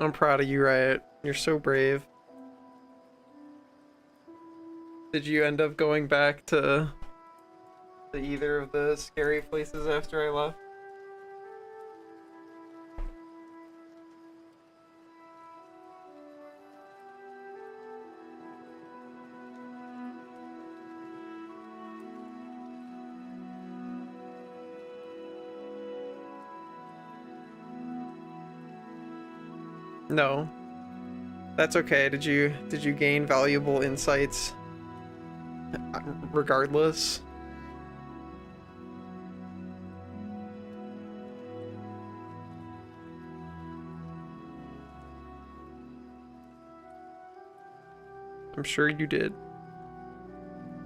I'm proud of you, Riot. You're so brave. Did you end up going back to either of the scary places after I left? No. That's okay. Did you gain valuable insights regardless? I'm sure you did.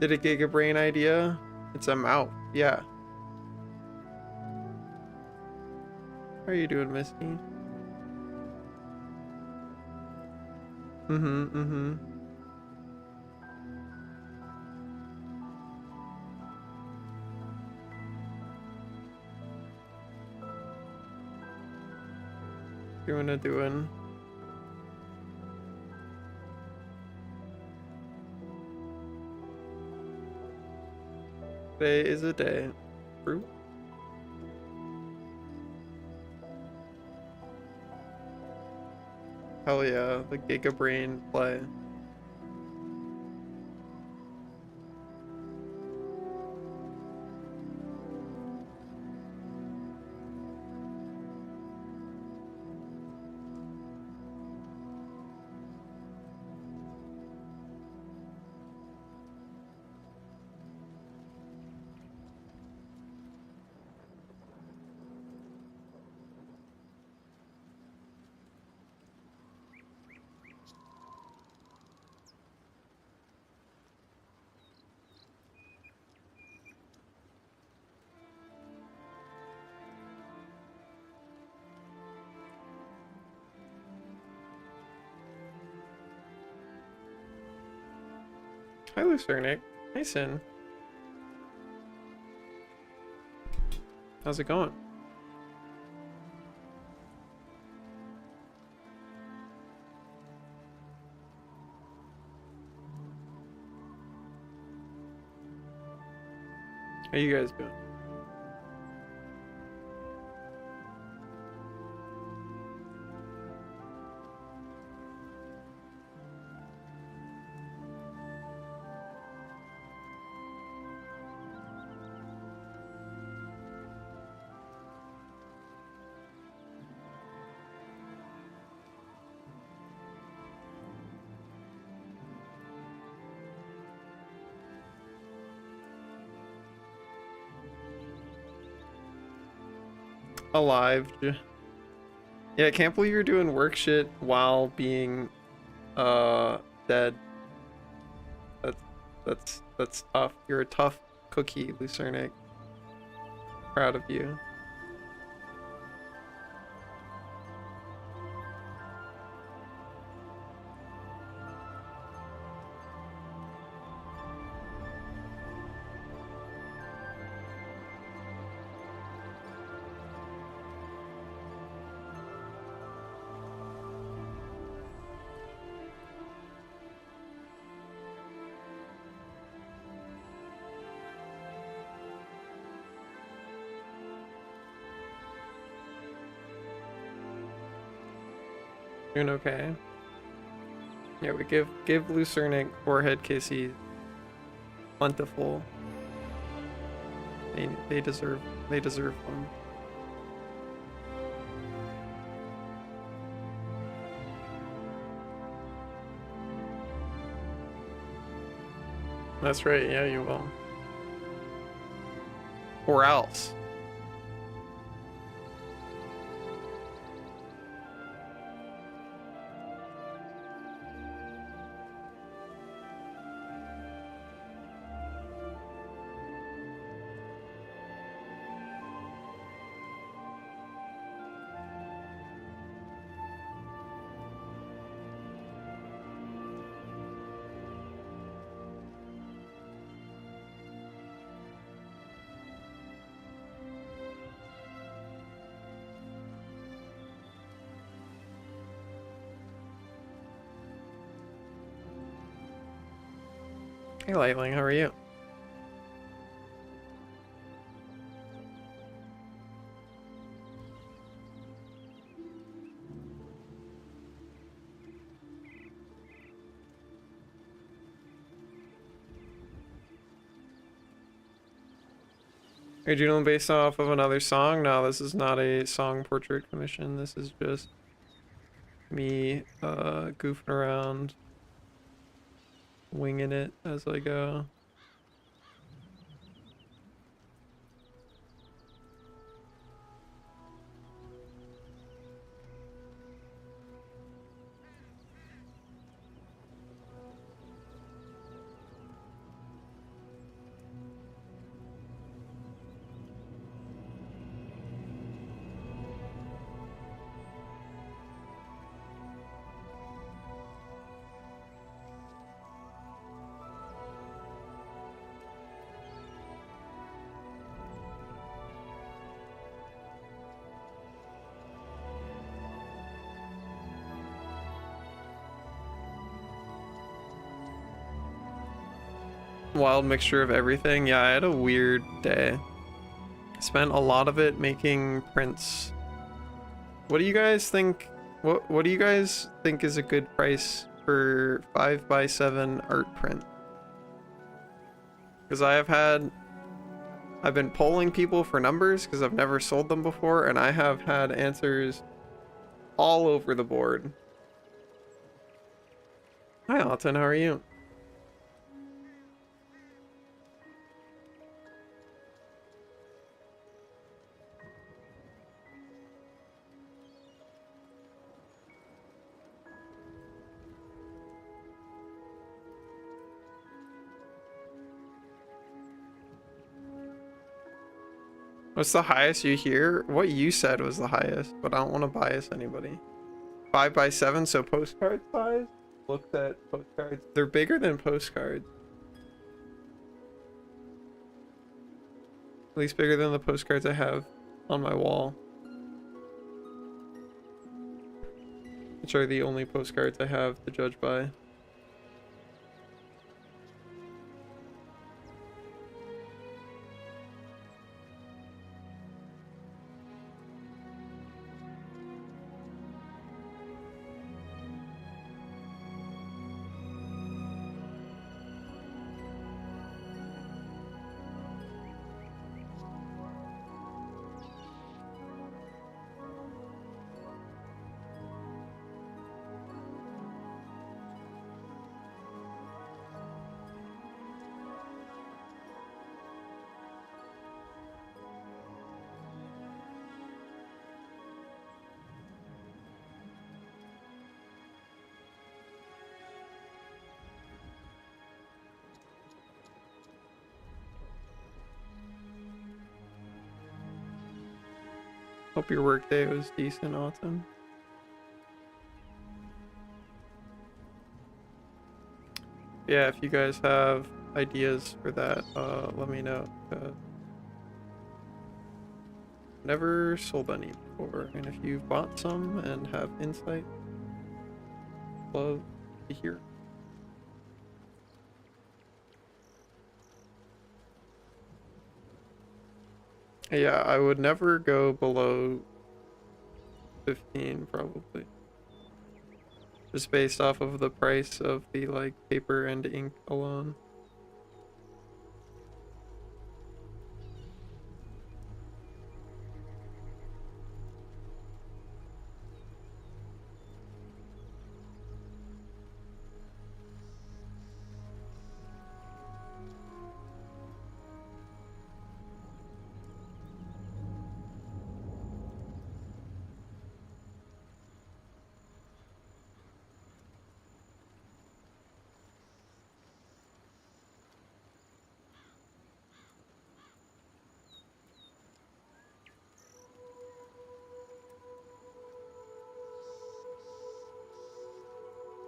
Did a Giga Brain idea? It's a mouth. Yeah. How are you doing, Misty? Mm-hmm, mm-hmm. Doing. Today is a day. True. Hell yeah, the Giga Brain play. Hi, Lucernic. Hi, Sin. How's it going? How you guys doing? Alive. Yeah, I can't believe you're doing work shit while being dead. That's that's tough. You're a tough cookie, Lucernic. Proud of you. Doing okay. Yeah, we give Lucernic forehead kisses. Plentiful. They deserve them. That's right. Yeah, you will. Or else. Hey Lightling, how are you? Are you doing based off of another song? No, this is not a song portrait commission. This is just me goofing around, winging it as I go. Wild mixture of everything. Yeah, I had a weird day. Spent a lot of it making prints. What do you guys think? What do you guys think is a good price for 5x7 art print? Because I've been polling people for numbers because I've never sold them before, and I have had answers all over the board. Hi Alton, how are you? What's the highest you hear? What you said was the highest, but I don't want to bias anybody. 5x7, so postcard size? Looked at postcards. They're bigger than postcards. At least bigger than the postcards I have on my wall. Which are the only postcards I have to judge by. Hope your workday was decent, Autumn. Yeah, if you guys have ideas for that, let me know. Never sold any before, and if you've bought some and have insight, love to hear. Yeah, I would never go below 15 probably. Just based off of the price of the like paper and ink alone.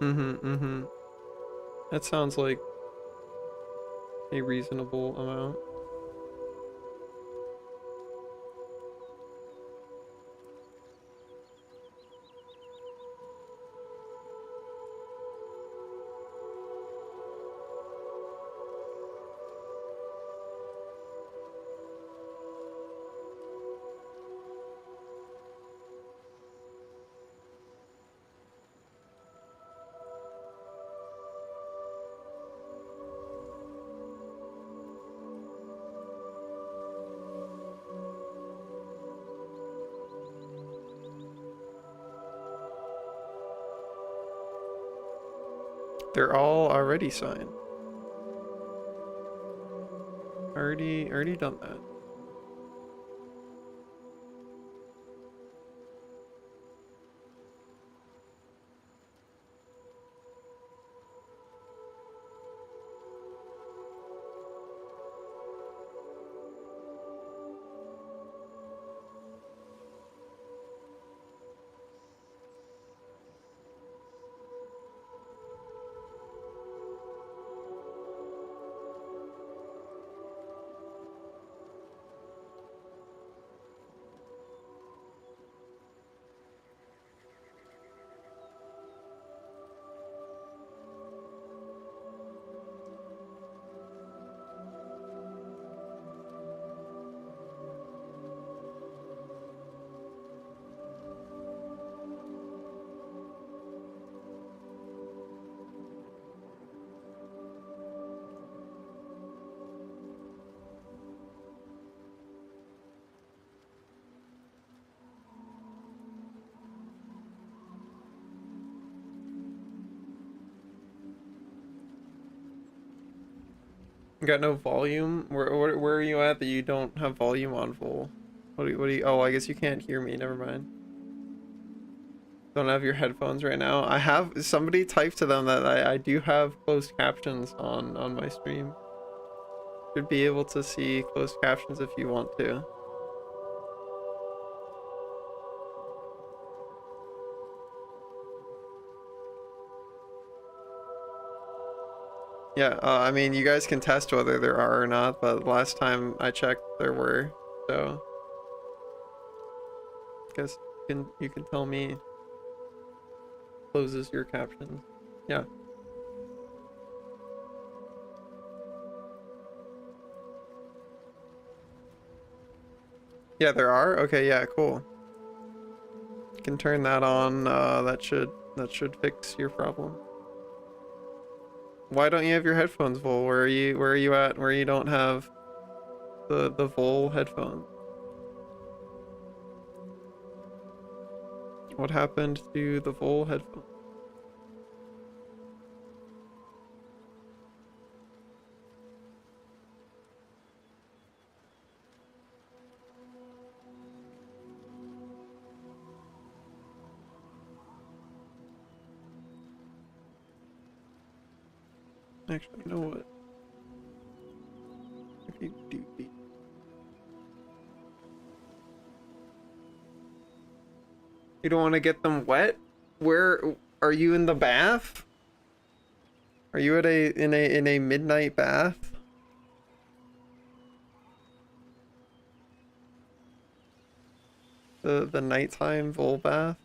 Mm-hmm. That sounds like a reasonable amount. They're all already signed. Already done that. You got no volume? Where are you at that you don't have volume on full? What do you, oh, I guess you can't hear me, never mind. Don't have your headphones right now. I have, somebody typed to them that I do have closed captions on my stream. Should be able to see closed captions if you want to. Yeah, I mean, you guys can test whether there are or not, but last time I checked, there were. So, guess you can tell me closes your captions. Yeah. Yeah, there are. Okay, yeah, cool. You can turn that on. That should fix your problem. Why don't you have your headphones full? Where are you at where you don't have the full headphones? What happened to the full headphones? Actually, you know what? If you do the You don't want to get them wet? Where are you in the bath? Are you at in a midnight bath? The nighttime full bath?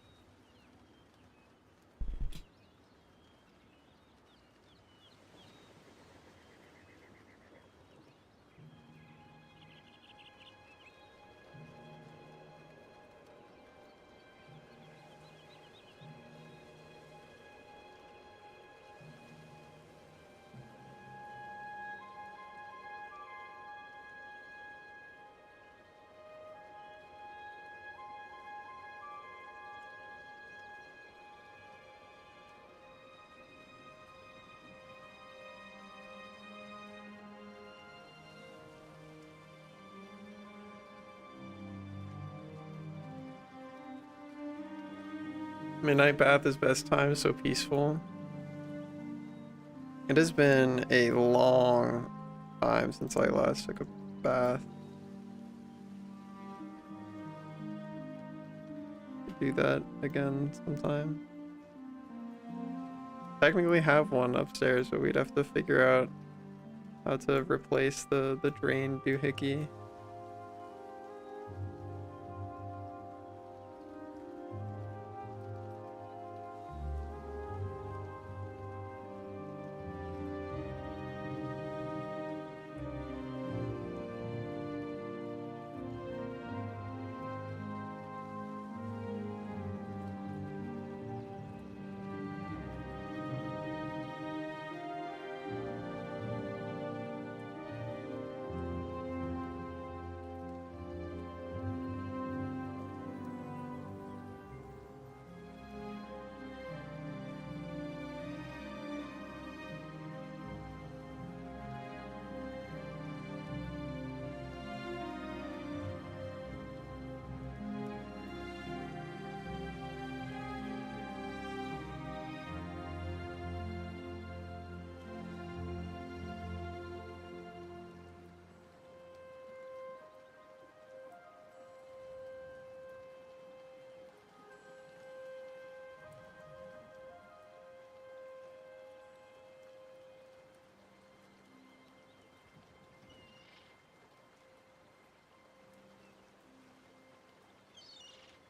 Midnight bath is best time, so peaceful. It has been a long time since I last took a bath. Do that again sometime. Technically have one upstairs, but we'd have to figure out how to replace the drain doohickey.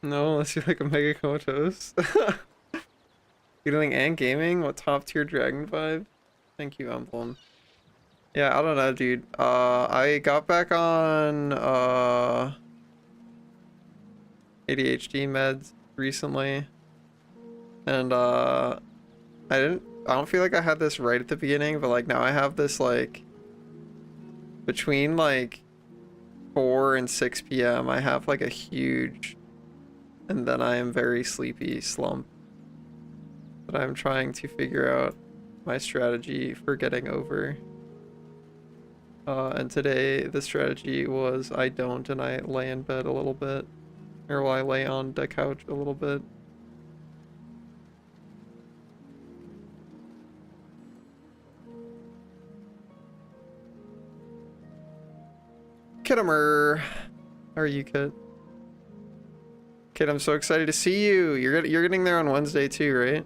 No, unless you like a Mega Comatose. Doodling and gaming? What top tier dragon vibe? Thank you, Emblem. Yeah, I don't know, dude. I got back on ADHD meds recently, and I don't feel like I had this right at the beginning, but like now I have this like between like 4 and 6 p.m. I have like a huge, and then I am very sleepy slump that I'm trying to figure out my strategy for getting over. And today the strategy was I don't, and I lay in bed a little bit, or I lay on the couch a little bit. Kittimer, how are you, Kit? Kit, I'm so excited to see you. You're getting there on Wednesday too, right?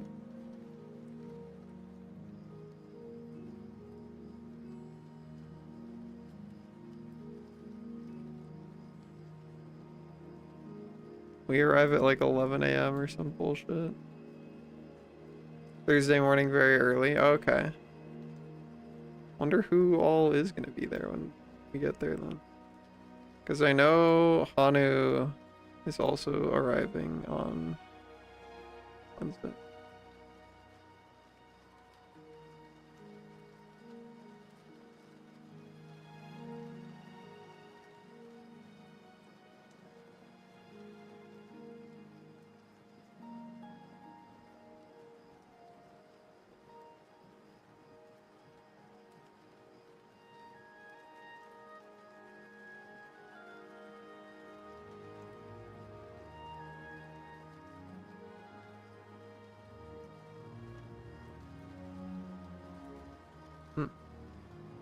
We arrive at like 11 a.m. or some bullshit. Thursday morning, very early. Okay. Wonder who all is gonna be there when we get there then. Because I know Hanu is also arriving on Wednesday.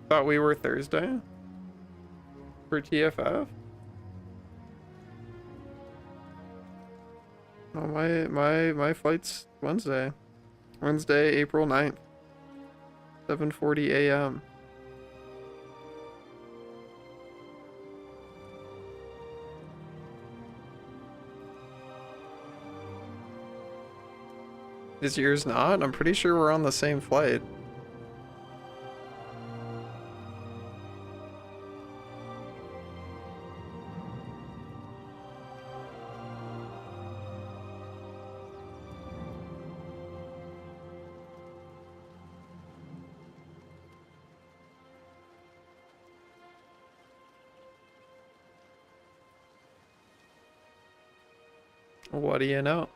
Thought we were Thursday for TFF. Oh, my flight's Wednesday. Wednesday, April 9th. 7:40 a.m. Is yours not? I'm pretty sure we're on the same flight. What do you know?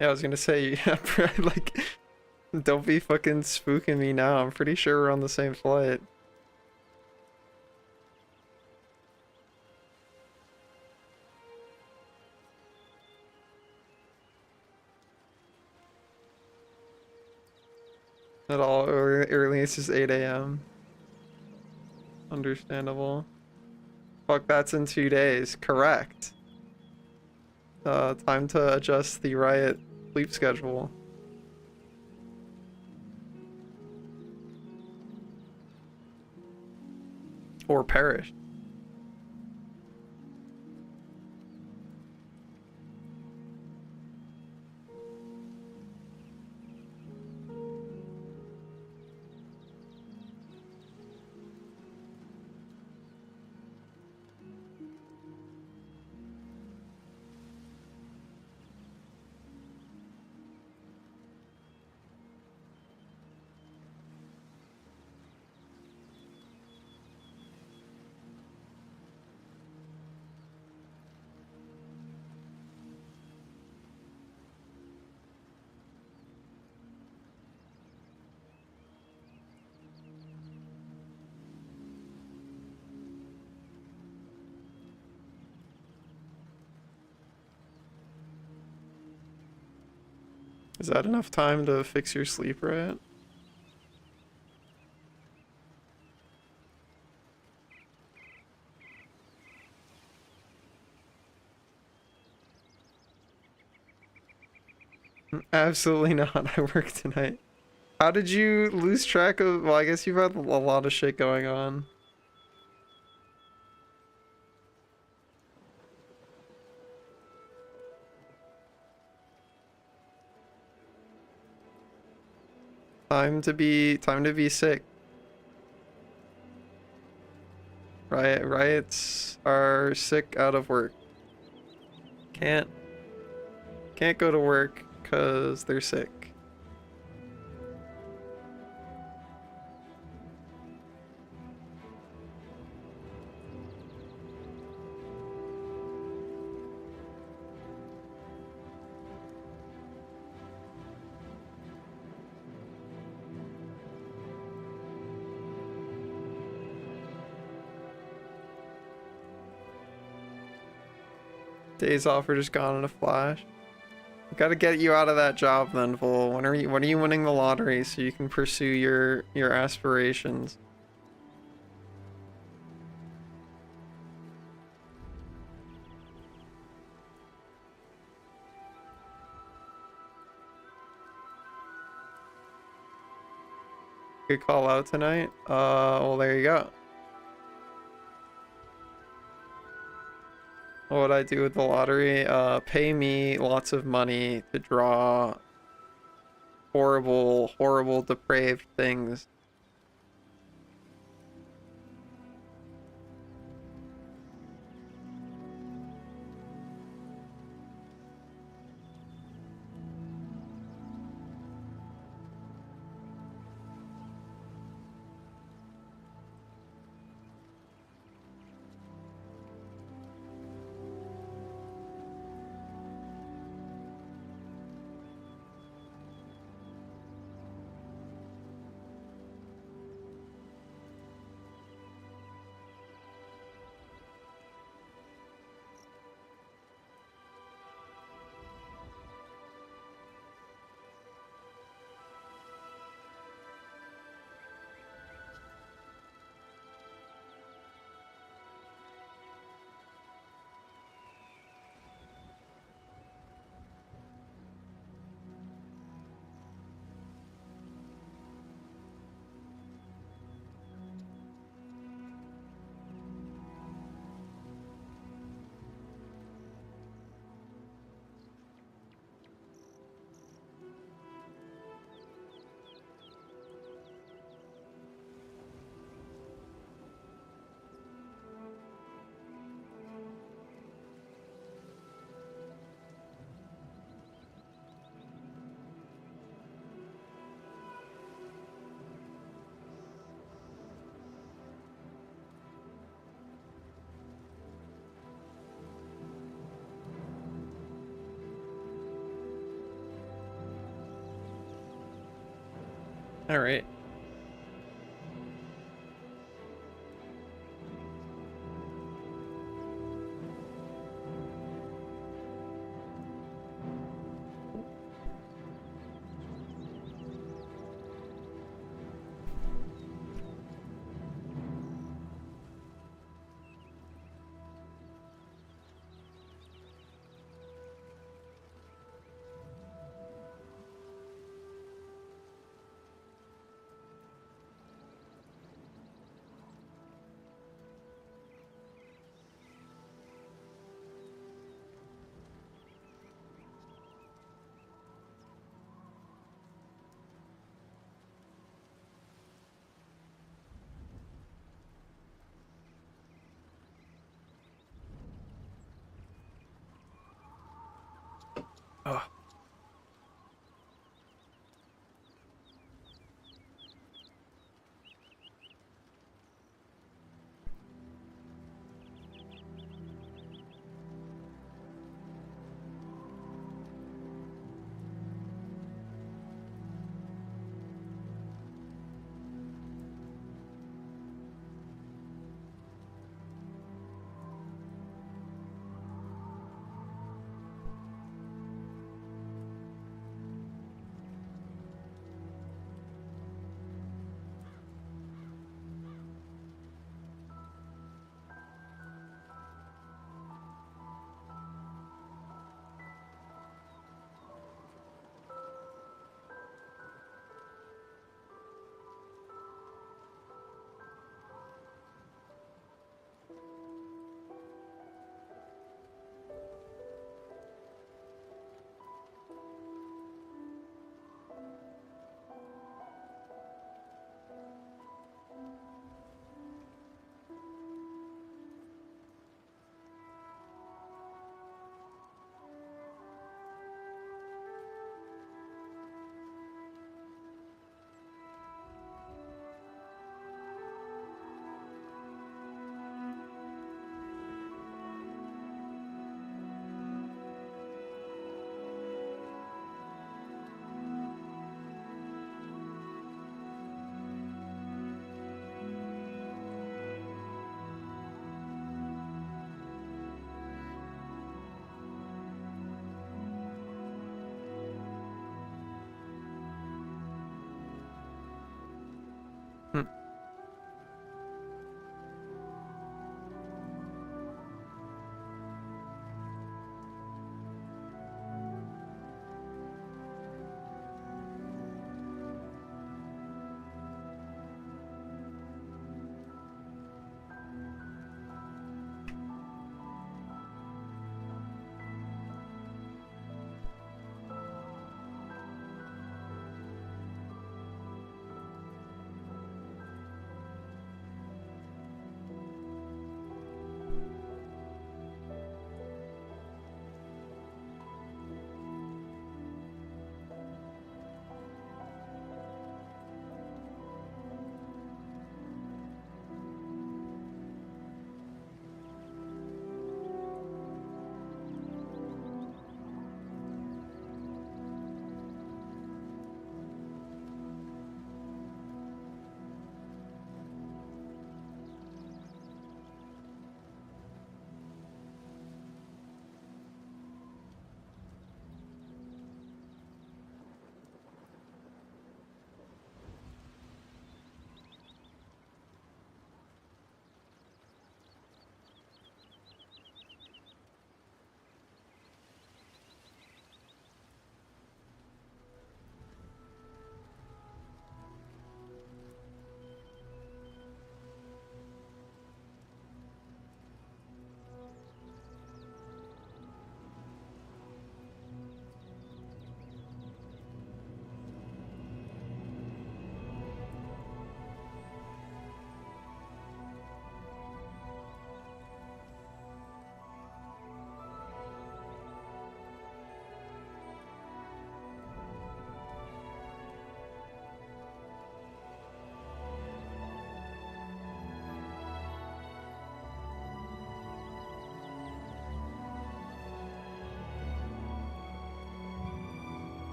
Yeah, I was gonna say, like, don't be fucking spooking me now. I'm pretty sure we're on the same flight. At all early, it's just 8 a.m. Understandable. Fuck, that's in 2 days. Correct. Time to adjust the Riot sleep schedule. Or perish. Is that enough time to fix your sleep, Riot? Absolutely not. I work tonight. How did you lose track of... Well, I guess you've had a lot of shit going on. Time to be sick. Riots are sick out of work. Can't go to work because they're sick. Days off are just gone in a flash. Gotta get you out of that job then, Vol. When are you winning the lottery so you can pursue your aspirations? Good call out tonight. Well there you go. What would I do with the lottery? Pay me lots of money to draw horrible, horrible, depraved things. All right. Oh.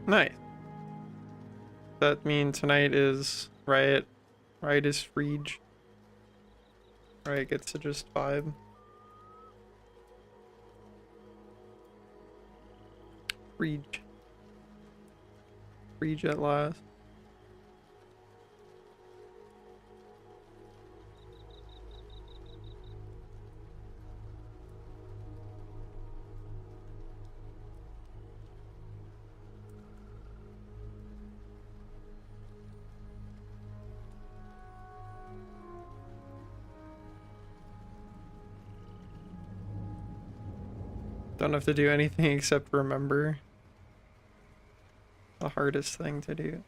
Nice. That mean tonight is Riot. Riot is Frege. Riot gets to just vibe. Frege. Frege at last. Don't have to do anything except remember. The hardest thing to do.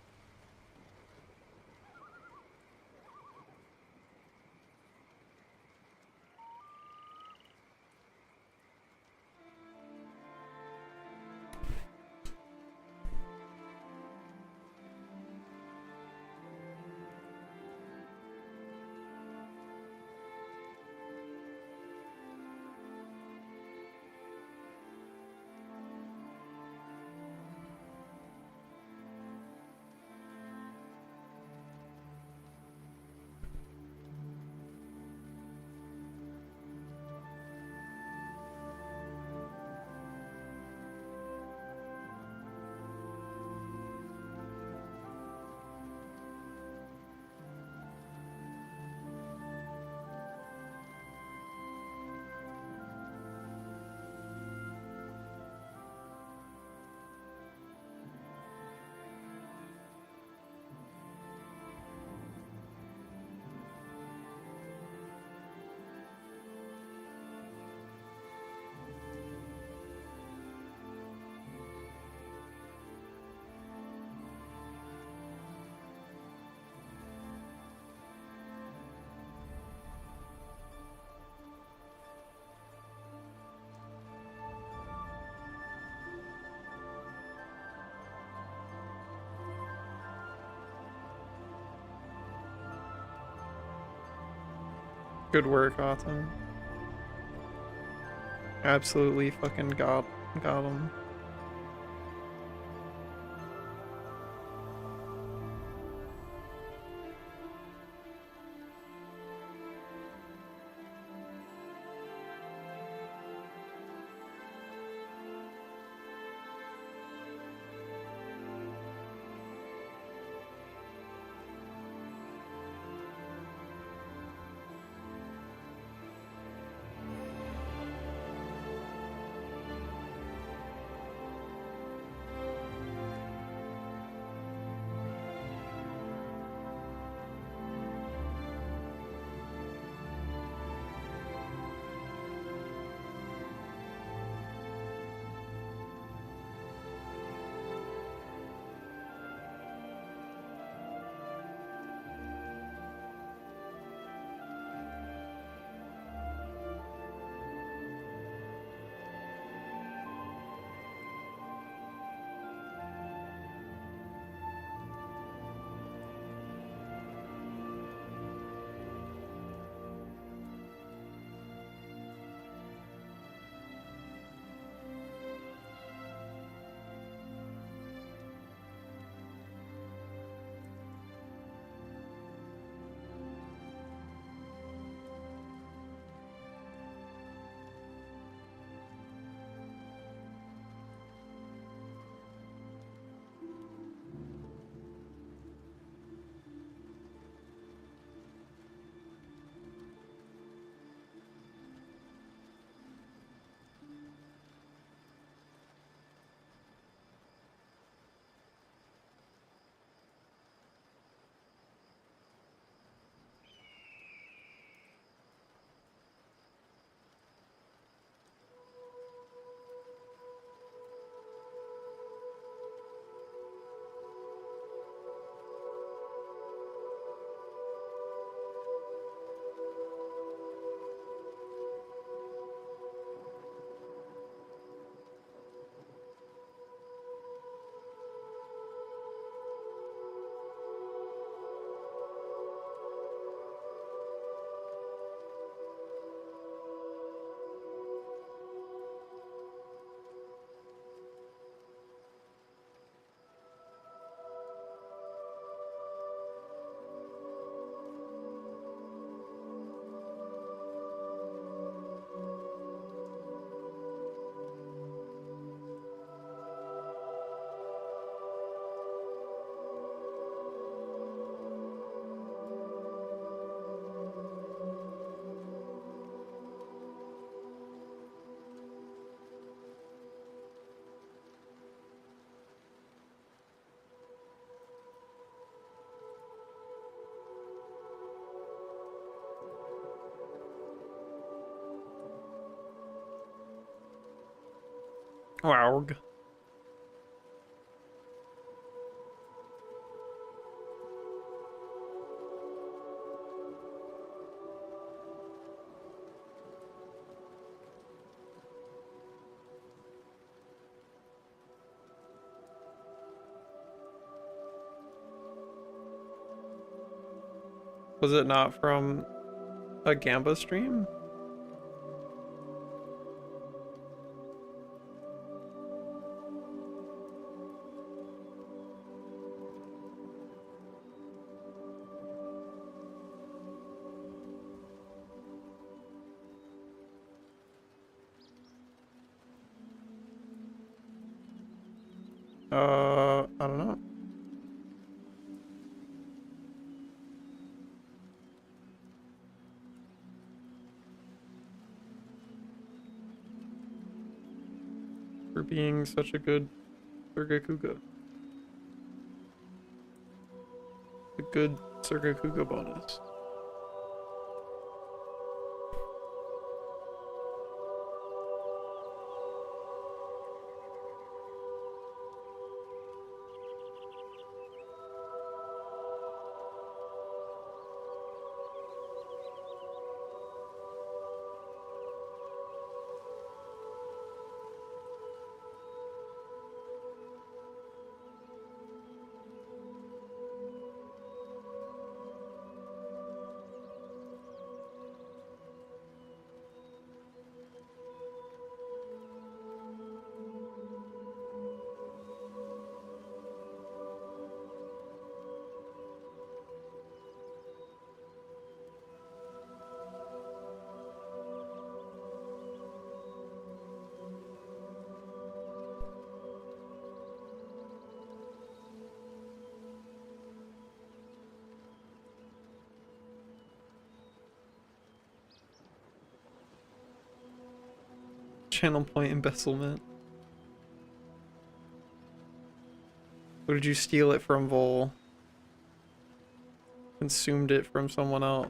Good work, Autumn. Absolutely fucking got him. Wow. Was it not from a Gamba stream? I don't know. For being such a good Surgakuga. A good Surgakuga bonus. Channel point embezzlement. Or did you steal it from Vol? Consumed it from someone else?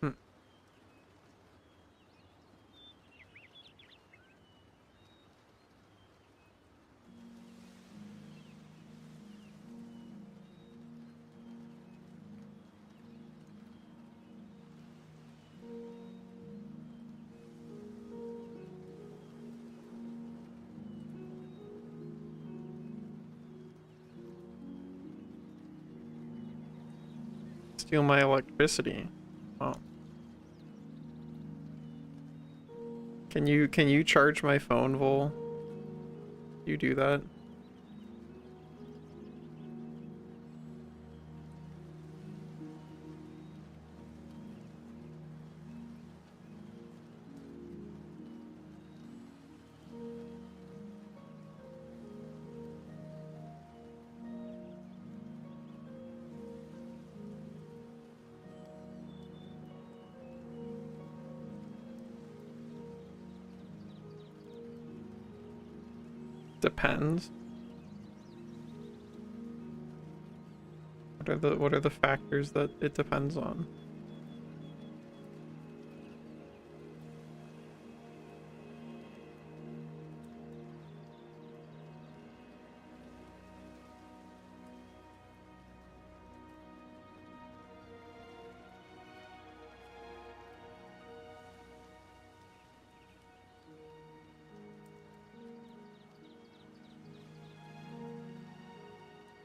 Hmm. Steal my electricity. Oh. Can you charge my phone, Vol? You do that? Depends. What are the factors that it depends on?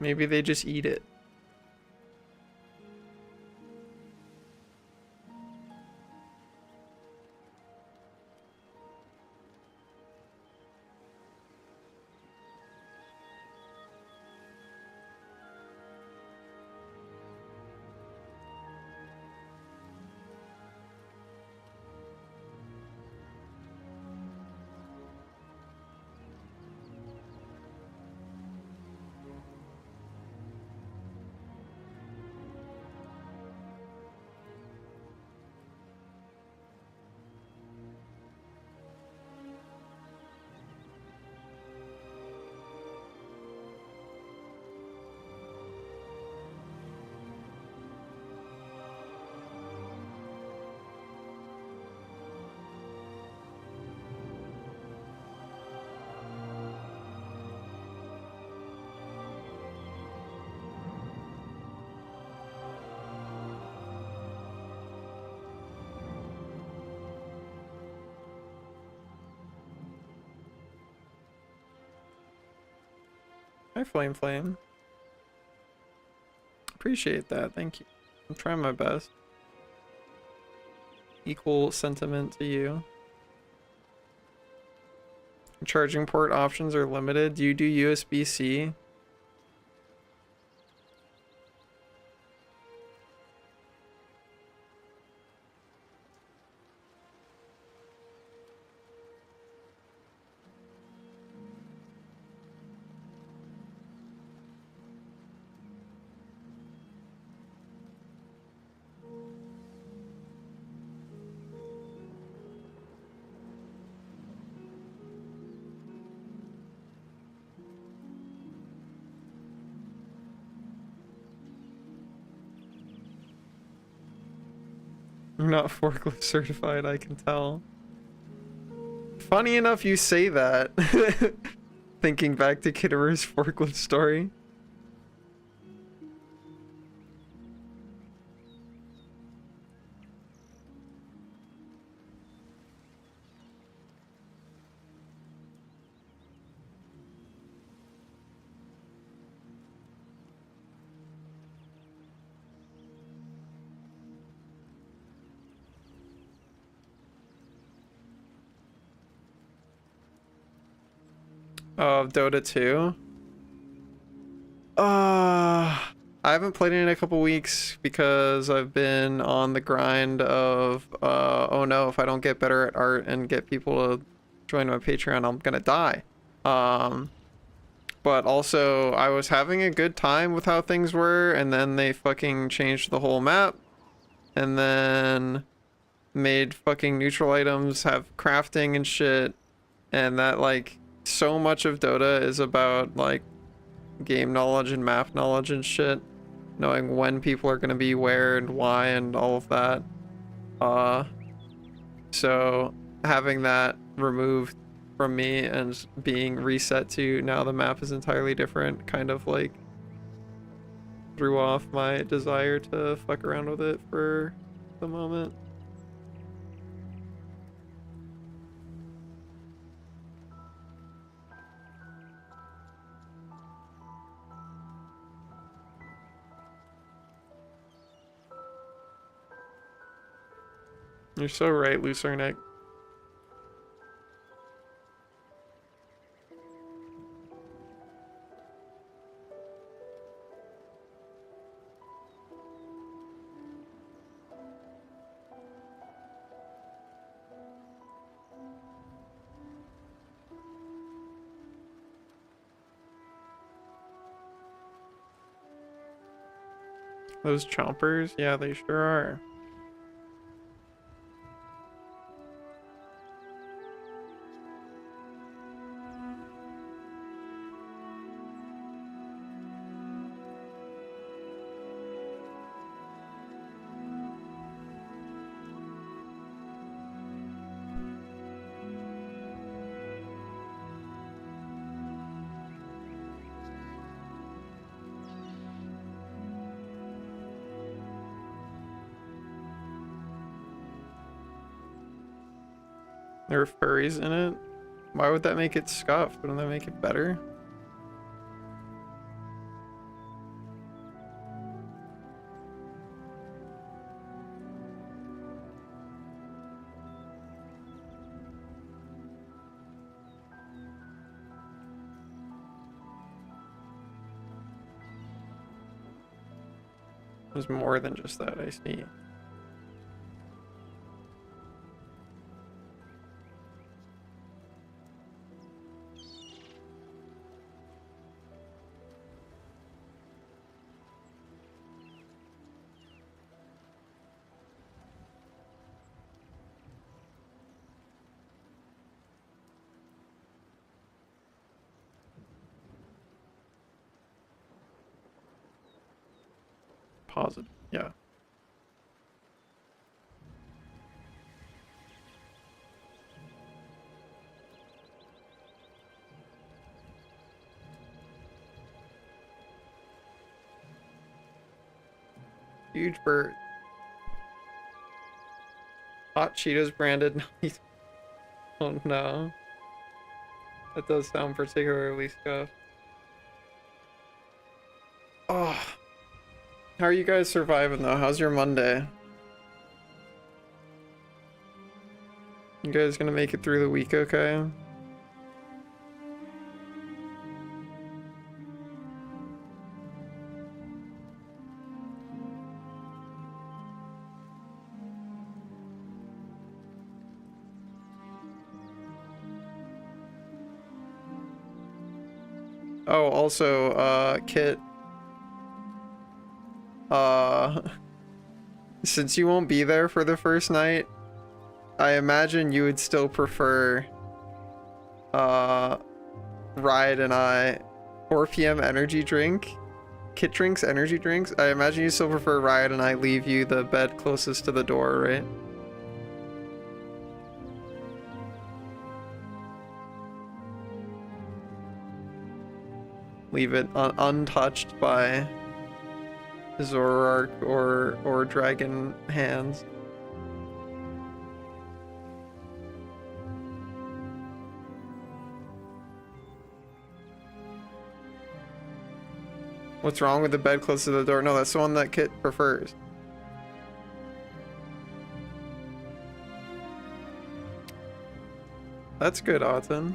Maybe they just eat it. Hi, Flame Flame. Appreciate that. Thank you. I'm trying my best. Equal sentiment to you. Charging port options are limited. Do you do USB-C? I'm not forklift certified, I can tell. Funny enough you say that. Thinking back to Kitterer's forklift story. Of Dota 2. I haven't played it in a couple weeks because I've been on the grind of oh no, if I don't get better at art and get people to join my Patreon, I'm gonna die. But also I was having a good time with how things were, and then they fucking changed the whole map, and then made fucking neutral items have crafting and shit, and that like so much of Dota is about like game knowledge and map knowledge and shit, knowing when people are going to be where and why and all of that. So having that removed from me and being reset to now the map is entirely different kind of like threw off my desire to fuck around with it for the moment. You're so right, Lucernic. Those chompers? Yeah, they sure are. There are furries in it? Why would that make it scuffed? Wouldn't that make it better? There's more than just that, I see. Positive, yeah. Huge bird. Hot Cheetos branded. Oh no. That does sound particularly scuffed. Oh, how are you guys surviving though? How's your Monday? You guys gonna make it through the week okay? Oh, also, Kit, since you won't be there for the first night, I imagine you would still prefer, Riot and I, 4 p.m. energy drink? Kit drinks energy drinks? I imagine you still prefer Riot and I leave you the bed closest to the door, right? Leave it untouched by Zoroark or Dragon Hands. What's wrong with the bed close to the door? No, that's the one that Kit prefers. That's good, Autumn.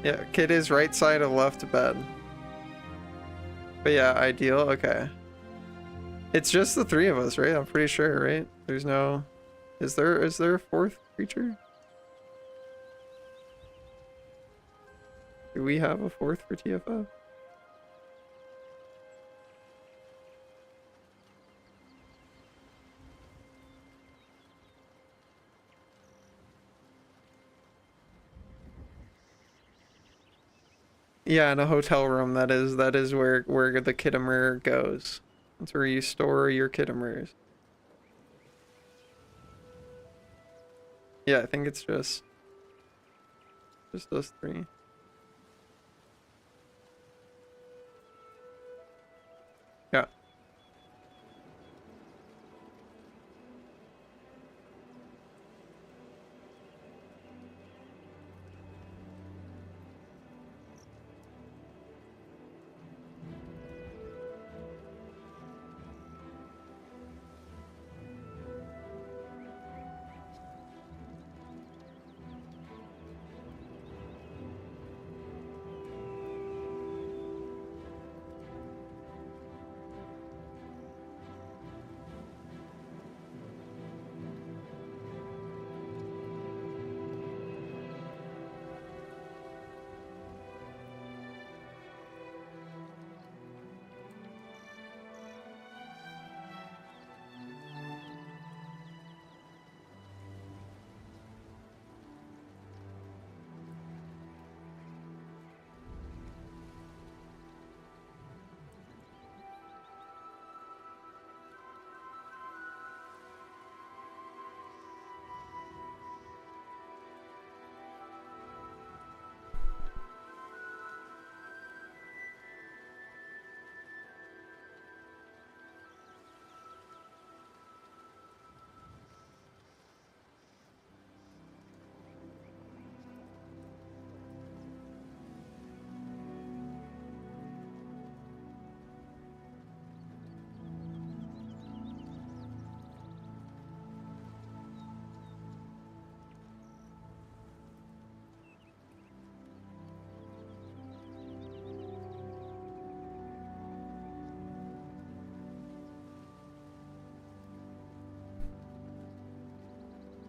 Yeah, Kit is right side of left bed. But yeah, ideal, okay. It's just the 3 of us, right? I'm pretty sure, right? There's no... Is there a 4th creature? Do we have a 4th for TFF? Yeah, in a hotel room, that is where the Kittimer goes. That's where you store your Kittimers. Yeah, I think it's just those 3. Yeah.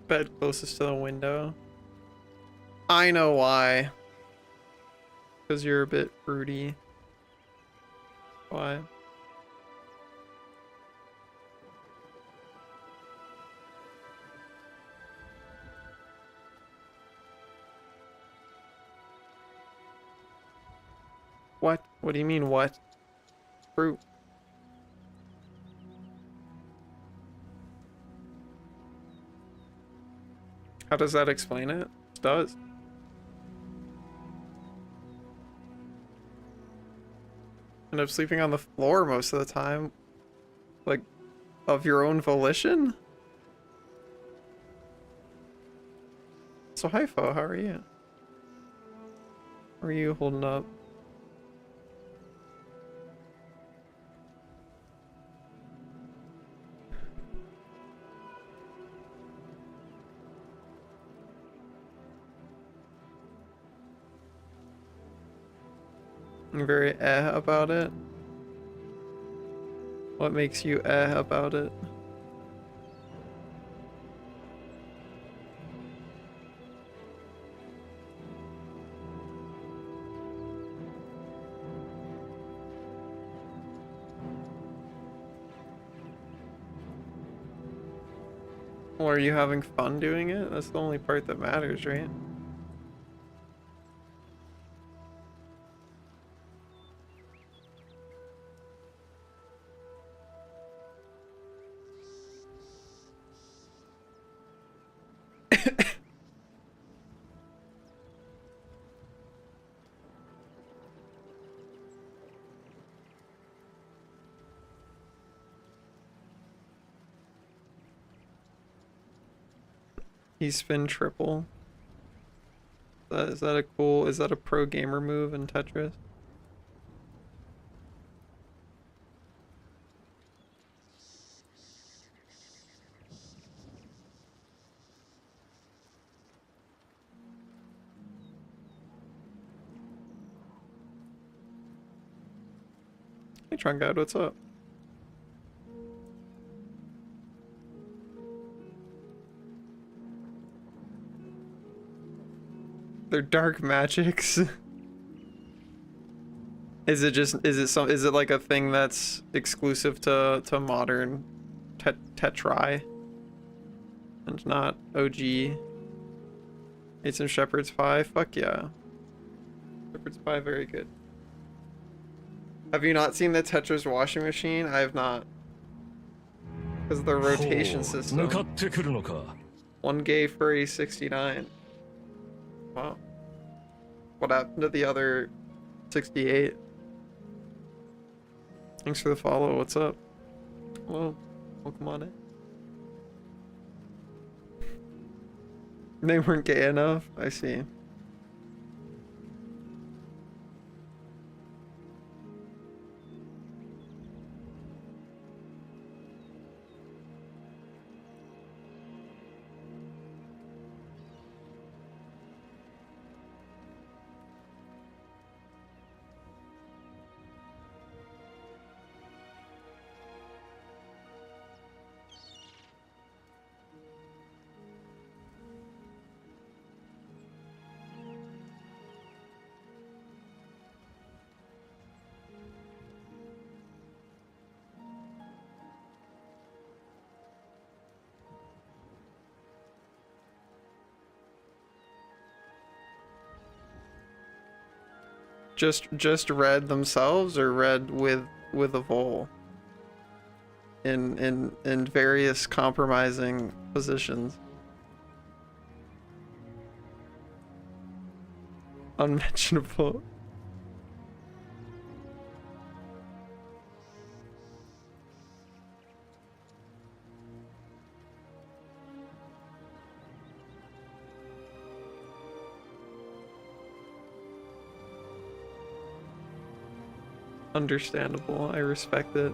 Bed closest to the window. I know why. Because you're a bit fruity. Why? What? What do you mean, what? Fruit. How does that explain it? It does. End up sleeping on the floor most of the time. Like, of your own volition? So, Hypho, how are you? How are you holding up? You're very about it. What makes you about it? Well, are you having fun doing it? That's the only part that matters, right? He spin triple. Is that a cool, is that a pro gamer move in Tetris? Hey Tron God, what's up? They're dark magics. Is it like a thing that's exclusive to modern Tetrai and not OG? Ate some shepherd's pie? Fuck yeah. Shepherd's pie, very good. Have you not seen the Tetris washing machine? I have not. Because of the rotation system. One gay furry 69. Wow. What happened to the other 68? Thanks for the follow. What's up? Hello. Welcome on in. They weren't gay enough? I see. Just red themselves, or red with a vole in various compromising positions. Unmentionable. Understandable. I respect it.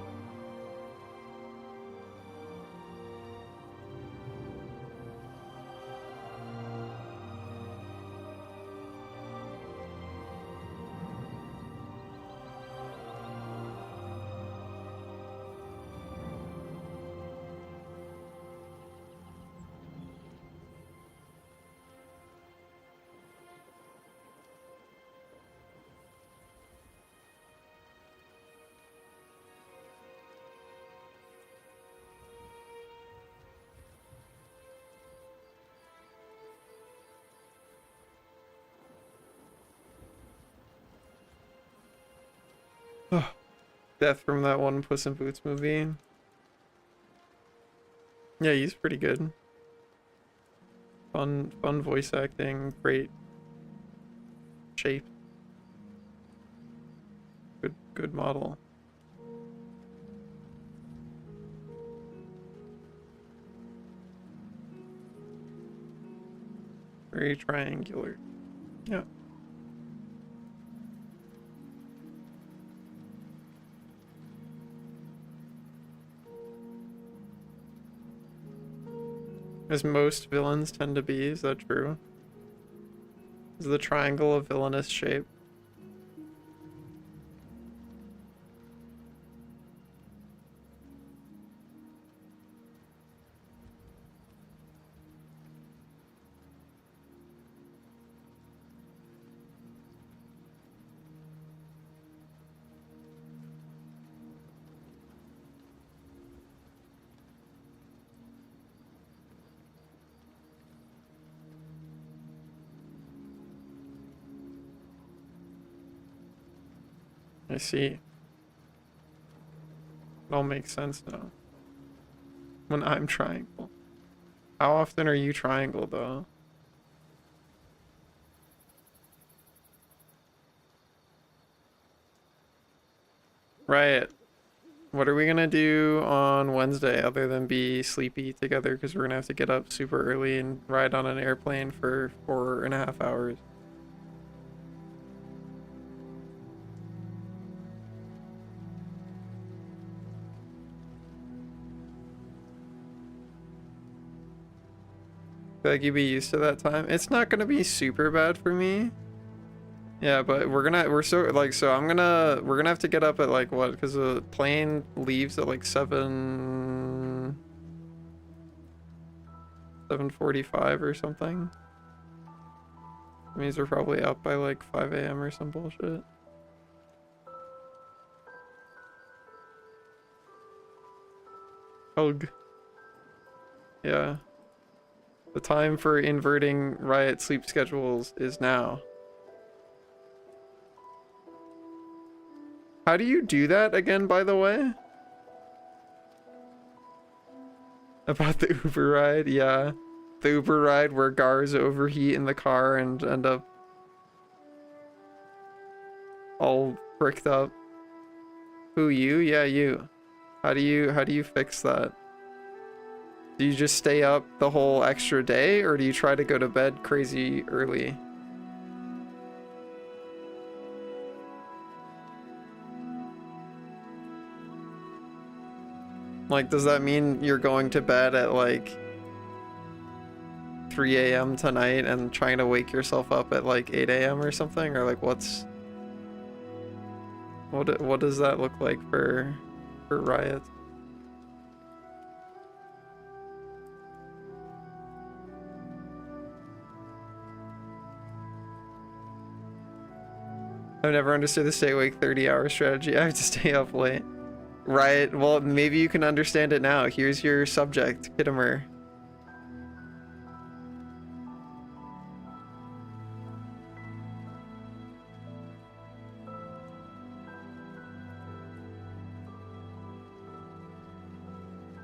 Death from that one Puss in Boots movie. Yeah, he's pretty good. Fun voice acting, great shape. Good model. Very triangular. Yeah. As most villains tend to be, is that true? Is the triangle a villainous shape? I see. It all makes sense now. When I'm triangle. How often are you triangle though? Right. What are we gonna do on Wednesday other than be sleepy together? Because we're gonna have to get up super early and ride on an airplane for 4.5 hours. Feel like you'd be used to that time. It's not gonna be super bad for me. Yeah, but we're gonna have to get up at like what? Because the plane leaves at like 7:45 or something. That means we're probably up by like 5 a.m. or some bullshit. Ugh. Yeah. The time for inverting Riot sleep schedules is now. How do you do that again, by the way? About the Uber ride? Yeah. The Uber ride where Gars overheat in the car and end up all bricked up. Who, you? Yeah, you. How do you fix that? Do you just stay up the whole extra day, or do you try to go to bed crazy early? Like, does that mean you're going to bed at like 3 a.m. tonight and trying to wake yourself up at like 8 a.m. or something? Or like what does that look like for Riot? I've never understood the stay awake 30-hour strategy. I have to stay up late. Right, well, maybe you can understand it now. Here's your subject, Kittimer.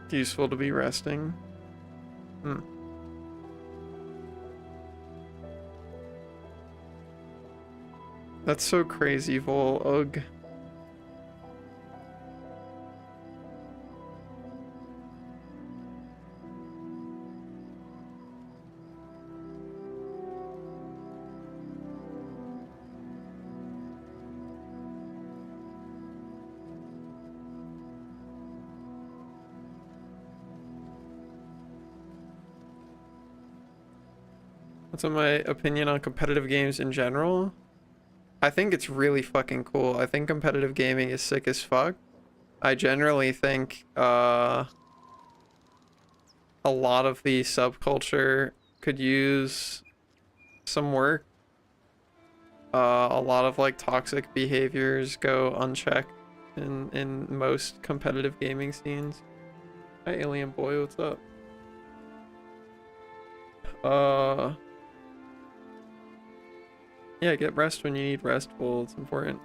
Useful to be resting. Hmm. That's so crazy, Vol. Ugh. What's my opinion on competitive games in general? I think it's really fucking cool. I think competitive gaming is sick as fuck. I generally think a lot of the subculture could use some work. A lot of like toxic behaviors go unchecked in most competitive gaming scenes. Hi alien boy, what's up? Yeah, get rest when you need rest. Well, it's important.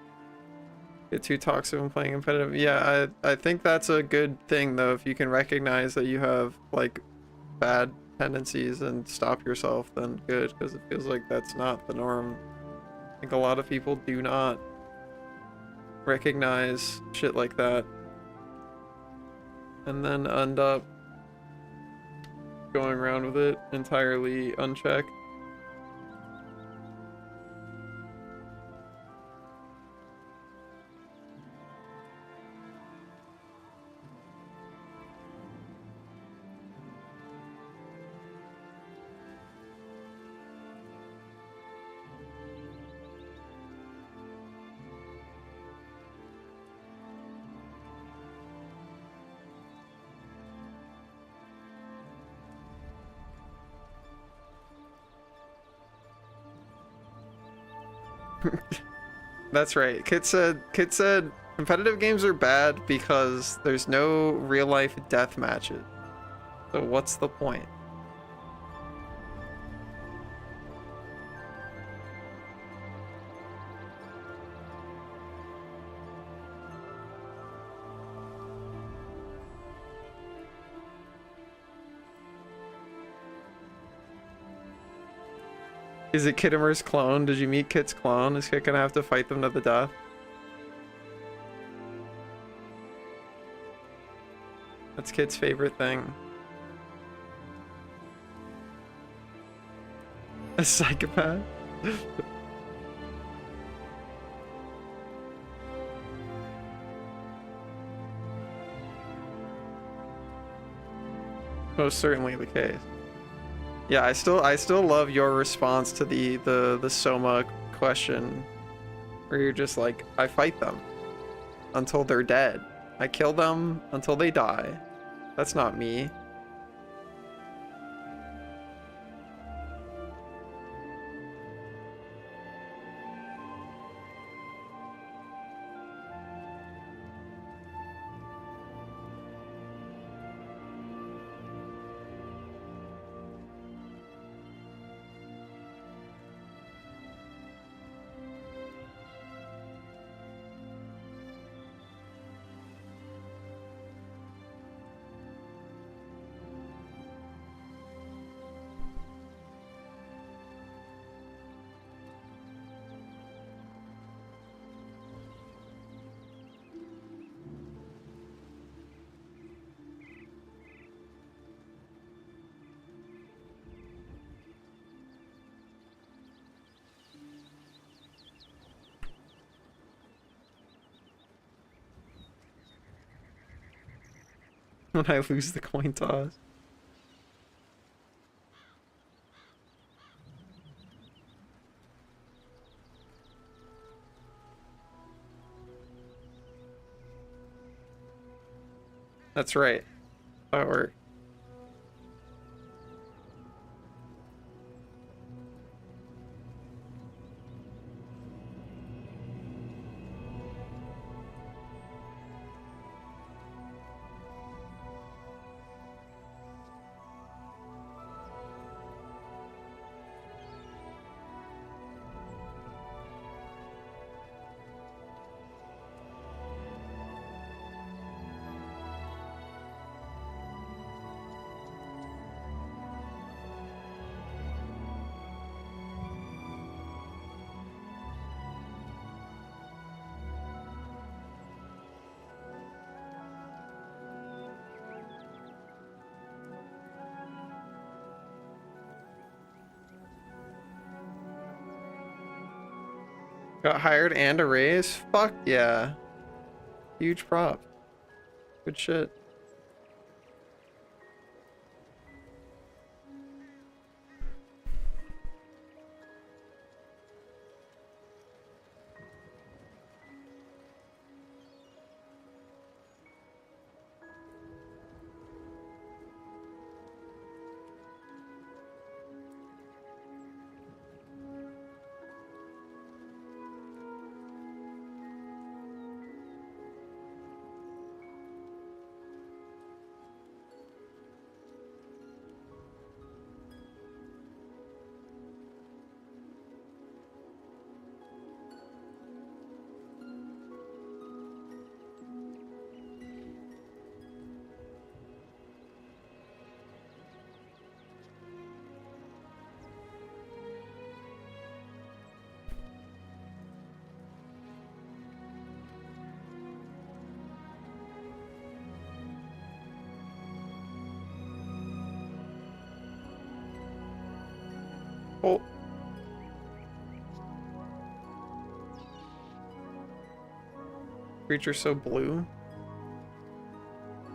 Get too toxic when playing competitive. Yeah, I think that's a good thing though, if you can recognize that you have like bad tendencies and stop yourself, then good, because it feels like that's not the norm. I think a lot of people do not recognize shit like that and then end up going around with it entirely unchecked. That's right. Kit said competitive games are bad because there's no real life death matches. So what's the point? Is it Kittimer's clone? Did you meet Kit's clone? Is Kit gonna have to fight them to the death? That's Kit's favorite thing. A psychopath? Most certainly the case. Yeah, I still love your response to the Soma question, where you're just like, I fight them until they're dead. I kill them until they die. That's not me. When I lose the coin toss. That's right. That worked. Got hired and a raise? Fuck yeah. Huge prop. Good shit. Oh. Creatures so blue.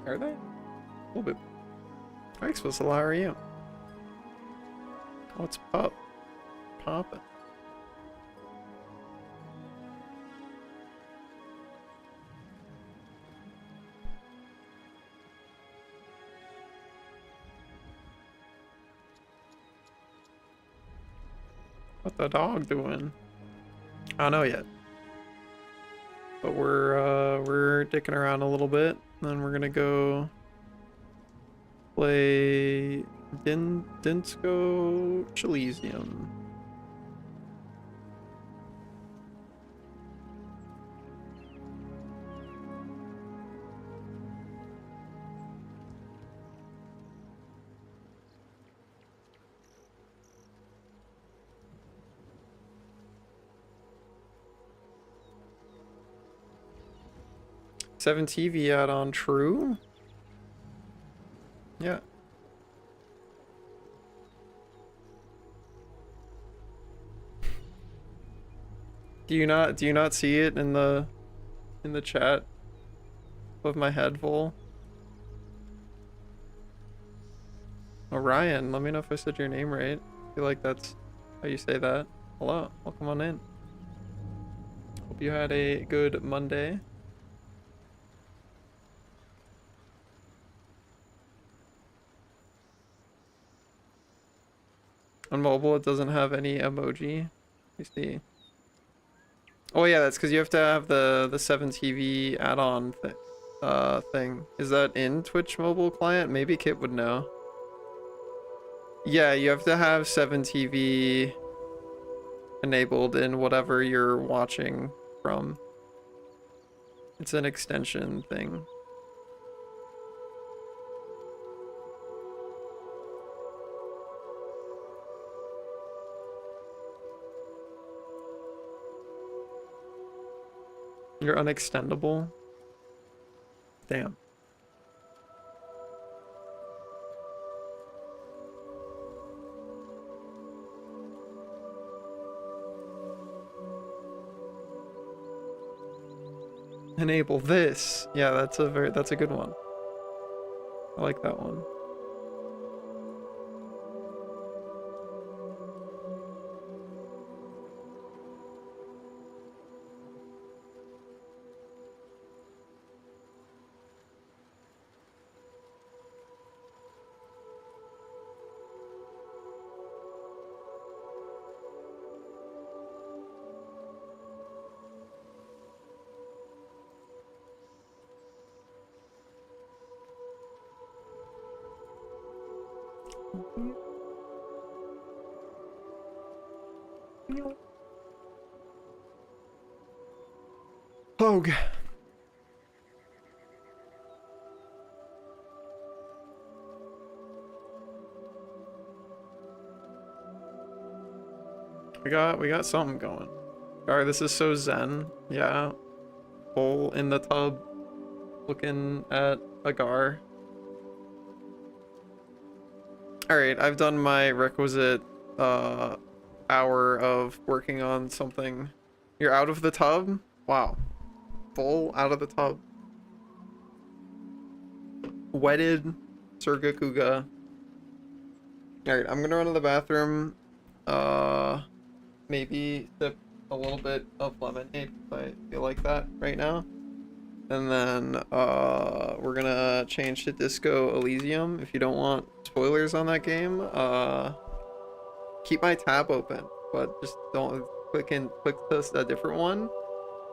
Are they? A little bit. How exposed to are you? Oh, it's pop. Poppin'. What the dog doing? I don't know yet. But we're dicking around a little bit. Then we're gonna go play Dinsko Chilesium. 7 TV add-on, true? Yeah. Do you not see it in the chat of my head full? Orion, let me know if I said your name right. I feel like that's how you say that. Hello, welcome on in. Hope you had a good Monday. On mobile, it doesn't have any emoji. Let me see. Oh yeah, that's because you have to have the 7 TV add-on thing. Is that in Twitch mobile client? Maybe Kit would know. Yeah, you have to have 7 TV enabled in whatever you're watching from. It's an extension thing. You're unextendable. Damn. Enable this. Yeah, that's a good one. I like that one. Pogue. We got something going. Alright, this is so zen. Yeah. Hole in the tub looking at a gar. Alright, I've done my requisite hour of working on something. You're out of the tub? Wow. Full out of the tub. Wetted Surgakuga. Alright, I'm gonna run to the bathroom. Maybe sip a little bit of lemonade if I feel like that right now. And then we're gonna change to Disco Elysium. If you don't want spoilers on that game, keep my tab open, but just don't click this a different one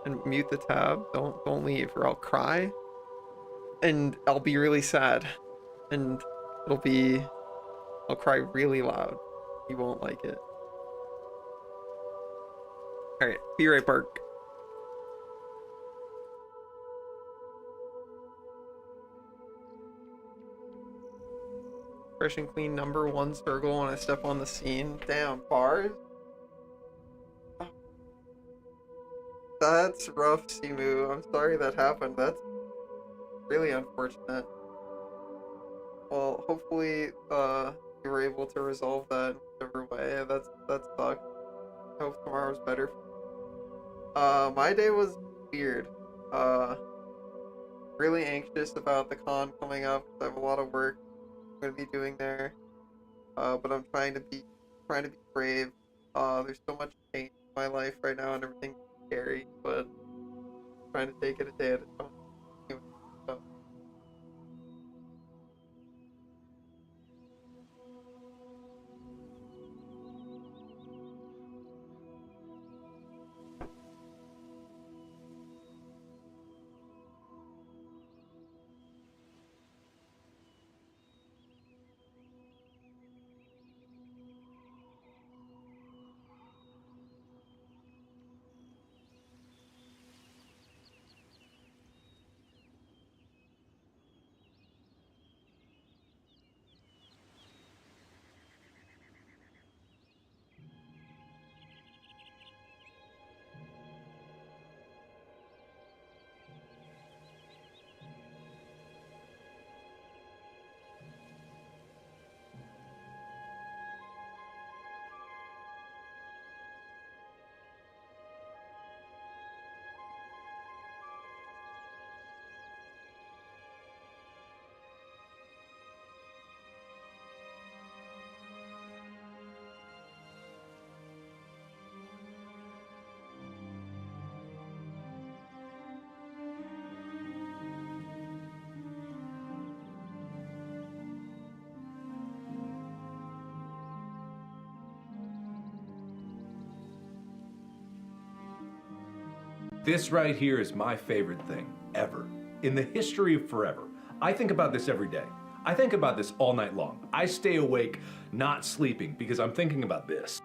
and mute the tab. Don't leave or I'll cry. And I'll be really sad. And I'll cry really loud. You won't like it. Alright, be right back. Fresh and clean #1 circle when I step on the scene. Damn, bars? Oh. That's rough, Simu. I'm sorry that happened. That's really unfortunate. Well, hopefully, you were able to resolve that in whichever way. That sucks. I hope tomorrow's better. My day was weird. Really anxious about the con coming up. I have a lot of work I'm gonna be doing there. But I'm trying to be brave. There's so much change in my life right now and everything's scary, but I'm trying to take it a day at a time. This right here is my favorite thing ever. In the history of forever. I think about this every day. I think about this all night long. I stay awake, not sleeping, because I'm thinking about this.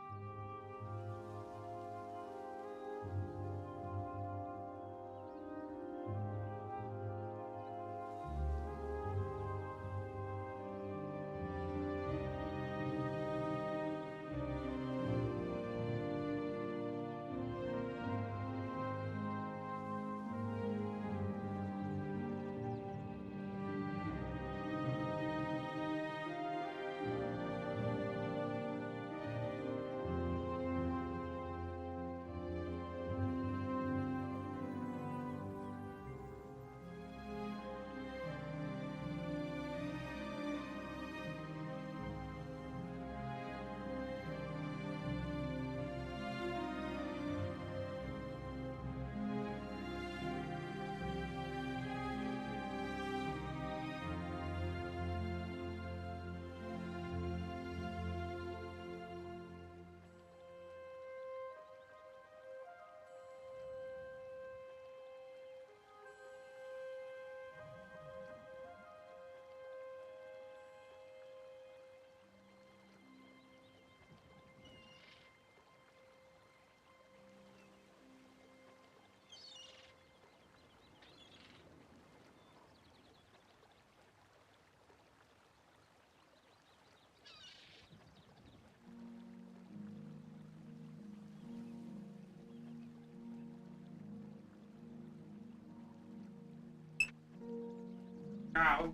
Ow.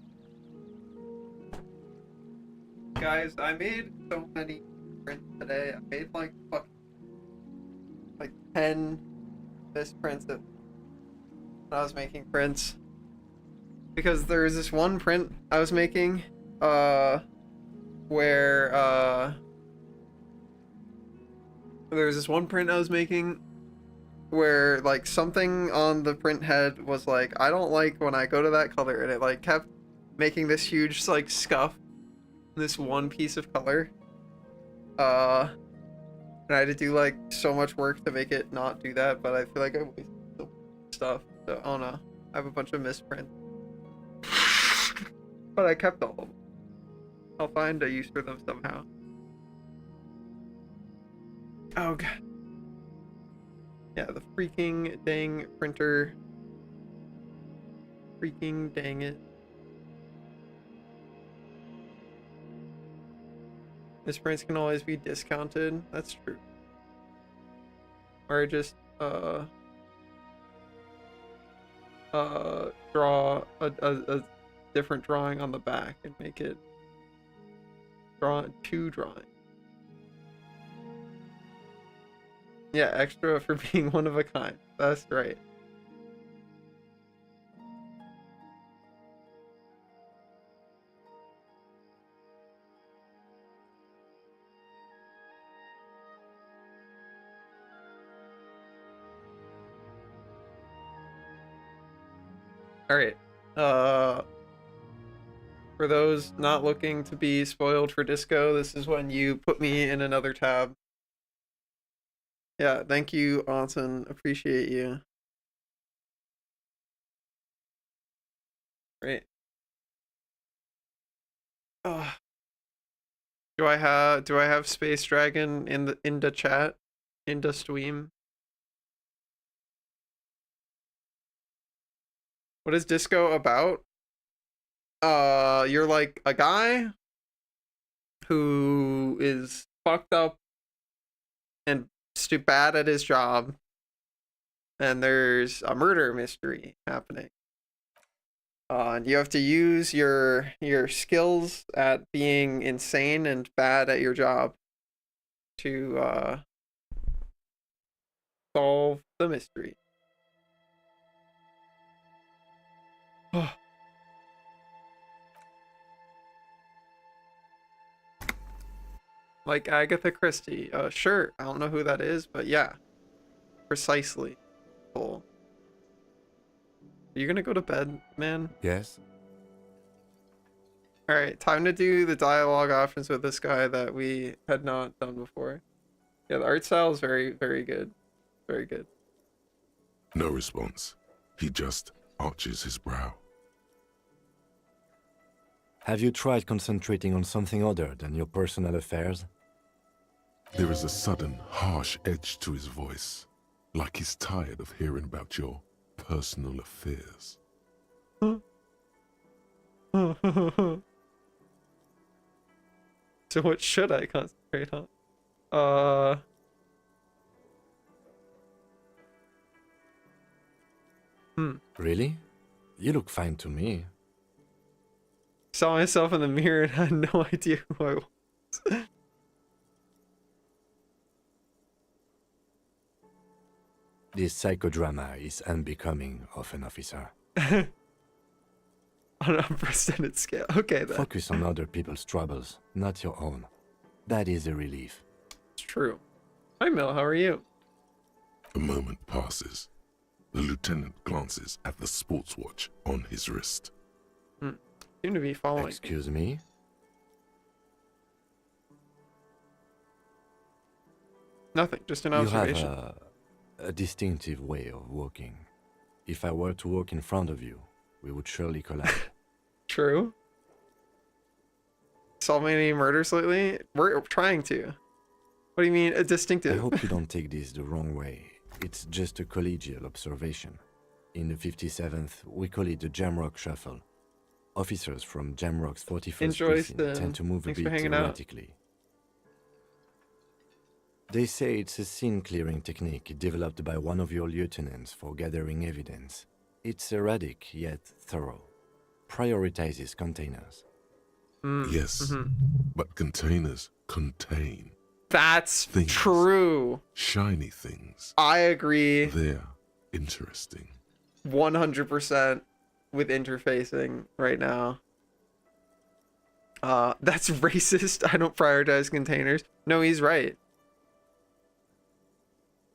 Guys, I made so many prints today. I made like 10 misprints when I was making prints. Because there's this one print I was making, where there's this one print I was making where like something on the print head was like, I don't like when I go to that color, and it like kept making this huge like scuff in this one piece of color. And I had to do like so much work to make it not do that, but I feel like I wasted so much stuff. So I don't know. I have a bunch of misprints. But I kept all of them. I'll find a use for them somehow. Oh god. Yeah, the freaking dang printer. Freaking dang it. Misprints can always be discounted. That's true. Or just draw a different drawing on the back and make it draw two drawings. Yeah, extra for being one of a kind. That's right. Alright. For those not looking to be spoiled for disco, this is when you put me in another tab. Yeah, thank you, Anson. Appreciate you. Great. Oh. Do I have Space Dragon in the chat? In the stream? What is disco about? You're like a guy who is fucked up and bad at his job, and there's a murder mystery happening. And you have to use your skills at being insane and bad at your job to solve the mystery. Like Agatha Christie. Sure. I don't know who that is, but yeah. Precisely. Cool. Are you gonna go to bed, man? Yes? Alright, time to do the dialogue options with this guy that we had not done before. Yeah, the art style is very, very good. Very good. No response. He just arches his brow. Have you tried concentrating on something other than your personal affairs? There is a sudden, harsh edge to his voice, like he's tired of hearing about your personal affairs. So what should I concentrate on? Really? You look fine to me. Saw myself in the mirror and had no idea who I was. This psychodrama is unbecoming of an officer. On an unprecedented scale. Okay then. Focus on other people's troubles, not your own. That is a relief. It's true. Hi Mel, how are you? A moment passes. The lieutenant glances at the sports watch on his wrist. Seem to be following. Excuse me? Nothing, just an You observation. have a distinctive way of walking. If I were to walk in front of you, we would surely collide. True. Solving any murders lately? We're trying to. What do you mean, a I distinctive? hope you don't take this the wrong way. It's just a collegial observation. In the 57th, we call it the Jamrock Shuffle. Officers from Jamrock's 41st Enjoy precinct the- tend to move a thanks for bit hanging out. erratically. They say it's a scene-clearing technique developed by one of your lieutenants for gathering evidence. It's erratic, yet thorough. Prioritizes containers. Yes, but containers contain That's Things. true. shiny things. I agree They're interesting. 100% with interfacing right now. That's racist. I don't prioritize containers. No, he's right.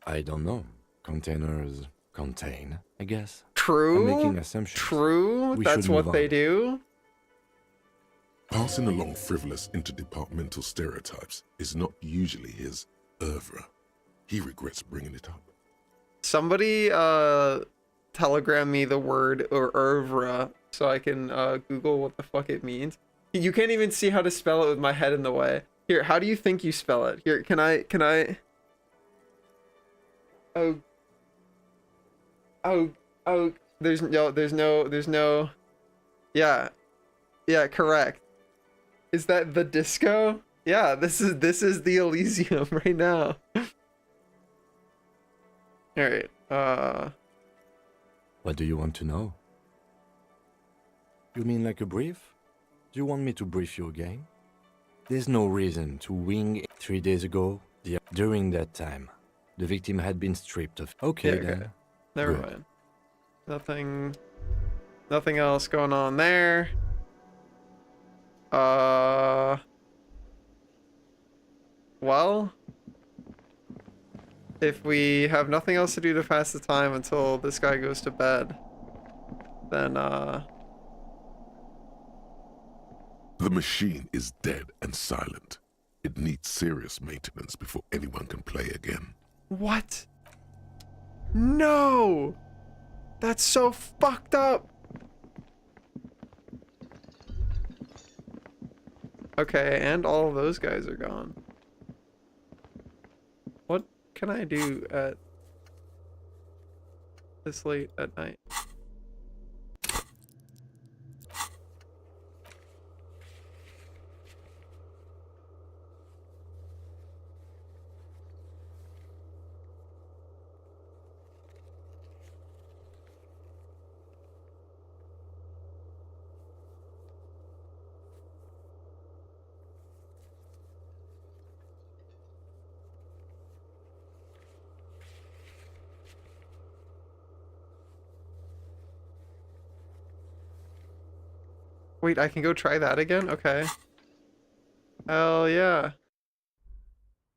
I don't know. Containers contain, I guess. True. I'm making assumptions. True. We That's should move what they on. do. Passing along frivolous interdepartmental stereotypes is not usually his oeuvre. He regrets bringing it up. Somebody telegram me the word or oeuvre so I can Google what the fuck it means. You can't even see how to spell it with my head in the way. Here, how do you think you spell it? Here, can I Oh, there's no Yeah, correct. Is that the disco? Yeah, this is the Elysium right now. Alright, What do you want to know? You mean like a brief? Do you want me to brief you again? There's no reason to wing it. 3 days ago, during that time, the victim had been stripped of... Okay, Yeah, then. never Good. mind. Nothing else going on there. Well, if we have nothing else to do to pass the time until this guy goes to bed, then The machine is dead and silent. It needs serious maintenance before anyone can play again. what? No! That's so fucked up! Okay, and all of those guys are gone. What can I do at this late at night? Wait, I can go try that again? Okay. Hell yeah.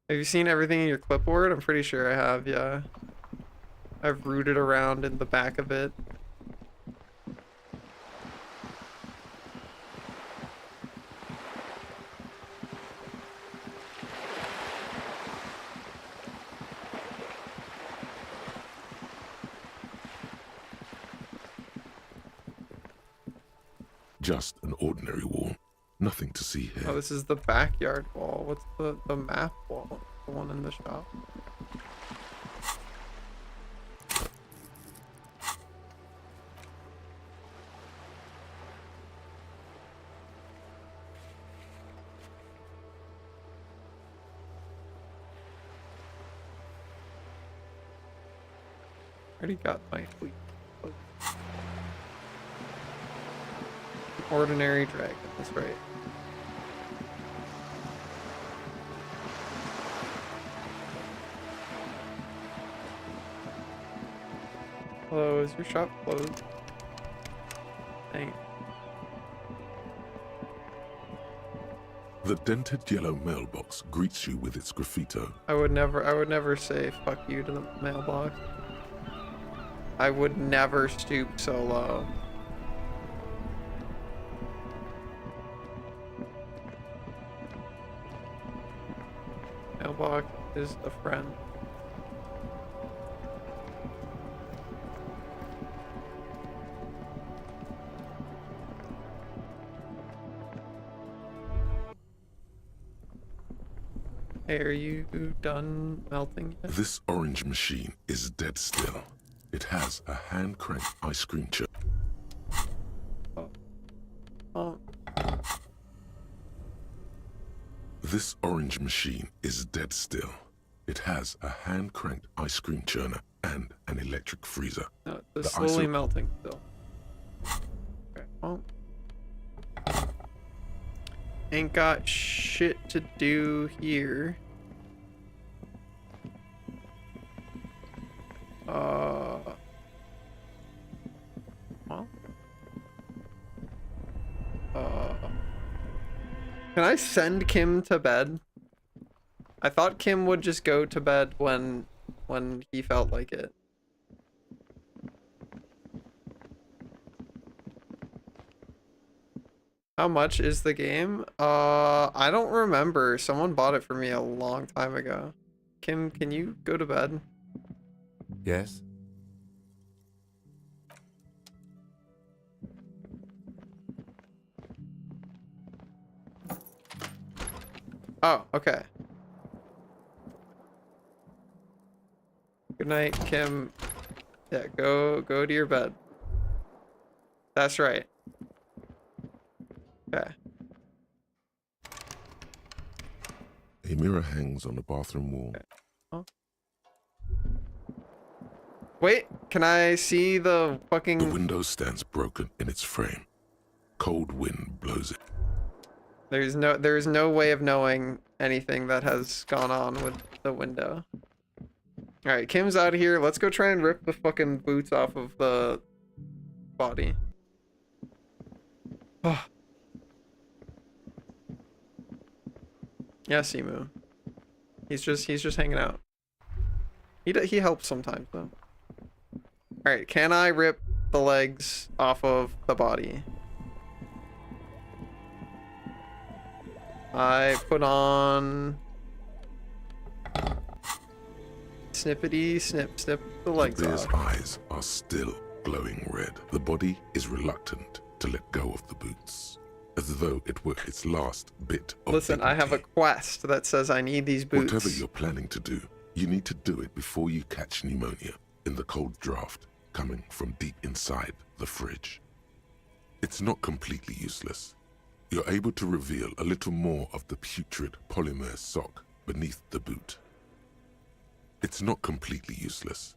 Have you seen everything in your clipboard? I'm pretty sure I have, yeah. I've rooted around in the back of it. Just an ordinary wall. Nothing to see Oh, here. this is the backyard wall. What's the map wall? The one in the shop. Already got my fleet. Ordinary dragon, that's right. Hello, is your shop closed? Dang it. The dented yellow mailbox greets you with its graffito. I would never say fuck you to the mailbox. I would never stoop so low. Mailbox is a friend. Hey, are you done melting yet? This orange machine is dead still. It has a hand-cranked ice cream churn. Oh, This orange machine is dead still. It has a hand-cranked ice cream churner and an electric freezer. no, it's The ice slowly will- melting still. Okay, well. Ain't got shit to do here. Well. Can I send Kim to bed? I thought Kim would just go to bed when he felt like it. How much is the game? I don't remember. Someone bought it for me a long time ago. Kim, can you go to bed? Yes? Oh, okay. Good night, Kim. Yeah, go to your bed. That's right. Okay. A mirror hangs on the bathroom wall. Wait, can I see the The fucking... window stands broken in its frame. Cold wind blows it. There's no way of knowing anything that has gone on with the window. Alright, Kim's out of here. Let's go try and rip the fucking boots off of the body. Oh. Yeah, Simu. He's just hanging out. He helps sometimes though. Alright, can I rip the legs off of the body? I put on snippety snip the legs The bear's off. eyes are still glowing red. The body is reluctant to let go of the boots, as though it were its last bit of Listen, I have a dignity. quest that says I need these boots. Whatever you're planning to do, you need to do it before you catch pneumonia in the cold draft coming from deep inside the fridge. It's not completely useless. You're able to reveal a little more of the putrid polymer sock beneath the boot. It's not completely useless.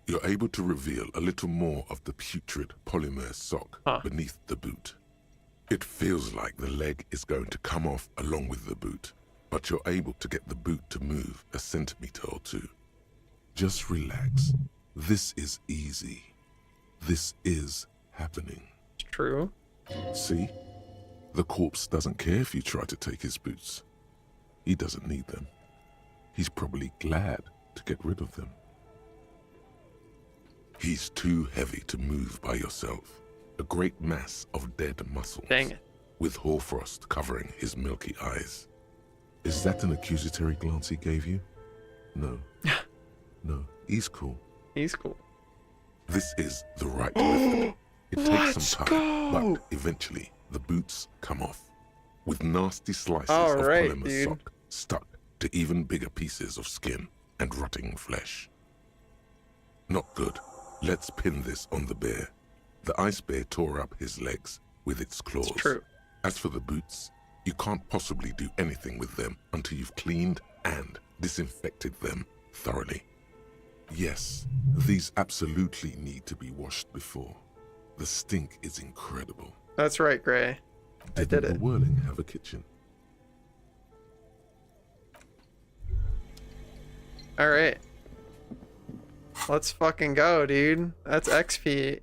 You're able to reveal a little more of the putrid polymer sock beneath the boot. It feels like the leg is going to come off along with the boot, but you're able to get the boot to move a centimeter or two. Just relax. This is easy. This is happening. It's true. See? The corpse doesn't care if you try to take his boots. He doesn't need them. He's probably glad to get rid of them. He's too heavy to move by yourself. A great mass of dead muscles. Dang it. With hoarfrost covering his milky eyes. Is that an accusatory glance he gave you? No. No, he's cool. He's cool. This is the right method. It takes Let's some time, go! but eventually the boots come off, with nasty slices All of right, polymer dude. sock stuck to even bigger pieces of skin and rotting flesh. Not good. Let's pin this on the bear. The ice bear tore up his legs with its claws. It's true. As for the boots, you can't possibly do anything with them until you've cleaned and disinfected them thoroughly. Yes, these absolutely need to be washed before. The stink is incredible. That's right, Gray. I did the it. Whirling have a kitchen? All right. Let's fucking go, dude. That's XP.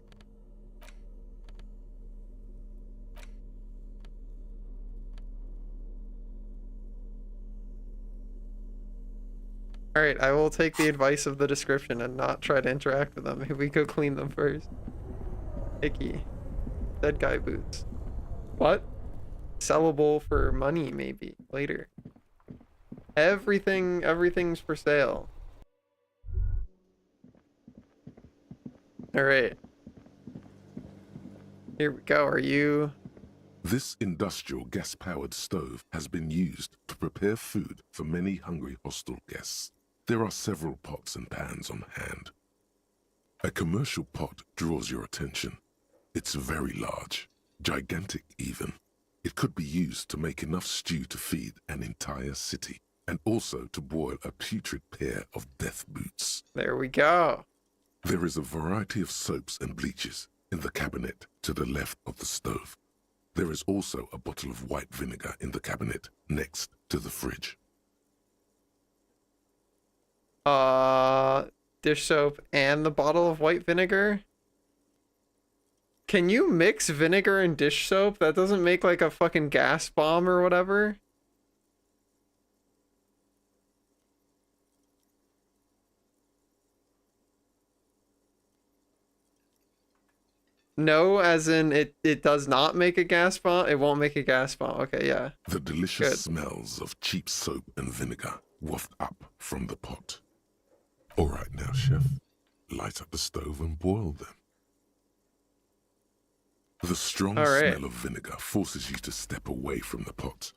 All right, I will take the advice of the description and not try to interact with them. If we go clean them first. Icky. Dead guy boots. What? Sellable for money, maybe later. Everything's for sale. All right. Here we go. Are you? This industrial gas-powered stove has been used to prepare food for many hungry hostel guests. There are several pots and pans on hand. A commercial pot draws your attention. It's very large, gigantic even. It could be used to make enough stew to feed an entire city, and also to boil a putrid pair of death boots. There we go. There is a variety of soaps and bleaches in the cabinet to the left of the stove. There is also a bottle of white vinegar in the cabinet next to the fridge. Dish soap and the bottle of white vinegar? Can you mix vinegar and dish soap? That doesn't make like a fucking gas bomb or whatever? No, as in it does not make a gas bomb? It won't make a gas bomb. Okay, yeah. The delicious Good. smells of cheap soap and vinegar waft up from the pot. All right now, chef. Light up the stove and boil them. The strong All right. smell of vinegar forces you to step away from the pot.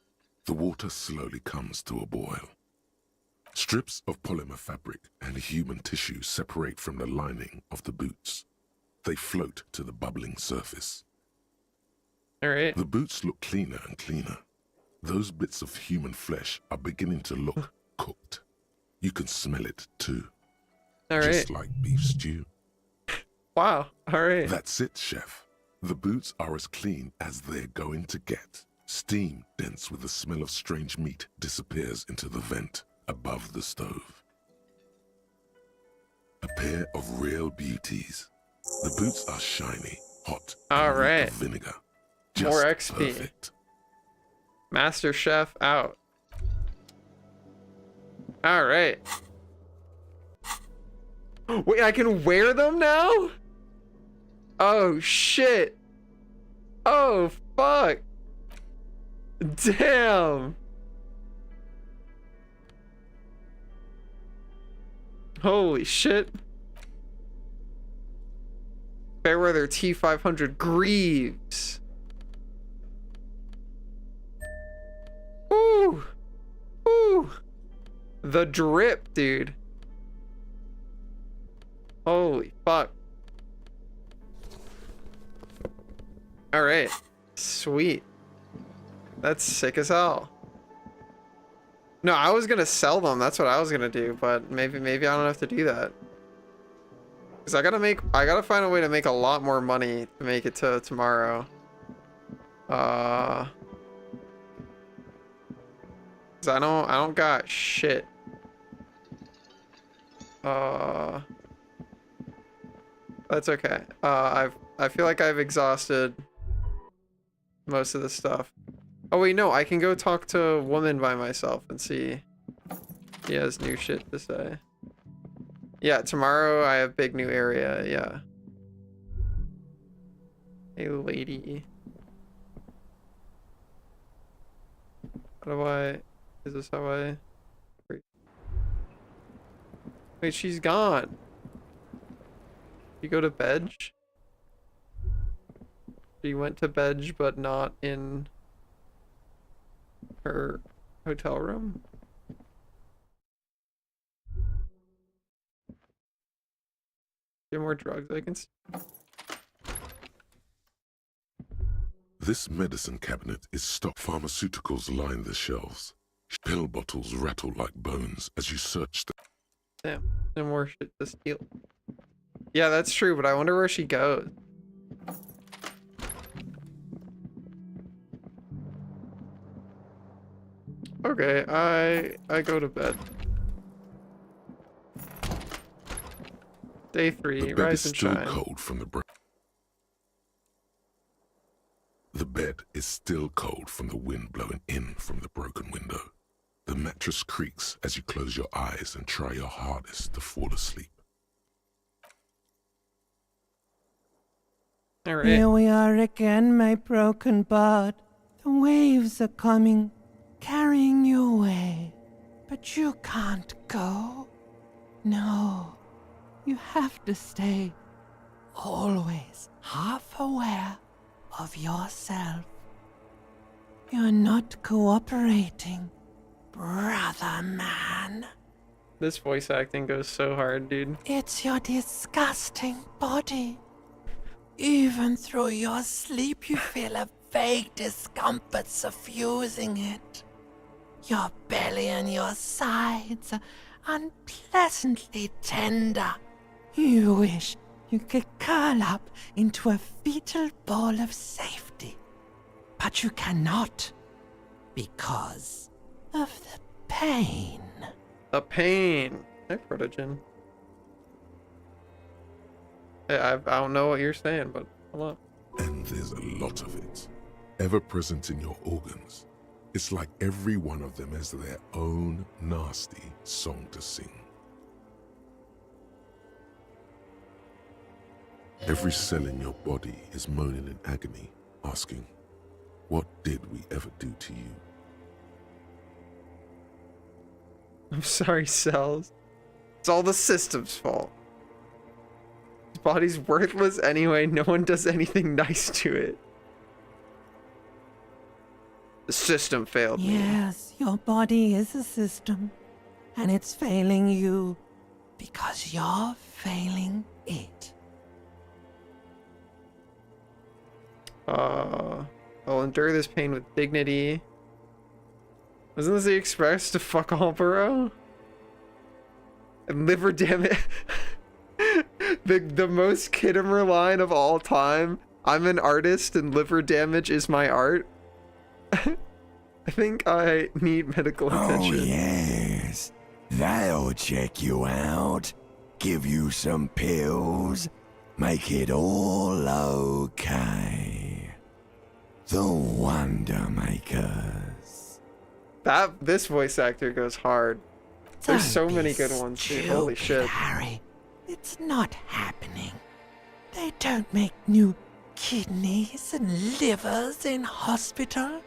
The water slowly comes to a boil. Strips of polymer fabric and human tissue separate from the lining of the boots. They float to the bubbling surface. All right. The boots look cleaner and cleaner. Those bits of human flesh are beginning to look cooked. You can smell it too. All Just right. like beef stew. Wow. All right. That's it, chef. The boots are as clean as they're going to get. Steam, dense with the smell of strange meat, disappears into the vent above the stove. A pair of real beauties. The boots are shiny, hot, All and reek right. of vinegar. More Just XP. perfect. Master Chef out. All right. Wait, I can wear them now? Oh shit. Oh fuck. Damn. Holy shit. Fairweather T500 Greaves. Ooh. Ooh. The drip, dude. Holy fuck. Alright. Sweet. That's sick as hell. No, I was gonna sell them. That's what I was gonna do, but maybe I don't have to do that. Cause I gotta find a way to make a lot more money to make it to tomorrow. Cause I don't got shit. That's okay. I feel like I've exhausted most of the stuff. Oh wait, no, I can go talk to a woman by myself and see if he has new shit to say. Yeah, tomorrow I have big new area, yeah. Hey lady. How do I... Is this how I... Wait, she's gone. You go to bed? She went to bed, but not in her hotel room. Get more drugs I can see. This medicine cabinet is stocked. Pharmaceuticals line the shelves. Pill bottles rattle like bones as you search them. Damn, no more shit to steal. Yeah, that's true, but I wonder where she goes. Okay, I go to bed. Day 3, The bed is rise and still shine. cold from the The bed is still cold from the wind blowing in from the broken window. The mattress creaks as you close your eyes and try your hardest to fall asleep. Alright. Here we are again, my broken bud. The waves are coming, carrying you away. But you can't go. No, you have to stay. Always half aware of yourself. You're not cooperating, brother man. This voice acting goes so hard, dude. It's your disgusting body. Even through your sleep, you feel a vague discomfort suffusing it. Your belly and your sides are unpleasantly tender. You wish you could curl up into a fetal ball of safety. But you cannot, because of the pain. The pain. Hey, Protogen. Hey, I don't know what you're saying, but hello. And there's a lot of it, ever present in your organs. It's like every one of them has their own nasty song to sing. Every cell in your body is moaning in agony, asking, what did we ever do to you? I'm sorry, cells. It's all the system's fault. His body's worthless anyway. No one does anything nice to it. The system failed me. Yes, your body is a system, and it's failing you because you're failing it. I'll endure this pain with dignity. Wasn't this the express to fuck all, bro? And liver damn it. the most Kittimer line of all time. I'm an artist and liver damage is my art. I think I need medical attention. Oh, yes. They'll check you out, give you some pills, make it all okay. The Wonder Makers. This voice actor goes hard. There's so many good ones, dude. Holy Stupid, shit. Harry. It's not happening. They don't make new kidneys and livers in hospital.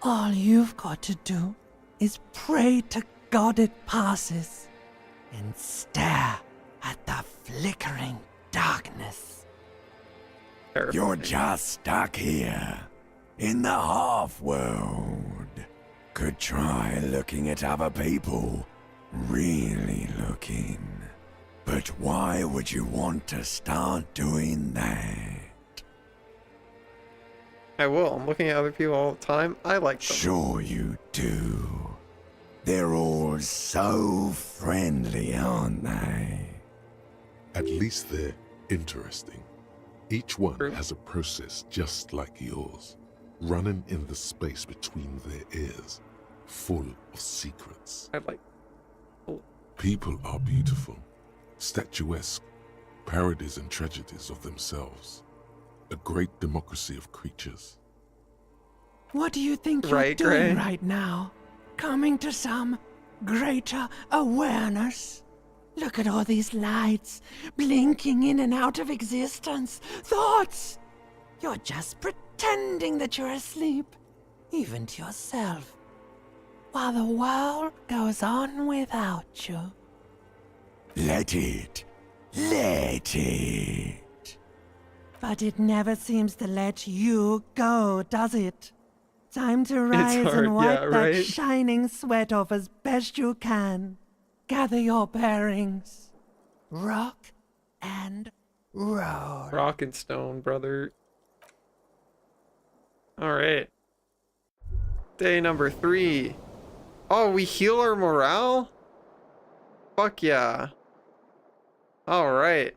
All you've got to do is pray to God it passes and stare at the flickering darkness. Terrifying. You're just stuck here, in the half-world. Could try looking at other people, really looking. But why would you want to start doing that? I will. I'm looking at other people all the time. I like them. Sure you do. They're all so friendly, aren't they? At least they're interesting. Each one True. has a process just like yours, running in the space between their ears, full of secrets. I like. People are beautiful, statuesque, parodies and tragedies of themselves. A great democracy of creatures. What do you think you're Right, doing Gray? right now? Coming to some greater awareness? Look at all these lights blinking in and out of existence. Thoughts! You're just pretending that you're asleep, even to yourself, while the world goes on without you. Let it. Let it. But it never seems to let you go, does it? Time to rise hard, and wipe yeah, that right? shining sweat off as best you can. Gather your bearings. Rock and roll. Rock and stone, brother. Alright. Day number 3. Oh, we heal our morale? Fuck yeah. Alright.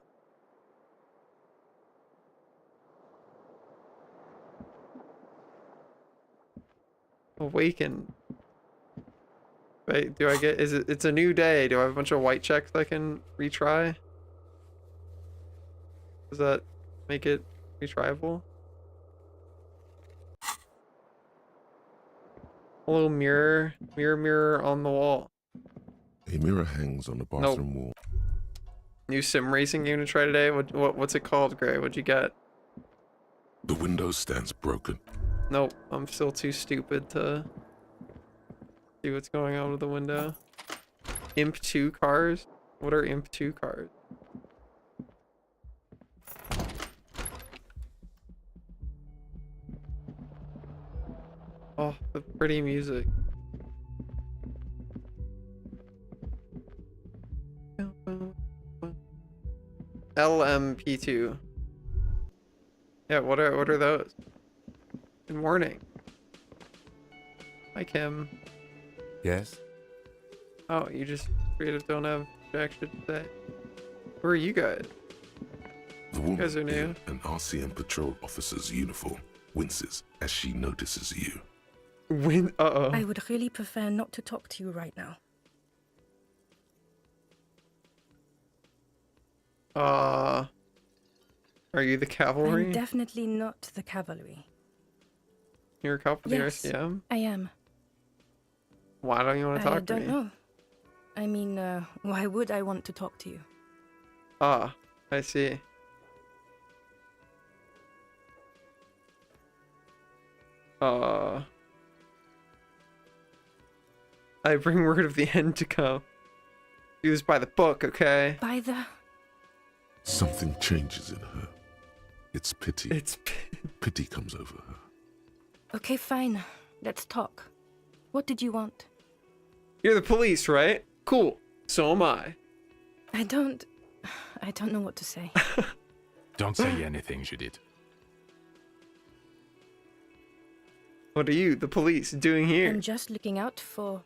Awaken. Wait, do I get, it's a new day. Do I have a bunch of white checks I can retry? Does that make it retryable? Hello, mirror. Mirror, mirror on the wall. A mirror hangs on the bathroom wall. New sim racing game to try today. What's it called, Gray? What'd you get? The window stands broken. Nope, I'm still too stupid to see what's going on with the window. Imp 2 cars? What are Imp 2 cars? Oh, the pretty music. LMP2. Yeah, what are those? Good morning. Hi, Kim. Yes? Oh, you just creative don't have jack shit to say. Who are you guys? The woman guys are new. in an RCM patrol officer's uniform winces as she notices you. I would really prefer not to talk to you right now. Are you the cavalry? I'm definitely not the cavalry. You're a cop for the Yes, RCM? I am. Why don't you want to talk I to don't me? know. I mean, why would I want to talk to you? Ah, I see. I bring word of the end to come. Do this by the book, okay? By the... Something changes in her. It's pity. It's Pity comes over her. Okay, fine. Let's talk. What did you want? You're the police, right? Cool. So am I. I don't know what to say. Don't say anything, Judith. What are you, the police, doing here? I'm just looking out for...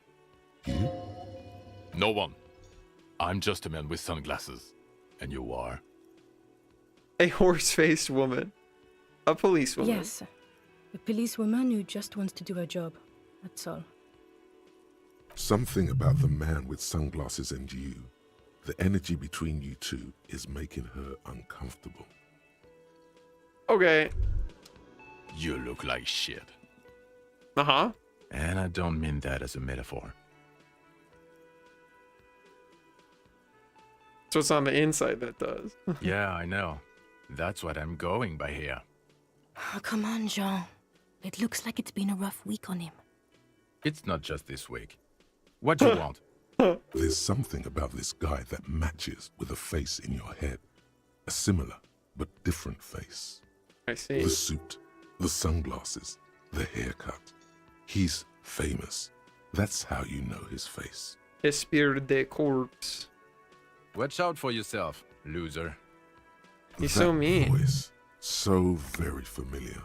You? No one. I'm just a man with sunglasses. And you are? A horse-faced woman. A policewoman. Yes. A policewoman who just wants to do her job. That's all. Something about the man with sunglasses and you, the energy between you two, is making her uncomfortable. Okay. You look like shit. Uh-huh. And I don't mean that as a metaphor. So it's on the inside that does. Yeah, I know. That's what I'm going by here. Oh, come on, Jean. It looks like it's been a rough week on him. It's not just this week. What do you want? There's something about this guy that matches with a face in your head. A similar but different face. I see. The suit, the sunglasses, the haircut. He's famous. That's how you know his face. Esprit de corpse. Watch out for yourself, loser. He's That so mean. voice, so very familiar.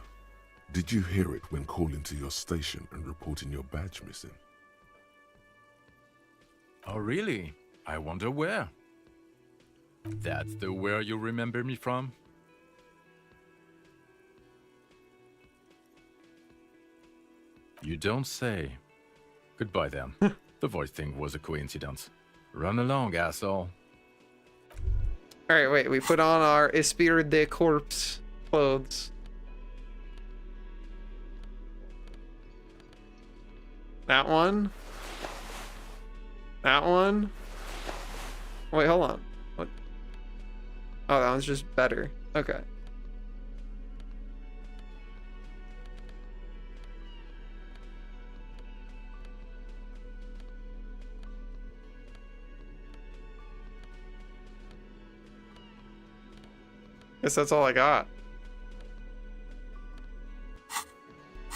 Did you hear it when calling to your station and reporting your badge missing? Oh, really? I wonder where. That's the where you remember me from? You don't say. Goodbye then. The voice thing was a coincidence. Run along, asshole. Alright, wait. We put on our Esprit de corpse clothes. That one. That one. Wait, hold on. What? Oh, that one's just better. Okay. Guess that's all I got.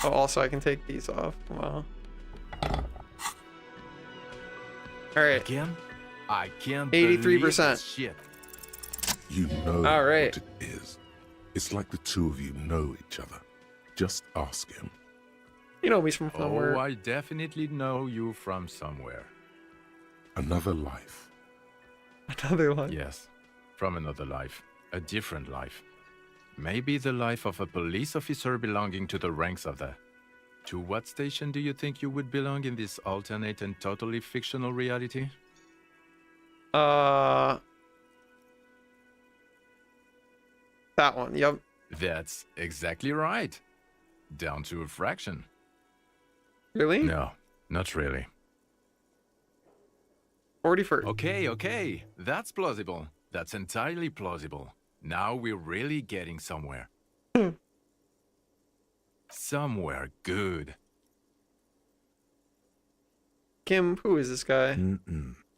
Oh, also I can take these off. Wow. All right. Again? I can't 83%. believe this shit. You know All right. what it is. It's like the two of you know each other. Just ask him. You know me from somewhere. Oh, I definitely know you from somewhere. Another life. Another one. Yes, from another life. A different life. Maybe the life of a police officer belonging to the ranks of the... To what station do you think you would belong in this alternate and totally fictional reality? That one. Yep. That's exactly right. Down to a fraction. Really? No, not really. 41st. Okay. That's plausible. That's entirely plausible. Now we're really getting somewhere. Somewhere good. Kim, who is this guy?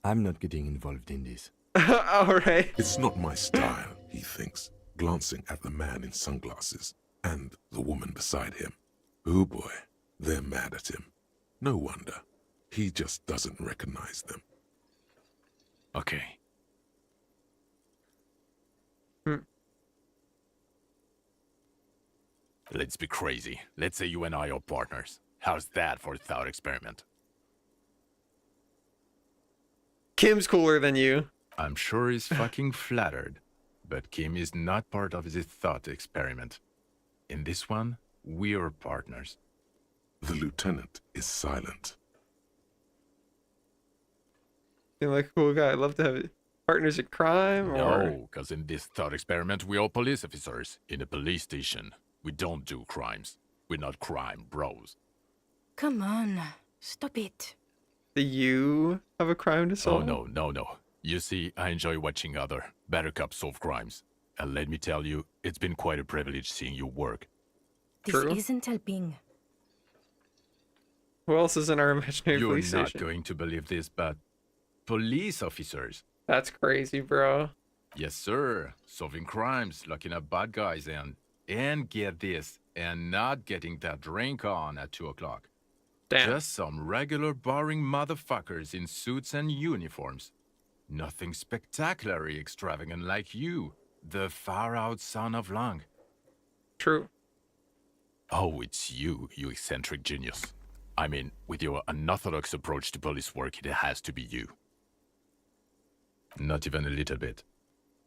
I'm not getting involved in this. All right. It's not my style, he thinks, glancing at the man in sunglasses and the woman beside him. Oh boy, they're mad at him. No wonder. He just doesn't recognize them. Okay. Let's be crazy. Let's say you and I are partners. How's that for a thought experiment? Kim's cooler than you. I'm sure he's fucking flattered, but Kim is not part of this thought experiment. In this one, we're partners. The lieutenant is silent. Seem like a cool guy. I'd love to have it. Partners in crime, or No, because in this thought experiment, we are police officers in a police station. We don't do crimes. We're not crime bros. Come on, stop it. do you have a crime to Oh, solve? no. You see, I enjoy watching other better cops solve crimes. And let me tell you, it's been quite a privilege seeing you work. This True. isn't helping. Who else is in our imaginary You're police not station? going to believe this, but police officers. That's crazy, bro. Yes, sir. Solving crimes, locking up bad guys, and get this, and not getting that drink on at 2 o'clock. Damn. Just some regular boring motherfuckers in suits and uniforms. Nothing spectacularly extravagant like you, the far-out son of Lang. True. Oh, it's you, you eccentric genius. I mean, with your unorthodox approach to police work, it has to be you. Not even a little bit.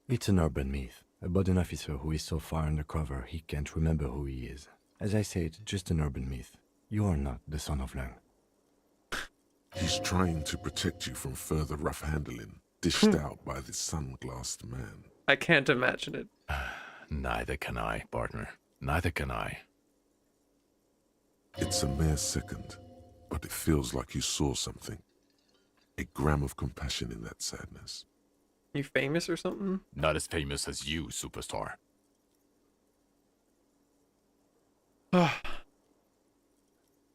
It's an urban myth about an officer who is so far undercover he can't remember who he is. As I said, just an urban myth. You are not the son of Lang. He's trying to protect you from further rough handling, dished out by this sunglassed man. I can't imagine it. Neither can I, partner. Neither can I. It's a mere second, but it feels like you saw something. A gram of compassion in that sadness. You famous or something? Not as famous as you, superstar.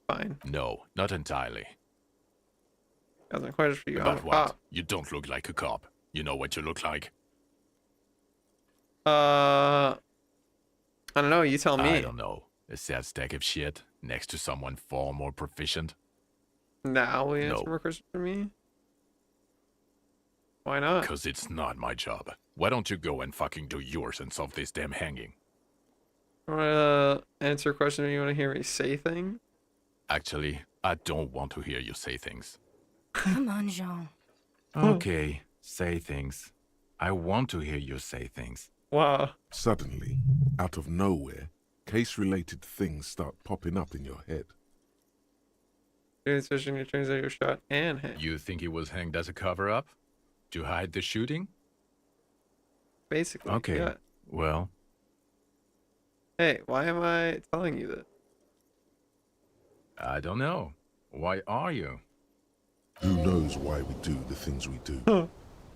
Fine. No, not entirely. Hasn't quite for you. I'm But a what? cop. You don't look like a cop. You know what you look like? I don't know. You tell me. I don't know. A sad stack of shit next to someone far more proficient. Now we No. answer more questions for me. Why not? Because it's not my job. Why don't you go and fucking do yours and solve this damn hanging? Want to answer a question or you want to hear me say things? Actually, I don't want to hear you say things. Come on, Jean. Okay, say things. I want to hear you say things. Wow. Suddenly, out of nowhere, case-related things start popping up in your head. Especially it turns out you're shot and hit. You think he was hanged as a cover-up? To hide the shooting? Basically. Okay, Yeah. well, Hey, why am I telling you that? I don't know. Why are you? Who knows why we do the things we do? Huh.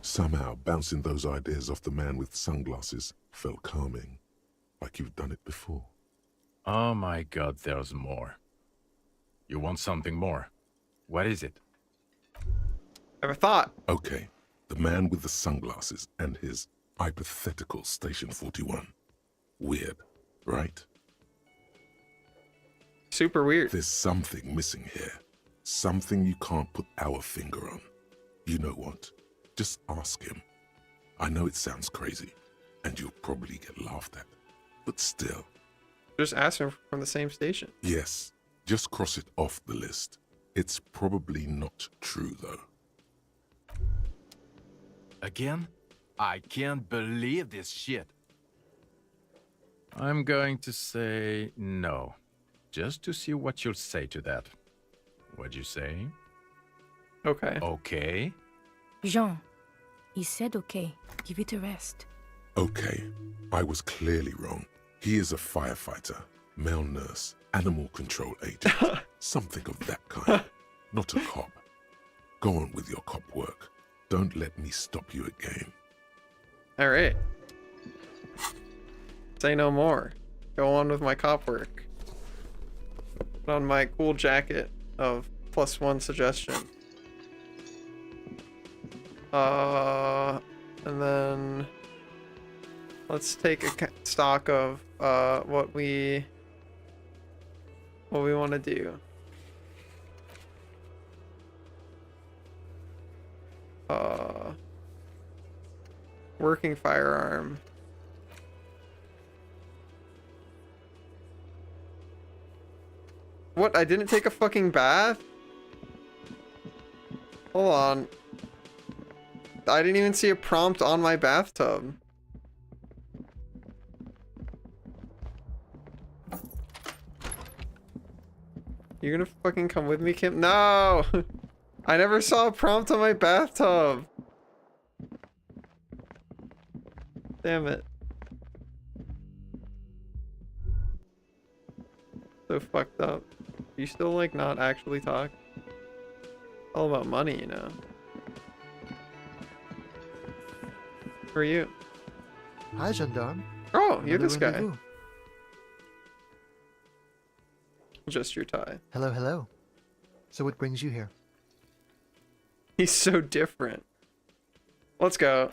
Somehow, bouncing those ideas off the man with sunglasses felt calming, like you've done it before. Oh my god, there's more. You want something more? What is it? I have a thought. Okay, the man with the sunglasses and his hypothetical Station 41. Weird, right? super weird. There's something missing here. Something you can't put our finger on. You know what? Just ask him. I know it sounds crazy, and you'll probably get laughed at. But still. Just ask him from the same station. Yes, just cross it off the list. It's probably not true, though. Again? I can't believe this shit. I'm going to say no, just to see what you'll say to that. What'd you say? Okay. Okay. Jean, he said okay. Give it a rest. Okay, I was clearly wrong. He is a firefighter, male nurse, animal control agent, something of that kind. Not a cop. Go on with your cop work. Don't let me stop you again. All right. Say no more. Go on with my cop work. Put on my cool jacket of +1 suggestion. And then let's take a stock of what we want to do. Working firearm. What? I didn't take a fucking bath? Hold on. I didn't even see a prompt on my bathtub. You're gonna fucking come with me, Kim? No! I never saw a prompt on my bathtub. Damn it. So fucked up. You still like not actually talk? All about money, you know. Who are you? Hi, gendarme. Oh, you're Another this guy. rendezvous. Just your tie. Hello, hello. So what brings you here? He's so different. Let's go.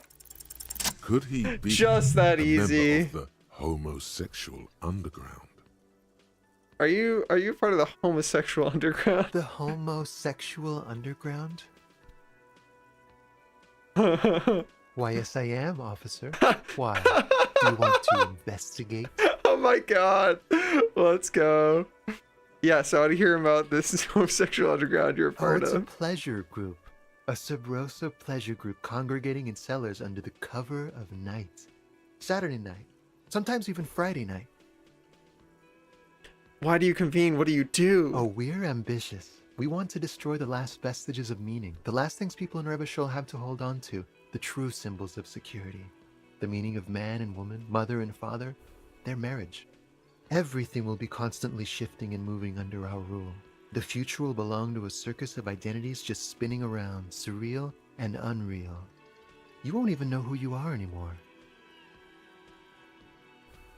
Could he be Just that a easy. member of the homosexual underground? Are you part of the homosexual underground? The homosexual underground? Why, yes, I am, officer. Why? Do you want to investigate? Oh my god. Let's go. Yeah, so I want to hear about this homosexual underground you're a Oh, part it's a of. pleasure group. A Sub Rosa pleasure group congregating in cellars under the cover of night. Saturday night. Sometimes even Friday night. Why do you convene? What do you do? Oh, we're ambitious. We want to destroy the last vestiges of meaning, the last things people in Revachol have to hold on to, the true symbols of security. The meaning of man and woman, mother and father, their marriage. Everything will be constantly shifting and moving under our rule. The future will belong to a circus of identities just spinning around, surreal and unreal. You won't even know who you are anymore.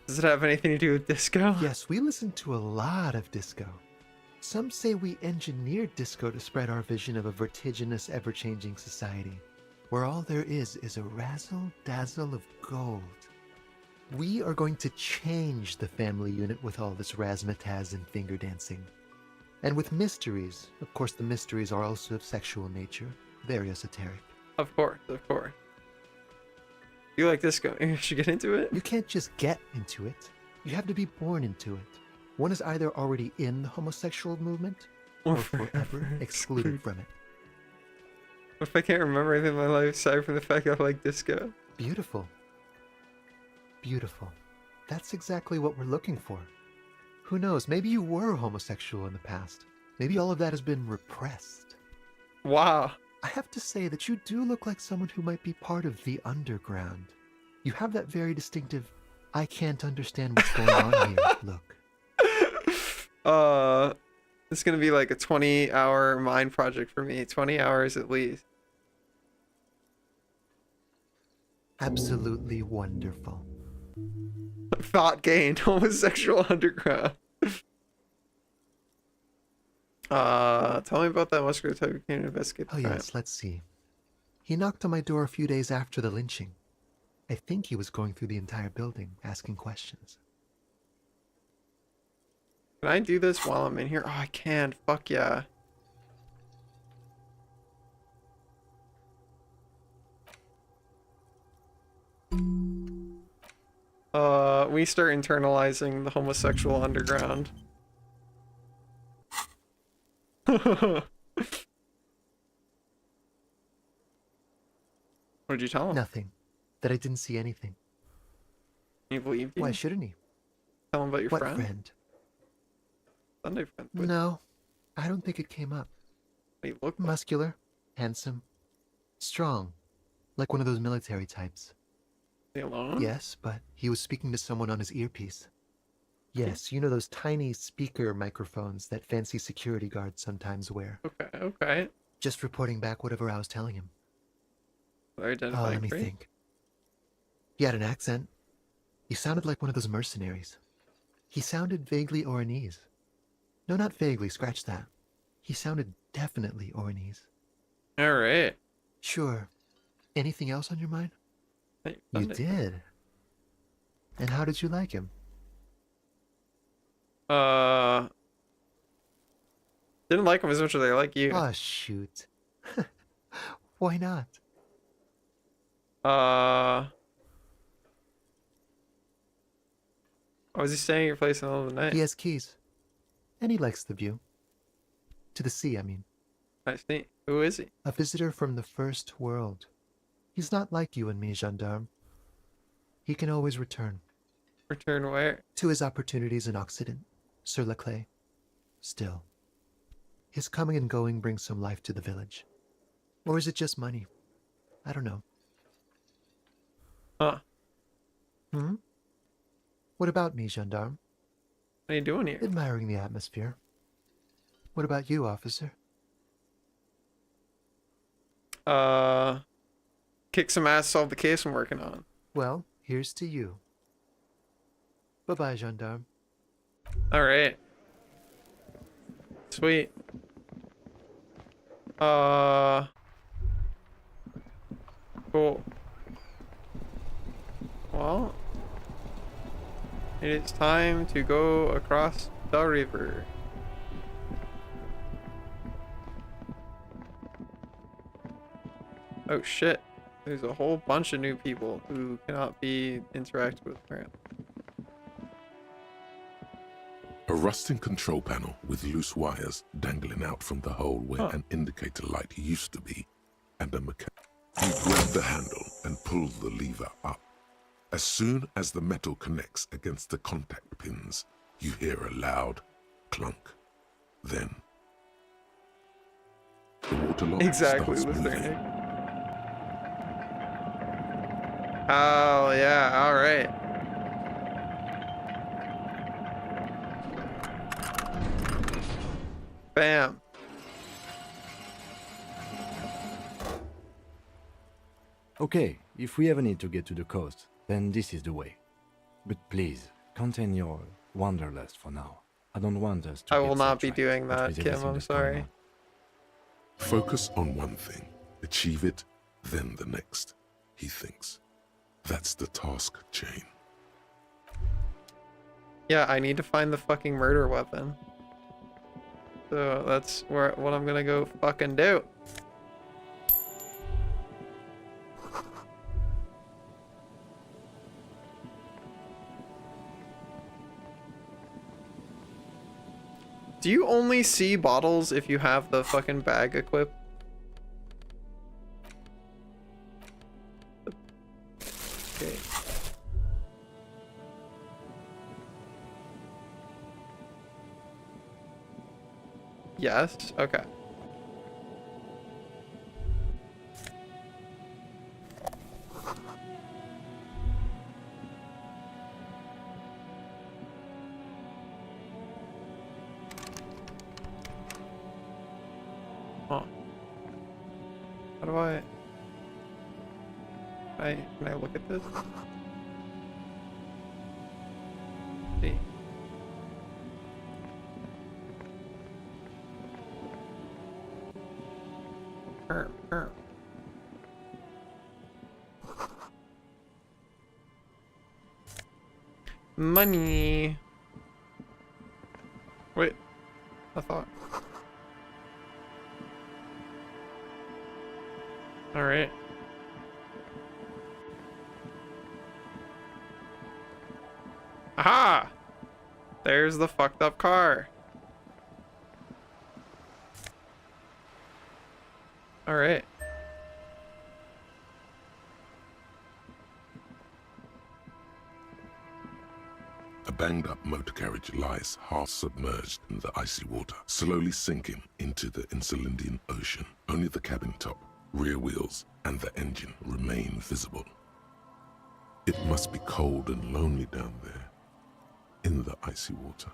Does it have anything to do with disco? Yes, we listen to a lot of disco. Some say we engineered disco to spread our vision of a vertiginous, ever-changing society, where all there is a razzle-dazzle of gold. We are going to change the family unit with all this razzmatazz and finger dancing. And with mysteries. Of course, the mysteries are also of sexual nature, very esoteric. Of course, of course. You like disco? You should get into it? You can't just get into it. You have to be born into it. One is either already in the homosexual movement or forever excluded from it. What if I can't remember anything in my life aside from the fact I like disco? Beautiful. Beautiful. That's exactly what we're looking for. Who knows, maybe you were homosexual in the past. Maybe all of that has been repressed. Wow. I have to say that you do look like someone who might be part of the underground. You have that very distinctive, I can't understand what's going on here look. It's gonna be like a 20-hour mind project for me. 20 hours at least. Absolutely wonderful. Thought gained. Homosexual underground. Tell me about that muscular type who came to investigate the Oh crime. yes, let's see. He knocked on my door a few days after the lynching. I think he was going through the entire building, asking questions. Can I do this while I'm in here? Oh, I can. Fuck yeah. We start internalizing the homosexual underground. What'd you tell him? Nothing. That I didn't see anything. He believed you? Why shouldn't he? Tell him about your What friend? friend? Sunday friend. What No, I don't think it came up. he looked like? Muscular, handsome, strong, like one of those military types. He alone? Yes, but he was speaking to someone on his earpiece. Yes, you know those tiny speaker microphones that fancy security guards sometimes wear. Okay, okay. Just reporting back whatever I was telling him. Oh, Identifying let me trait? think. He had an accent. He sounded like one of those mercenaries. He sounded vaguely Oranese. No, not vaguely, scratch that. He sounded definitely Oranese. Alright. Sure. Anything else on your mind? Hey, You Sunday. did. And how did you like him? Didn't like him as much as I like you. Oh, shoot. Why not? Why was he staying at your place in the middle of the night? He has keys. And he likes the view. To the sea, I mean. I see. Who is he? A visitor from the first world. He's not like you and me, gendarme. He can always return. Return where? To his opportunities in Occident, sur la clé. Still, his coming and going brings some life to the village. Or is it just money? I don't know. Huh. Hmm? What about me, gendarme? What are you doing here? Admiring the atmosphere. What about you, officer? Kick some ass, solve the case I'm working on. Well, here's to you. Bye-bye, gendarme. Alright. Sweet. Cool. Well, it is time to go across the river. Oh shit. There's a whole bunch of new people who cannot be interacted with apparently. A rusting control panel with loose wires dangling out from the hole where an indicator light used to be, and a mechanic. You grab the handle and pull the lever up. As soon as the metal connects against the contact pins, you hear a loud clunk. Then, the water lock Exactly starts the moving. thing. Oh yeah, alright. Bam. Okay, if we ever need to get to the coast, then this is the way. But please, contain your wanderlust for now. I don't want us to I get will not be sidetracked doing that, with Kim, everything I'm that's going sorry. on. Focus on one thing, achieve it, then the next, he thinks. That's the task chain. Yeah, I need to find the fucking murder weapon. So that's what I'm gonna go fucking do. Do you only see bottles if you have the fucking bag equipped? Okay. Yes? Okay. Huh. How do I... Can I look at this? See. Money. I thought. Alright. Aha! There's the fucked up car. Alright. A banged-up motor carriage lies half submerged in the icy water, slowly sinking into the Insulindian Ocean. Only the cabin top, rear wheels, and the engine remain visible. It must be cold and lonely down there, in the icy water.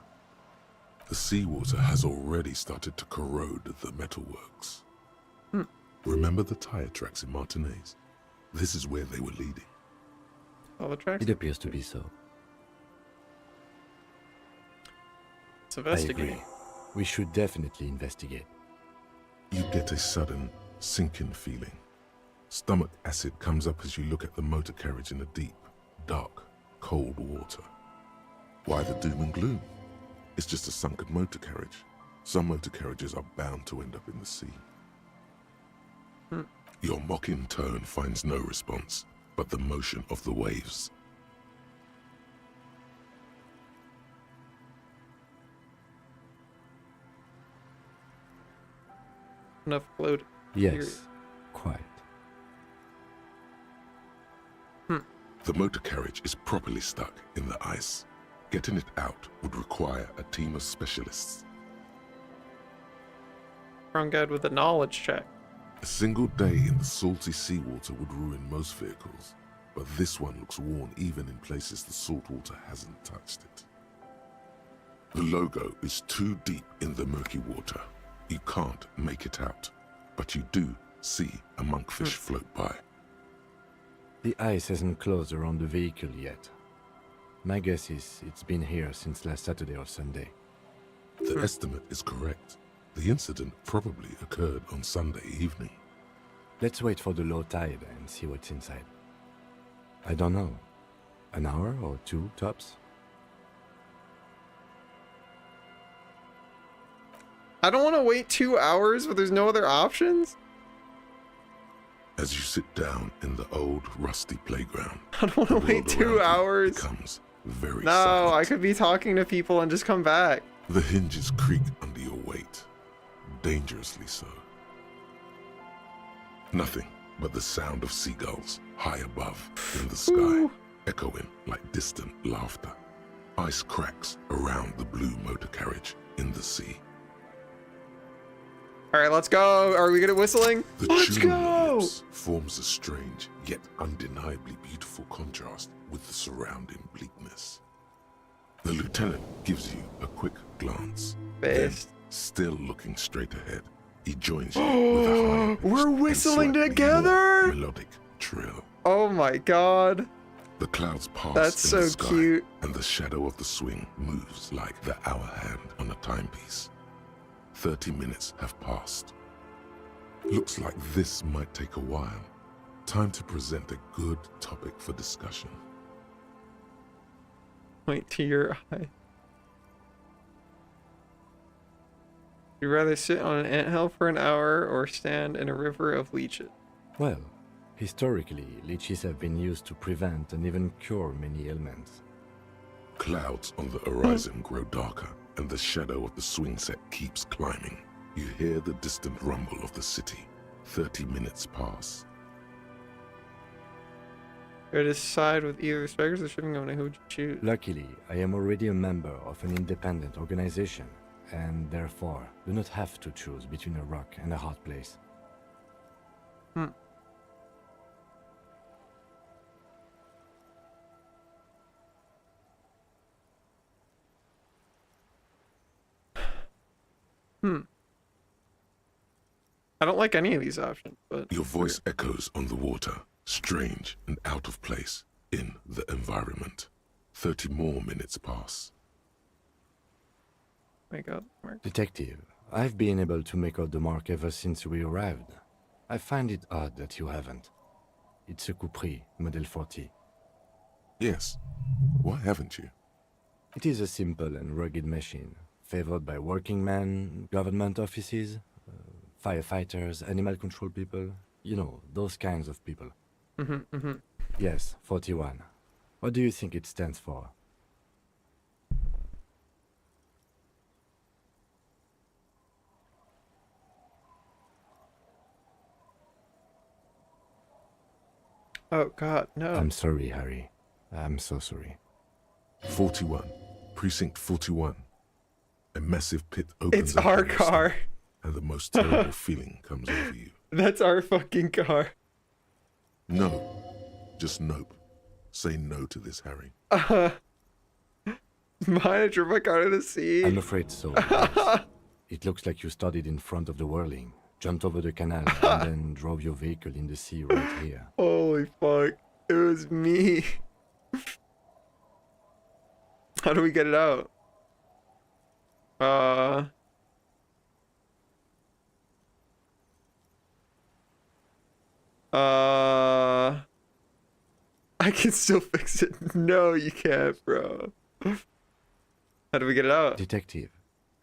The seawater has already started to corrode the metalworks. Remember the tire tracks in Martinez? This is where they were leading. All the tracks? It appears to be so. Let's I investigate. agree. We should definitely investigate. You get a sudden sinking feeling. Stomach acid comes up as you look at the motor carriage in the deep, dark, cold water. Why the doom and gloom? It's just a sunken motor carriage. Some motor carriages are bound to end up in the sea. Your mocking tone finds no response, but the motion of the waves. Enough float. Yes, quite. The motor carriage is properly stuck in the ice. Getting it out would require a team of specialists. Wrong guide with a knowledge check. A single day in the salty seawater would ruin most vehicles, but this one looks worn even in places the salt water hasn't touched it. The logo is too deep in the murky water. You can't make it out, but you do see a monkfish float by. The ice hasn't closed around the vehicle yet. My guess is it's been here since last Saturday or Sunday. The estimate is correct. The incident probably occurred on Sunday evening. Let's wait for the low tide and see what's inside. I don't know. An hour or two, tops? I don't want to wait 2 hours, but there's no other options? As you sit down in the old rusty playground, I don't want to the wait world 2 around you hours. becomes very No, silent. I could be talking to people and just come back. The hinges creak under your weight, dangerously so. Nothing but the sound of seagulls high above in the sky, Ooh. echoing like distant laughter. Ice cracks around the blue motor carriage in the sea. All right, let's go. Are we good at whistling? The Let's tune on your go. lips forms a strange yet undeniably beautiful contrast with the surrounding bleakness. The lieutenant gives you a quick glance. Then, Best. still looking straight ahead, he joins you with a high-pitched We're and whistling slightly together? more melodic trill. Oh my god. The clouds pass That's in so the sky, cute. and the shadow of the swing moves like the hour hand on a timepiece. 30 minutes have passed. Looks like this might take a while. Time to present a good topic for discussion. Point to your eye. You'd rather sit on an anthill for an hour or stand in a river of leeches? Well, historically, leeches have been used to prevent and even cure many ailments. Clouds on the horizon grow darker, and the shadow of the swing set keeps climbing. You hear the distant rumble of the city. 30 minutes pass. Or decide with either the Spectres or shipping company, who would you choose? Luckily, I am already a member of an independent organization, and therefore do not have to choose between a rock and a hard place. I don't like any of these options, but Your voice echoes on the water, strange and out of place in the environment. 30 more minutes pass. make out the mark. Detective, I've been able to make out the mark ever since we arrived. I find it odd that you haven't. It's a Capri, Model 40. Yes. Why haven't you? It is a simple and rugged machine, favored by working men, government offices, firefighters, animal control people. You know, those kinds of people. Yes, 41. What do you think it stands for? Oh God, no. I'm sorry, Harry. I'm so sorry. 41. Precinct 41. A massive pit opens It's up our on your car. stomach, and the most terrible feeling comes over you. That's our fucking car. No. Just nope. Say no to this, Harry. Mine, I drove my car to the sea. I'm afraid so. Yes. It looks like you started in front of the whirling, jumped over the canal, and then drove your vehicle in the sea right here. Holy fuck. It was me. How do we get it out? I can still fix it. No, you can't, bro. How do we get it out? Detective,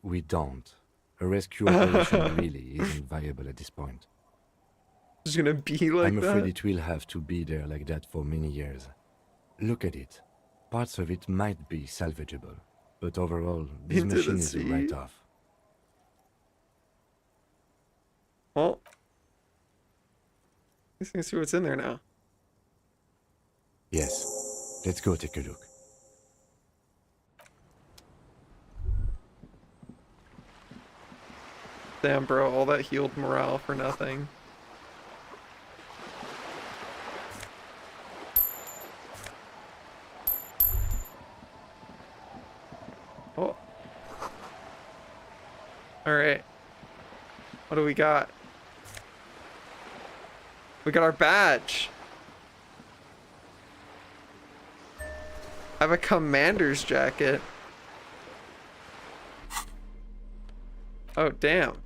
we don't. A rescue operation really isn't viable at this point. It's gonna be like I'm afraid that? it will have to be there like that for many years. Look at it. Parts of it might be salvageable, but overall, this Into the machine is a sea? write-off. Well, let's see what's in there now. Yes. Let's go take a look. Damn, bro, all that healed morale for nothing. Oh. Alright. What do we got? We got our badge. I have a commander's jacket. Oh, damn.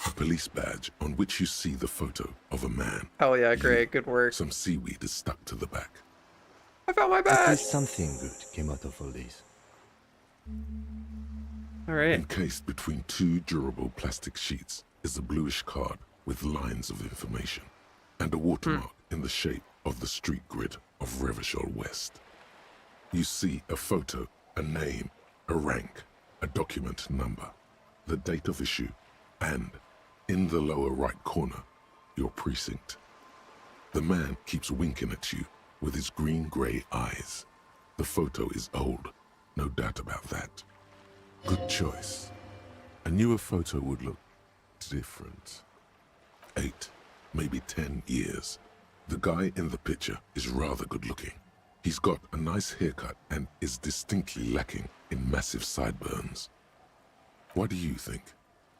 A police badge on which you see the photo of a man. Hell yeah, great. Good work. Some seaweed is stuck to the back. I found my At badge. least something good came out of all this. Alright. Encased between two durable plastic sheets is a bluish card with lines of information and a watermark in the shape of the street grid of Revachol West. You see a photo, a name, a rank, a document number, the date of issue, and, in the lower right corner, your precinct. The man keeps winking at you with his green-grey eyes. The photo is old, no doubt about that. Good choice. A newer photo would look different. 8, maybe 10 years. The guy in the picture is rather good looking. He's got a nice haircut and is distinctly lacking in massive sideburns. What do you think?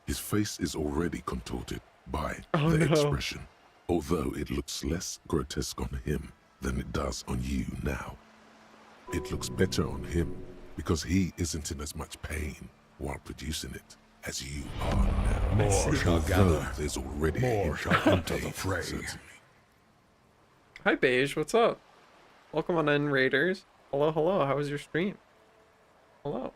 His face is already contorted by the expression, although it looks less grotesque on him than it does on you now. It looks better on him because he isn't in as much pain while producing it as you are now. More shall Although gather. there's already More a shall enter the fray. certainly. Hi, Beige. What's up? Welcome on in, Raiders. Hello, hello. How was your stream? Hello.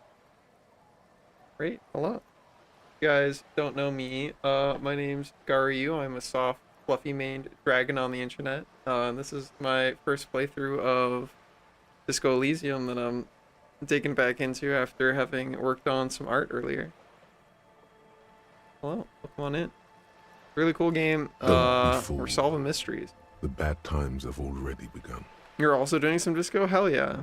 Great. Hello. If you guys don't know me, my name's Garyu. I'm a soft, fluffy-maned dragon on the internet. And this is my first playthrough of Disco Elysium that I'm digging back into after having worked on some art earlier. Hello. Welcome on in. Really cool game. Don't be We're fooled. solving mysteries. The bad times have already begun. You're also doing some disco? Hell yeah.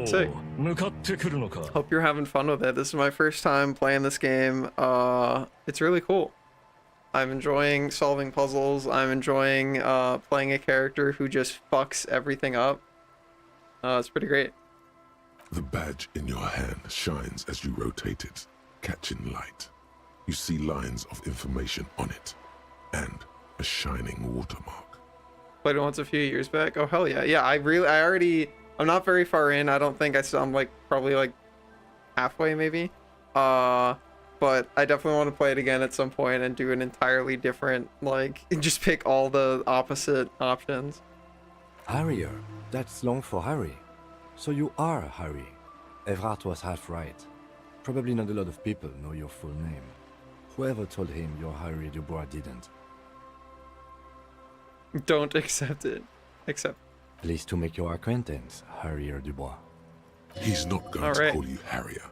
Sick. 向かってくるのか Hope you're having fun with it. This is my first time playing this game. It's really cool. I'm enjoying solving puzzles. I'm enjoying playing a character who just fucks everything up. It's pretty great. The badge in your hand shines as you rotate it, catching light. You see lines of information on it, and a shining watermark. Played it once a few years back. Oh hell yeah. Yeah, I'm not very far in. I don't think I'm like probably like halfway maybe. But I definitely want to play it again at some point and do an entirely different, like, just pick all the opposite options. Harrier. That's long for Harry. So you are Harry. Evrard was half right. Probably not a lot of people know your full name. Whoever told him you're Harry Dubois didn't. Don't accept it. Accept. Pleased to make your acquaintance, Harrier Dubois. He's not going All to right. call you Harrier.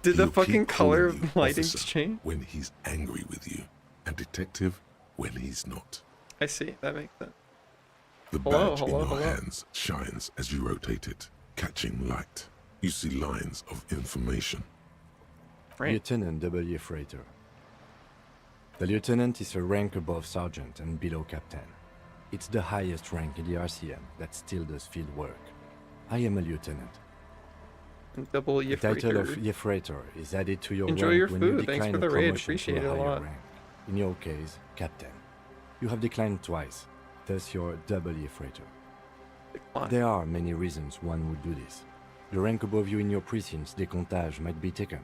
Did the He'll fucking keep calling color you of the lighting officer change? when he's angry with you, and detective when he's not. I see. That makes sense. The Hello, badge hello, in your hello. hands shines as you rotate it, catching light. You see lines of information. Right. Lieutenant W. Freighter. The lieutenant is a rank above sergeant and below captain. It's the highest rank in the RCM that still does field work. I am a lieutenant. And double The title of Yefreighter. Yefreighter is added to your Enjoy rank your when you food. Thanks decline for a the raid. promotion Appreciate to it a a higher lot. rank. In your case, captain. You have declined twice, thus you're double Yefreighter. Decline. There are many reasons one would do this. The rank above you in your precinct's décomptage might be taken,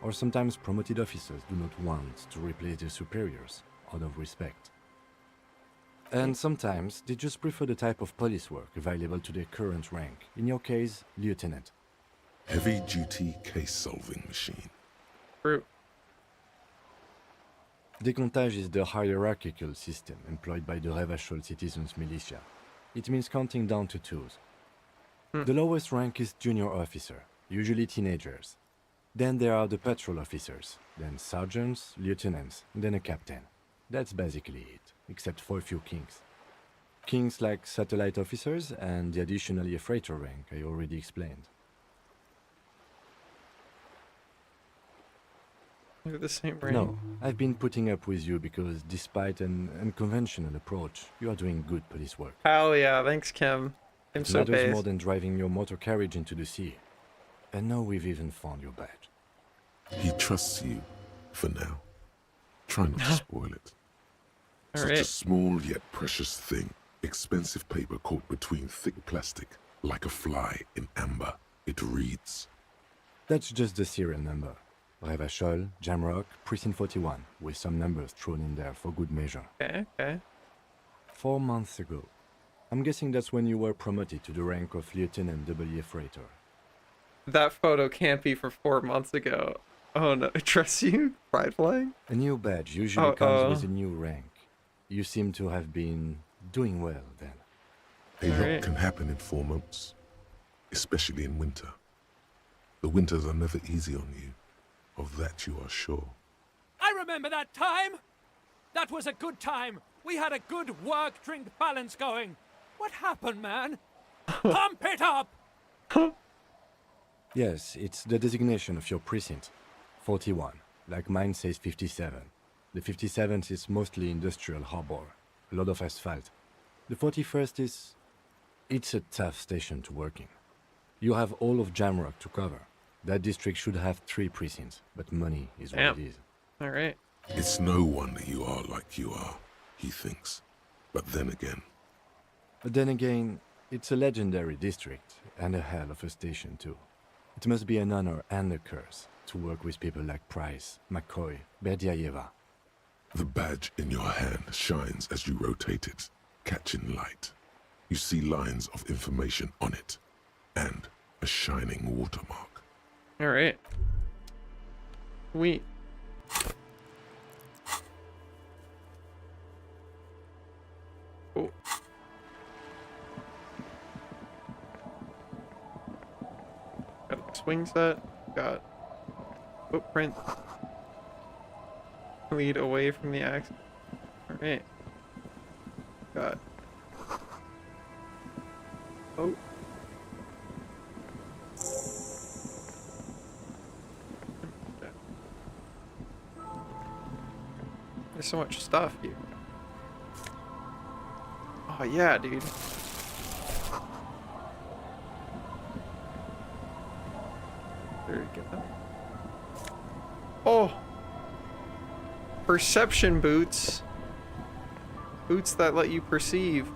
or sometimes promoted officers do not want to replace their superiors out of respect. And sometimes they just prefer the type of police work available to their current rank, in your case, lieutenant. Heavy-duty case-solving machine. True. Décomptage is the hierarchical system employed by the Revachol Citizens Militia. It means counting down to twos. The lowest rank is junior officer, usually teenagers. Then there are the patrol officers, then sergeants, lieutenants, then a captain. That's basically it, except for a few kings. Kings like satellite officers and the additionally a freighter rank I already explained. They're the same rank. No, I've been putting up with you because despite an unconventional approach, you are doing good police work. Hell yeah. Thanks, Kim. I'm It so matters based. more than driving your motor carriage into the sea. And now we've even found your badge. He trusts you, for now. Try not to spoil it. All Such a right. small yet precious thing. Expensive paper caught between thick plastic, like a fly in amber. It reads. That's just the serial number. Revachol, Jamrock, Precinct 41, with some numbers thrown in there for good measure. Okay, okay. 4 months ago. I'm guessing that's when you were promoted to the rank of Lieutenant W. Freighter. That photo can't be for 4 months ago. Oh no. Trust you? Pride flying? A new badge usually Oh, comes with a new rank. You seem to have been doing well then. A lot Alright. can happen in 4 months, especially in winter. The winters are never easy on you. Of that you are sure. I remember that time! That was a good time! We had a good work-drink balance going! What happened, man? Pump it up! Yes, it's the designation of your precinct. 41, like mine says 57. The 57th is mostly industrial harbor, a lot of asphalt. The 41st is... it's a tough station to work in. You have all of Jamrock to cover. That district should have 3 precincts, but money is what Damn. it is. All right. It's no wonder you are like you are, he thinks. But then again, But then again, it's a legendary district, and a hell of a station too. It must be an honor and a curse to work with people like Price, McCoy, Berdiaeva. the badge in your hand shines as you rotate it, catching light. You see lines of information on it, and a shining watermark. All right. Sweet. Cool. Got a swing set. Got footprint. Lead away from the axe. All right. Got. Oh. There's so much stuff here. Oh yeah, dude. There we go. Oh! Perception boots. Boots that let you perceive.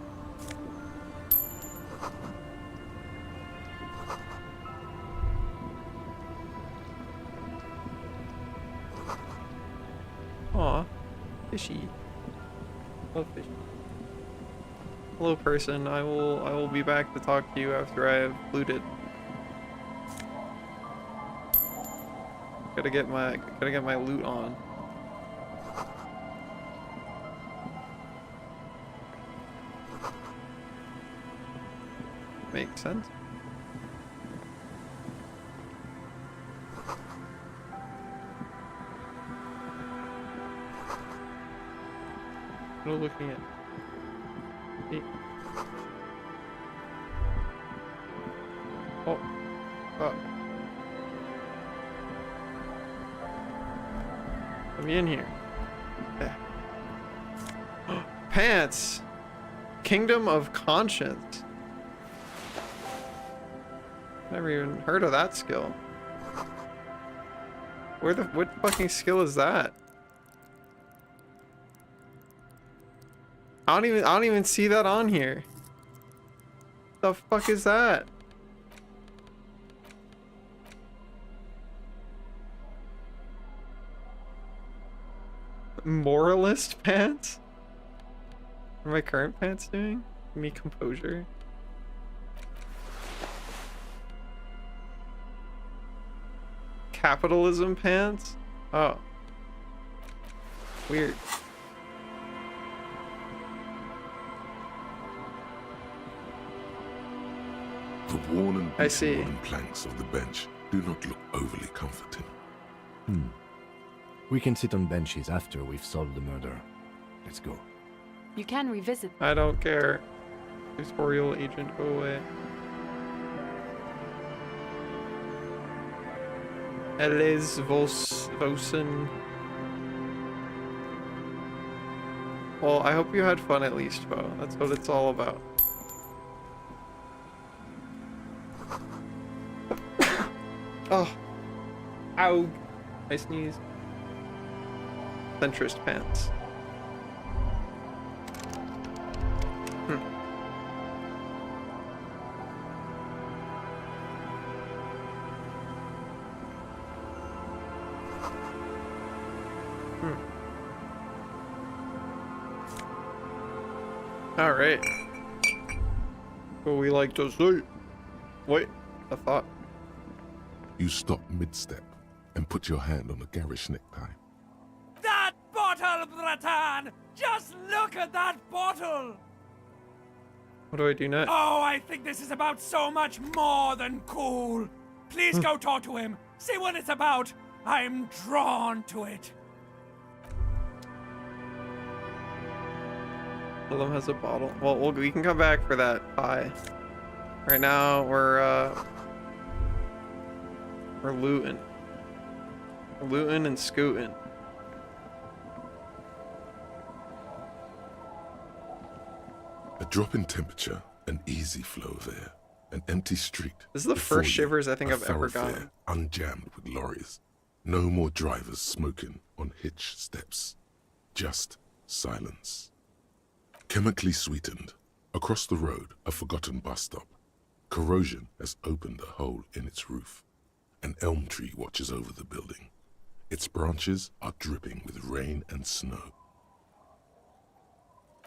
Fishy. Love fishy. Hello, person. I will be back to talk to you after I have looted. Gotta get my loot on. Makes sense. What are we looking at? Hey. Oh, fuck. Let me in here. Yeah. Pants! Kingdom of Conscience. Never even heard of that skill. What fucking skill is that? I don't even see that on here. The fuck is that? Moralist pants? What are my current pants doing? Give me composure. Capitalism pants? Oh. Weird. The worn and I see. wooden planks of the bench do not look overly comforting. We can sit on benches after we've solved the murder. Let's go. You can revisit. I don't care. Tutorial agent, go away. Elis Vosen. Well, I hope you had fun at least, Bo. That's what it's all about. Oh. Ow. I sneezed. Centrist pants. Alright. What we like to see. Wait, I thought. You stop mid-step and put your hand on a garish necktie. That bottle, Bratan! Just look at that bottle! What do I do next? Oh, I think this is about so much more than cool. Please go talk to him. See what it's about. I'm drawn to it. Willem has a bottle. Well, we can come back for that pie. Right now, we're looting. We're looting and scooting. A drop in temperature, an easy flow of air, an empty street. This is the Before first you, shivers I think a I've ever thoroughfare gotten. Unjammed with lorries. No more drivers smoking on hitch steps. Just silence. Chemically sweetened. Across the road, a forgotten bus stop. Corrosion has opened a hole in its roof. An elm tree watches over the building. Its branches are dripping with rain and snow.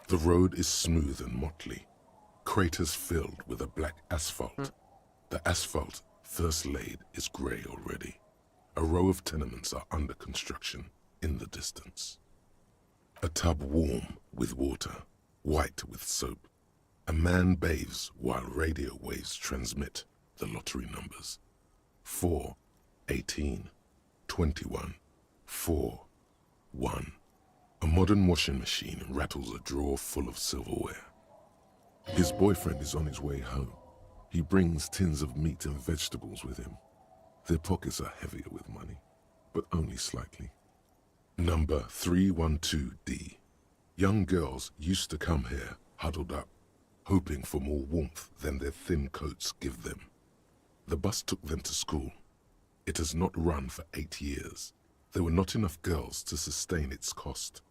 The road is smooth and motley. Craters filled with a black asphalt. The asphalt, first laid, is grey already. A row of tenements are under construction in the distance. A tub warm with water, white with soap. A man bathes while radio waves transmit the lottery numbers. 4, 18, 21, 4, 1. A modern washing machine rattles a drawer full of silverware. His boyfriend is on his way home. He brings tins of meat and vegetables with him. Their pockets are heavier with money, but only slightly. Number 312D. Young girls used to come here, huddled up, hoping for more warmth than their thin coats give them. The bus took them to school. It has not run for 8 years. There were not enough girls to sustain its cost.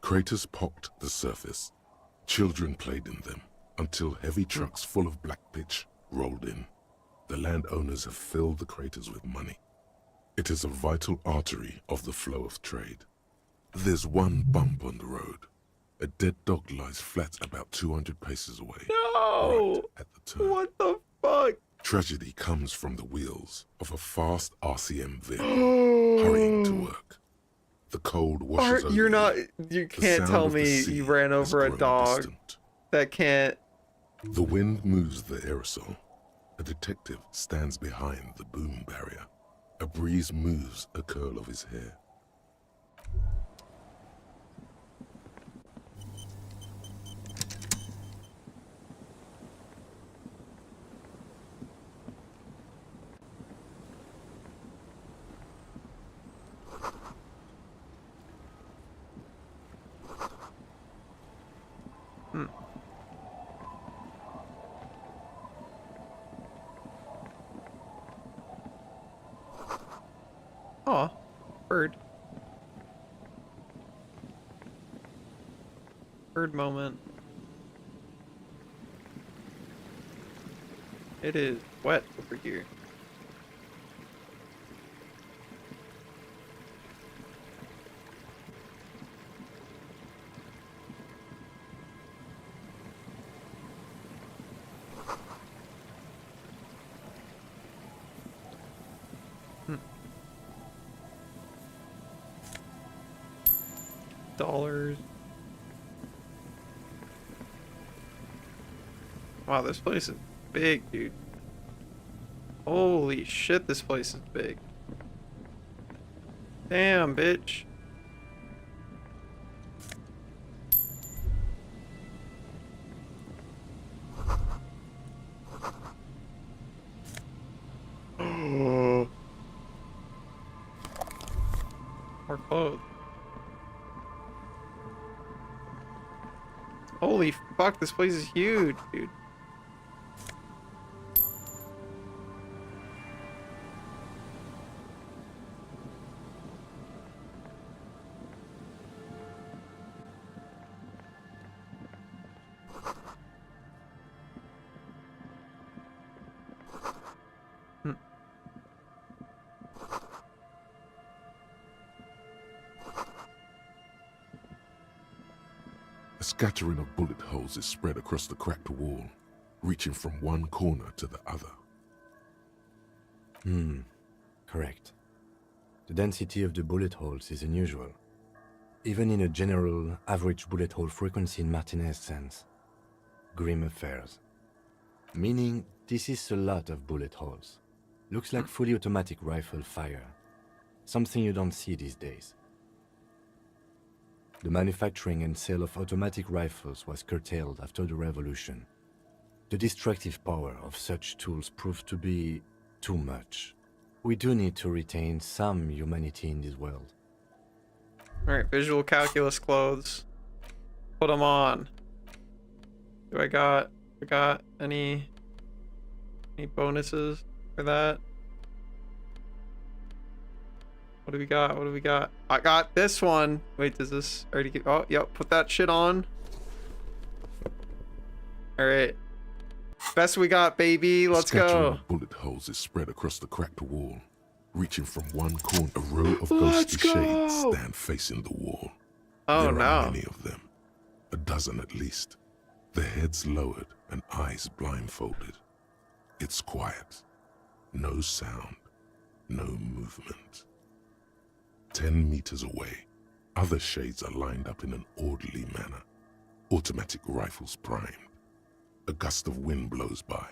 Craters pocked the surface. Children played in them until heavy trucks full of black pitch rolled in. The landowners have filled the craters with money. It is a vital artery of the flow of trade. There's one bump on the road. A dead dog lies flat about 200 paces away. No! Right at the turn. What the fuck? Tragedy comes from the wheels of a fast RCM vehicle hurrying to work. The cold washes over You're not. you. You The can't sound tell of the me sea you ran has over a grown dog. distant. That can't. The wind moves the aerosol. A detective stands behind the boom barrier. A breeze moves a curl of his hair. Aw, bird. Bird moment. It is wet over here. $. Wow, this place is big, dude. Holy shit, this place is big. Damn, bitch. More clothes. Holy fuck, this place is huge, dude. A scattering of bullet holes is spread across the cracked wall, reaching from one corner to the other. Correct. The density of the bullet holes is unusual, even in a general average bullet hole frequency in Martinez sense. Grim affairs. Meaning, this is a lot of bullet holes. Looks like fully automatic rifle fire. Something you don't see these days. The manufacturing and sale of automatic rifles was curtailed after the revolution. The destructive power of such tools proved to be too much. We do need to retain some humanity in this world. Alright, visual calculus clothes. Put them on. Do I got any bonuses for that? What do we got? What do we got? I got this one. Wait, does this already get... Oh, yep, put that shit on. Alright. Best we got, baby. Let's A scattering go. of bullet holes is spread across the cracked wall. Reaching from one corner, a row of Let's ghostly shades go. stand facing the wall. Oh, There no. are many of them. A dozen at least. Their heads lowered and eyes blindfolded. It's quiet. No sound. No movement. 10 meters away, other shades are lined up in an orderly manner. Automatic rifles primed. A gust of wind blows by.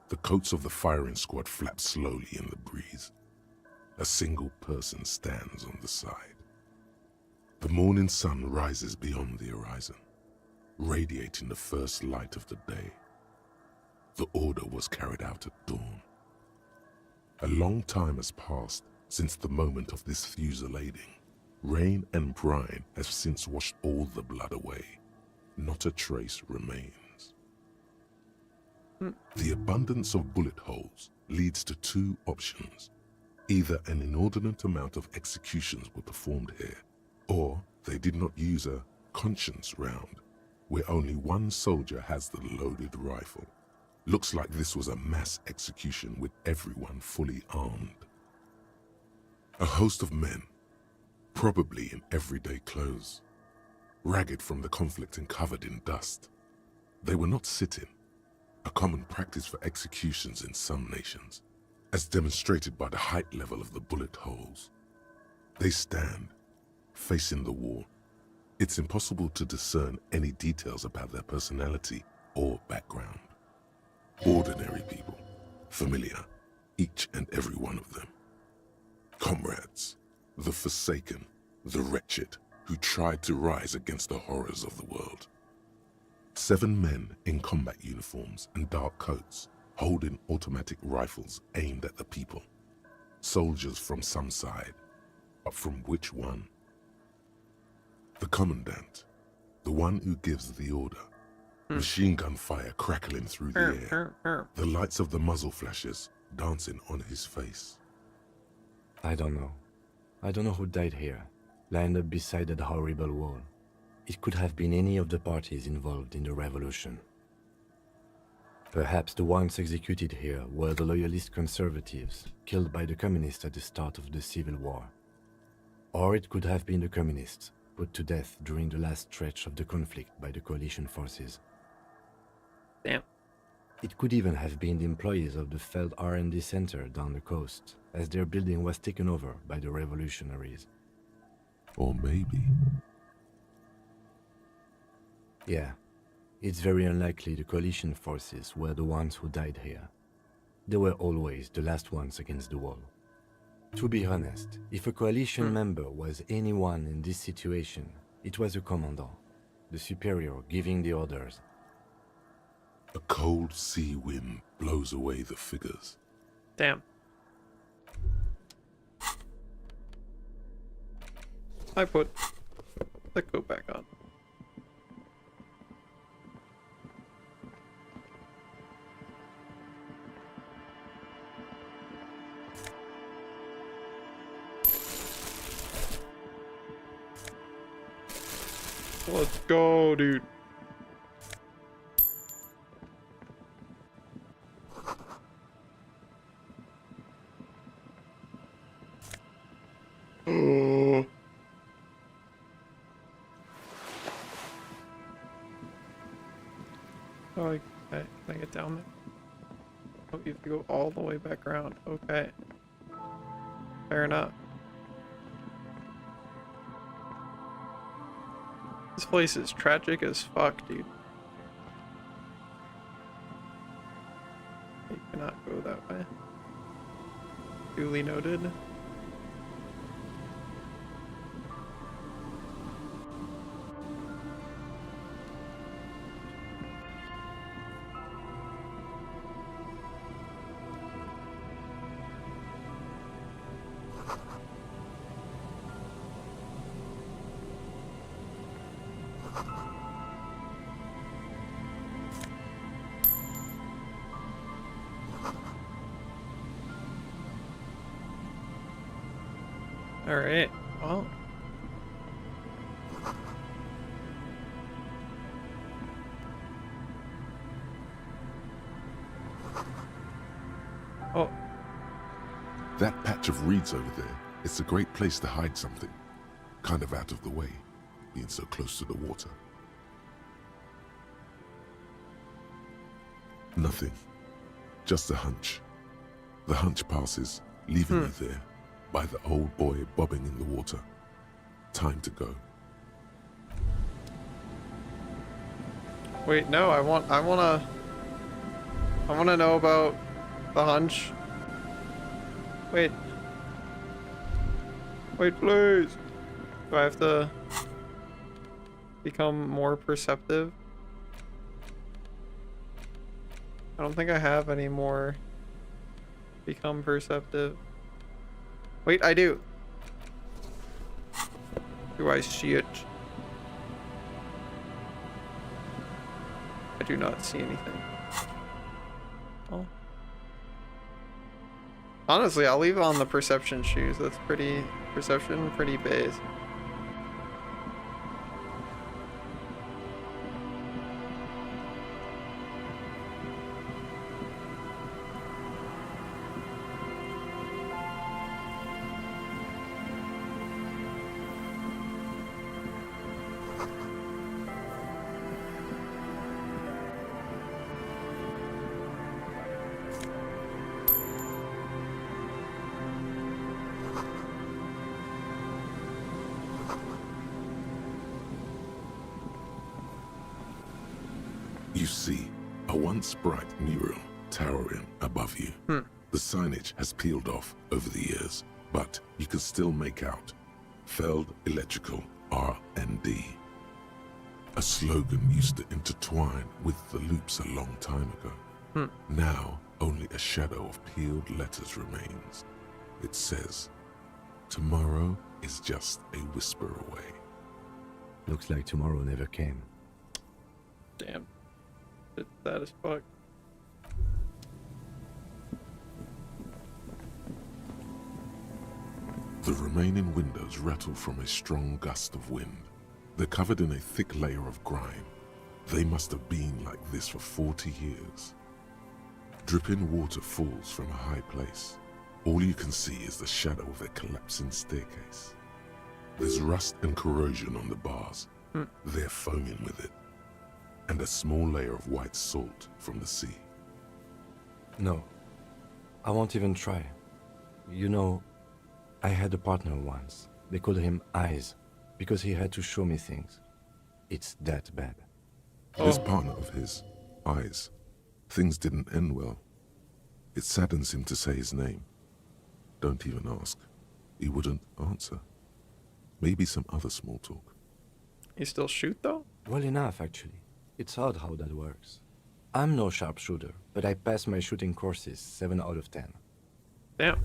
The coats of the firing squad flap slowly in the breeze. A single person stands on the side. The morning sun rises beyond the horizon, radiating the first light of the day. The order was carried out at dawn. A long time has passed since the moment of this fusillading. Rain and brine have since washed all the blood away. Not a trace remains. The abundance of bullet holes leads to two options. Either an inordinate amount of executions were performed here, or they did not use a conscience round, where only one soldier has the loaded rifle. Looks like this was a mass execution with everyone fully armed. A host of men, probably in everyday clothes, ragged from the conflict and covered in dust. They were not sitting, a common practice for executions in some nations, as demonstrated by the height level of the bullet holes. They stand, facing the wall. It's impossible to discern any details about their personality or background. Ordinary people, familiar, each and every one of them. Comrades, the forsaken, the wretched, who tried to rise against the horrors of the world. 7 men in combat uniforms and dark coats, holding automatic rifles aimed at the people. Soldiers from some side, but from which one? The commandant, the one who gives the order. Machine gun fire crackling through the air. The lights of the muzzle flashes dancing on his face. I don't know. I don't know who died here, lined up beside that horrible wall. It could have been any of the parties involved in the revolution. Perhaps the ones executed here were the loyalist conservatives, killed by the communists at the start of the Civil War. Or it could have been the communists, put to death during the last stretch of the conflict by the coalition forces. Damn. It could even have been the employees of the Feld R&D Center down the coast, as their building was taken over by the revolutionaries. Or maybe... Yeah, it's very unlikely the coalition forces were the ones who died here. They were always the last ones against the wall. To be honest, if a coalition member was anyone in this situation, it was a commandant, the superior giving the orders. A cold sea wind blows away the figures. Damn. I put the coat back on. Let's go, dude. Oh. Oh, can I get down there? Oh, you have to go all the way back around. Okay. Fair enough. This place is tragic as fuck, dude. You cannot go that way. Duly noted. Alright, well. Oh. That patch of reeds over there, it's a great place to hide something. Kind of out of the way, being so close to the water. Nothing. Just a hunch. The hunch passes, leaving me there, by the old boy bobbing in the water. Time to go. Wait, no, I wanna know about the hunch. Wait, please. Do I have to become more perceptive? I don't think I have any more. Become perceptive. Wait, I do. Do I see it? I do not see anything. Oh. Honestly, I'll leave on the perception shoes. That's pretty perception, pretty base. You see a once bright mural towering above you. The signage has peeled off over the years, but you can still make out Feld Electrical R&D. A slogan used to intertwine with the loops a long time ago. Now, only a shadow of peeled letters remains. It says, "Tomorrow is just a whisper away." Looks like tomorrow never came. Damn. It's sad as fuck. The remaining windows rattle from a strong gust of wind. They're covered in a thick layer of grime. They must have been like this for 40 years. Dripping water falls from a high place. All you can see is the shadow of a collapsing staircase. There's rust and corrosion on the bars. They're foaming with it. And a small layer of white salt from the sea. No, I won't even try. You know, I had a partner once. They called him Eyes, because he had to show me things. It's that bad. This partner of his, Eyes, things didn't end well. It saddens him to say his name. Don't even ask. He wouldn't answer. Maybe some other small talk. You still shoot though? Well enough, actually. It's odd how that works. I'm no sharpshooter, but I passed my shooting courses 7 out of 10. Damn.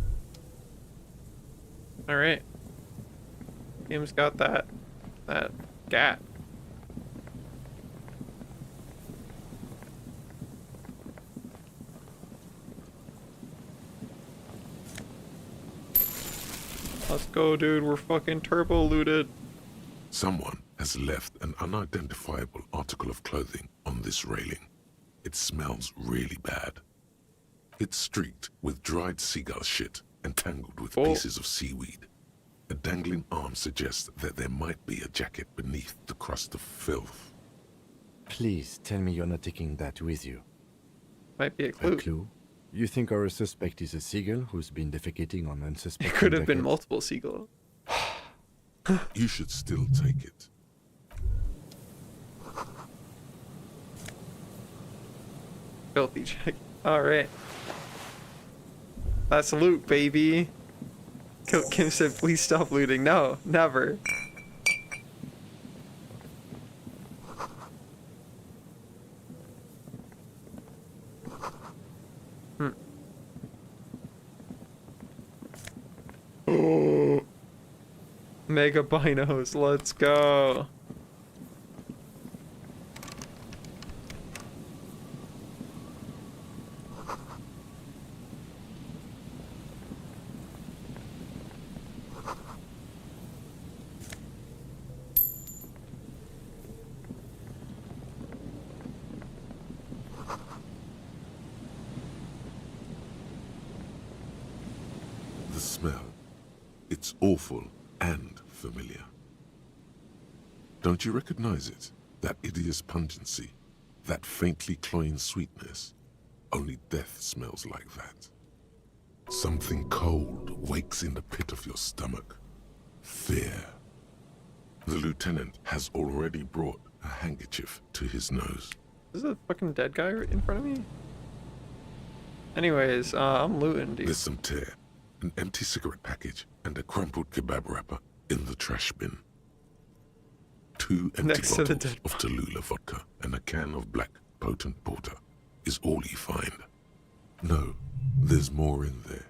Alright. Game's got that gat. Let's go, dude. We're fucking turbo looted. Someone has left an unidentifiable article of clothing on this railing. It smells really bad. It's streaked with dried seagull shit and tangled with pieces of seaweed. A dangling arm suggests that there might be a jacket beneath the crust of filth. Please tell me you're not taking that with you. Might be a clue. A clue? You think our suspect is a seagull who's been defecating on unsuspecting It could have been jackets? multiple seagulls. You should still take it. Filthy check. Alright. That's loot, baby. Kim said, please stop looting. No, never. Mega binos, let's go. The smell. It's awful and familiar. Don't you recognize it? That hideous pungency, that faintly cloying sweetness. Only death smells like that. Something cold wakes in the pit of your stomach. Fear. The lieutenant has already brought a handkerchief to his nose. Is a fucking dead guy right in front of me? Anyways, I'm looting, dude. There's some tear, an empty cigarette package, and a crumpled kebab wrapper in the trash bin. 2 empty Next to the bottles dead of Tallulah vodka and a can of black potent porter is all you find. No, there's more in there.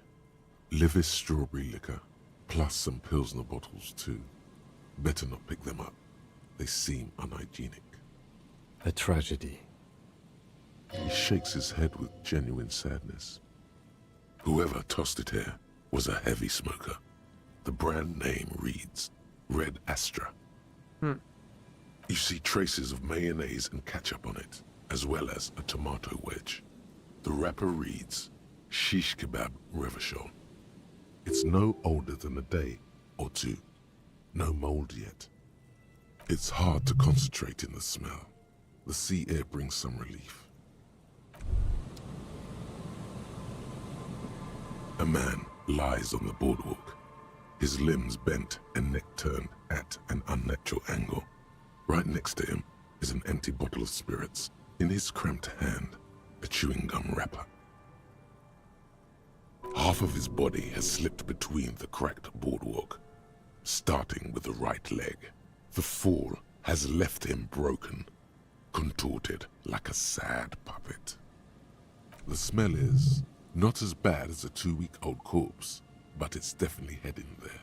Livis strawberry liquor, plus some Pilsner bottles too. Better not pick them up. They seem unhygienic. A tragedy. He shakes his head with genuine sadness. Whoever tossed it here was a heavy smoker. The brand name reads Red Astra. You see traces of mayonnaise and ketchup on it, as well as a tomato wedge. The wrapper reads Shish Kebab Revachol. It's no older than a day or two. No mold yet. It's hard to concentrate in the smell. The sea air brings some relief. A man lies on the boardwalk, his limbs bent and neck turned at an unnatural angle. Right next to him is an empty bottle of spirits, In his cramped hand, a chewing gum wrapper. Half of his body has slipped between the cracked boardwalk, starting with the right leg. The fall has left him broken, contorted like a sad puppet. The smell is not as bad as a 2-week-old corpse, but it's definitely heading there.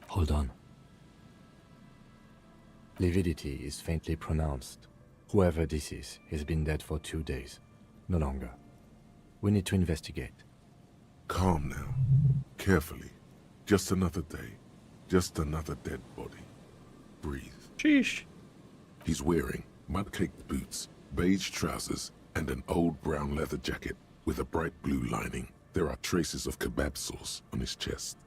Hold on. Lividity is faintly pronounced. Whoever this is has been dead for 2 days. No longer. We need to investigate. Calm now. Carefully. Just another day. Just another dead body. Breathe. Sheesh. He's wearing mud-caked boots, beige trousers, and an old brown leather jacket with a bright blue lining. There are traces of kebab sauce on his chest.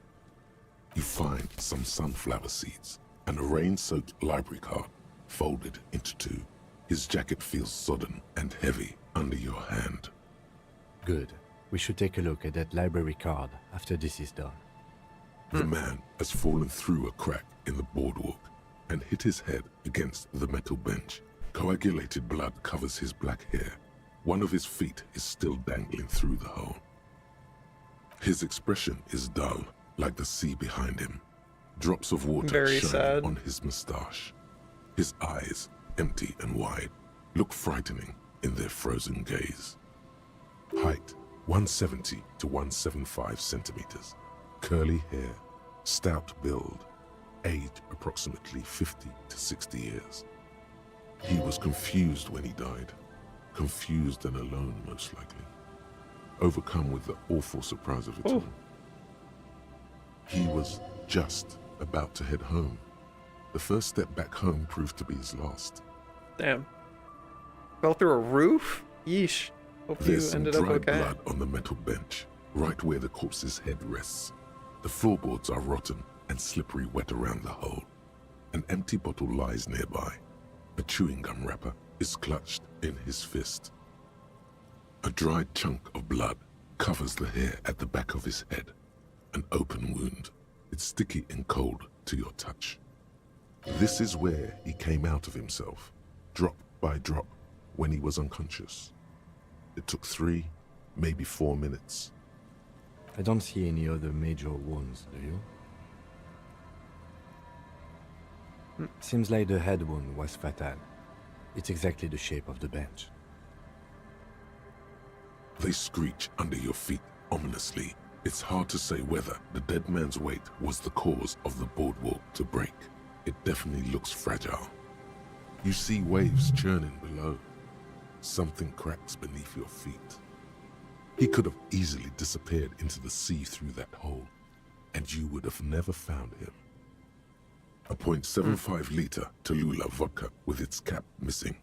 You find some sunflower seeds and a rain-soaked library card folded into 2. His jacket feels sodden and heavy under your hand. Good. We should take a look at that library card after this is done. The man has fallen through a crack in the boardwalk and hit his head against the metal bench. Coagulated blood covers his black hair. One of his feet is still dangling through the hole. His expression is dull, like the sea behind him. Drops of water Very shining sad. on his mustache. His eyes, empty and wide, look frightening in their frozen gaze. Height, 170 to 175 centimeters. Curly hair, stout build. Age, approximately 50 to 60 years. He was confused when he died. Confused and alone, most likely. Overcome with the awful surprise of it all. He was just about to head home. The first step back home proved to be his last. Damn. Fell through a roof? Yeesh. Hope you There's some ended up dried okay. blood on the metal bench, right where the corpse's head rests. The floorboards are rotten and slippery wet around the hole. An empty bottle lies nearby. A chewing gum wrapper is clutched in his fist. A dried chunk of blood covers the hair at the back of his head. An open wound. It's sticky and cold to your touch. This is where he came out of himself, drop by drop, when he was unconscious. It took 3, maybe 4 minutes. I don't see any other major wounds, do you? Seems like the head wound was fatal. It's exactly the shape of the bench. They screech under your feet ominously. It's hard to say whether the dead man's weight was the cause of the boardwalk to break. It definitely looks fragile. You see waves churning below. Something cracks beneath your feet. He could have easily disappeared into the sea through that hole, and you would have never found him. A .75-liter Tallulah vodka with its cap missing.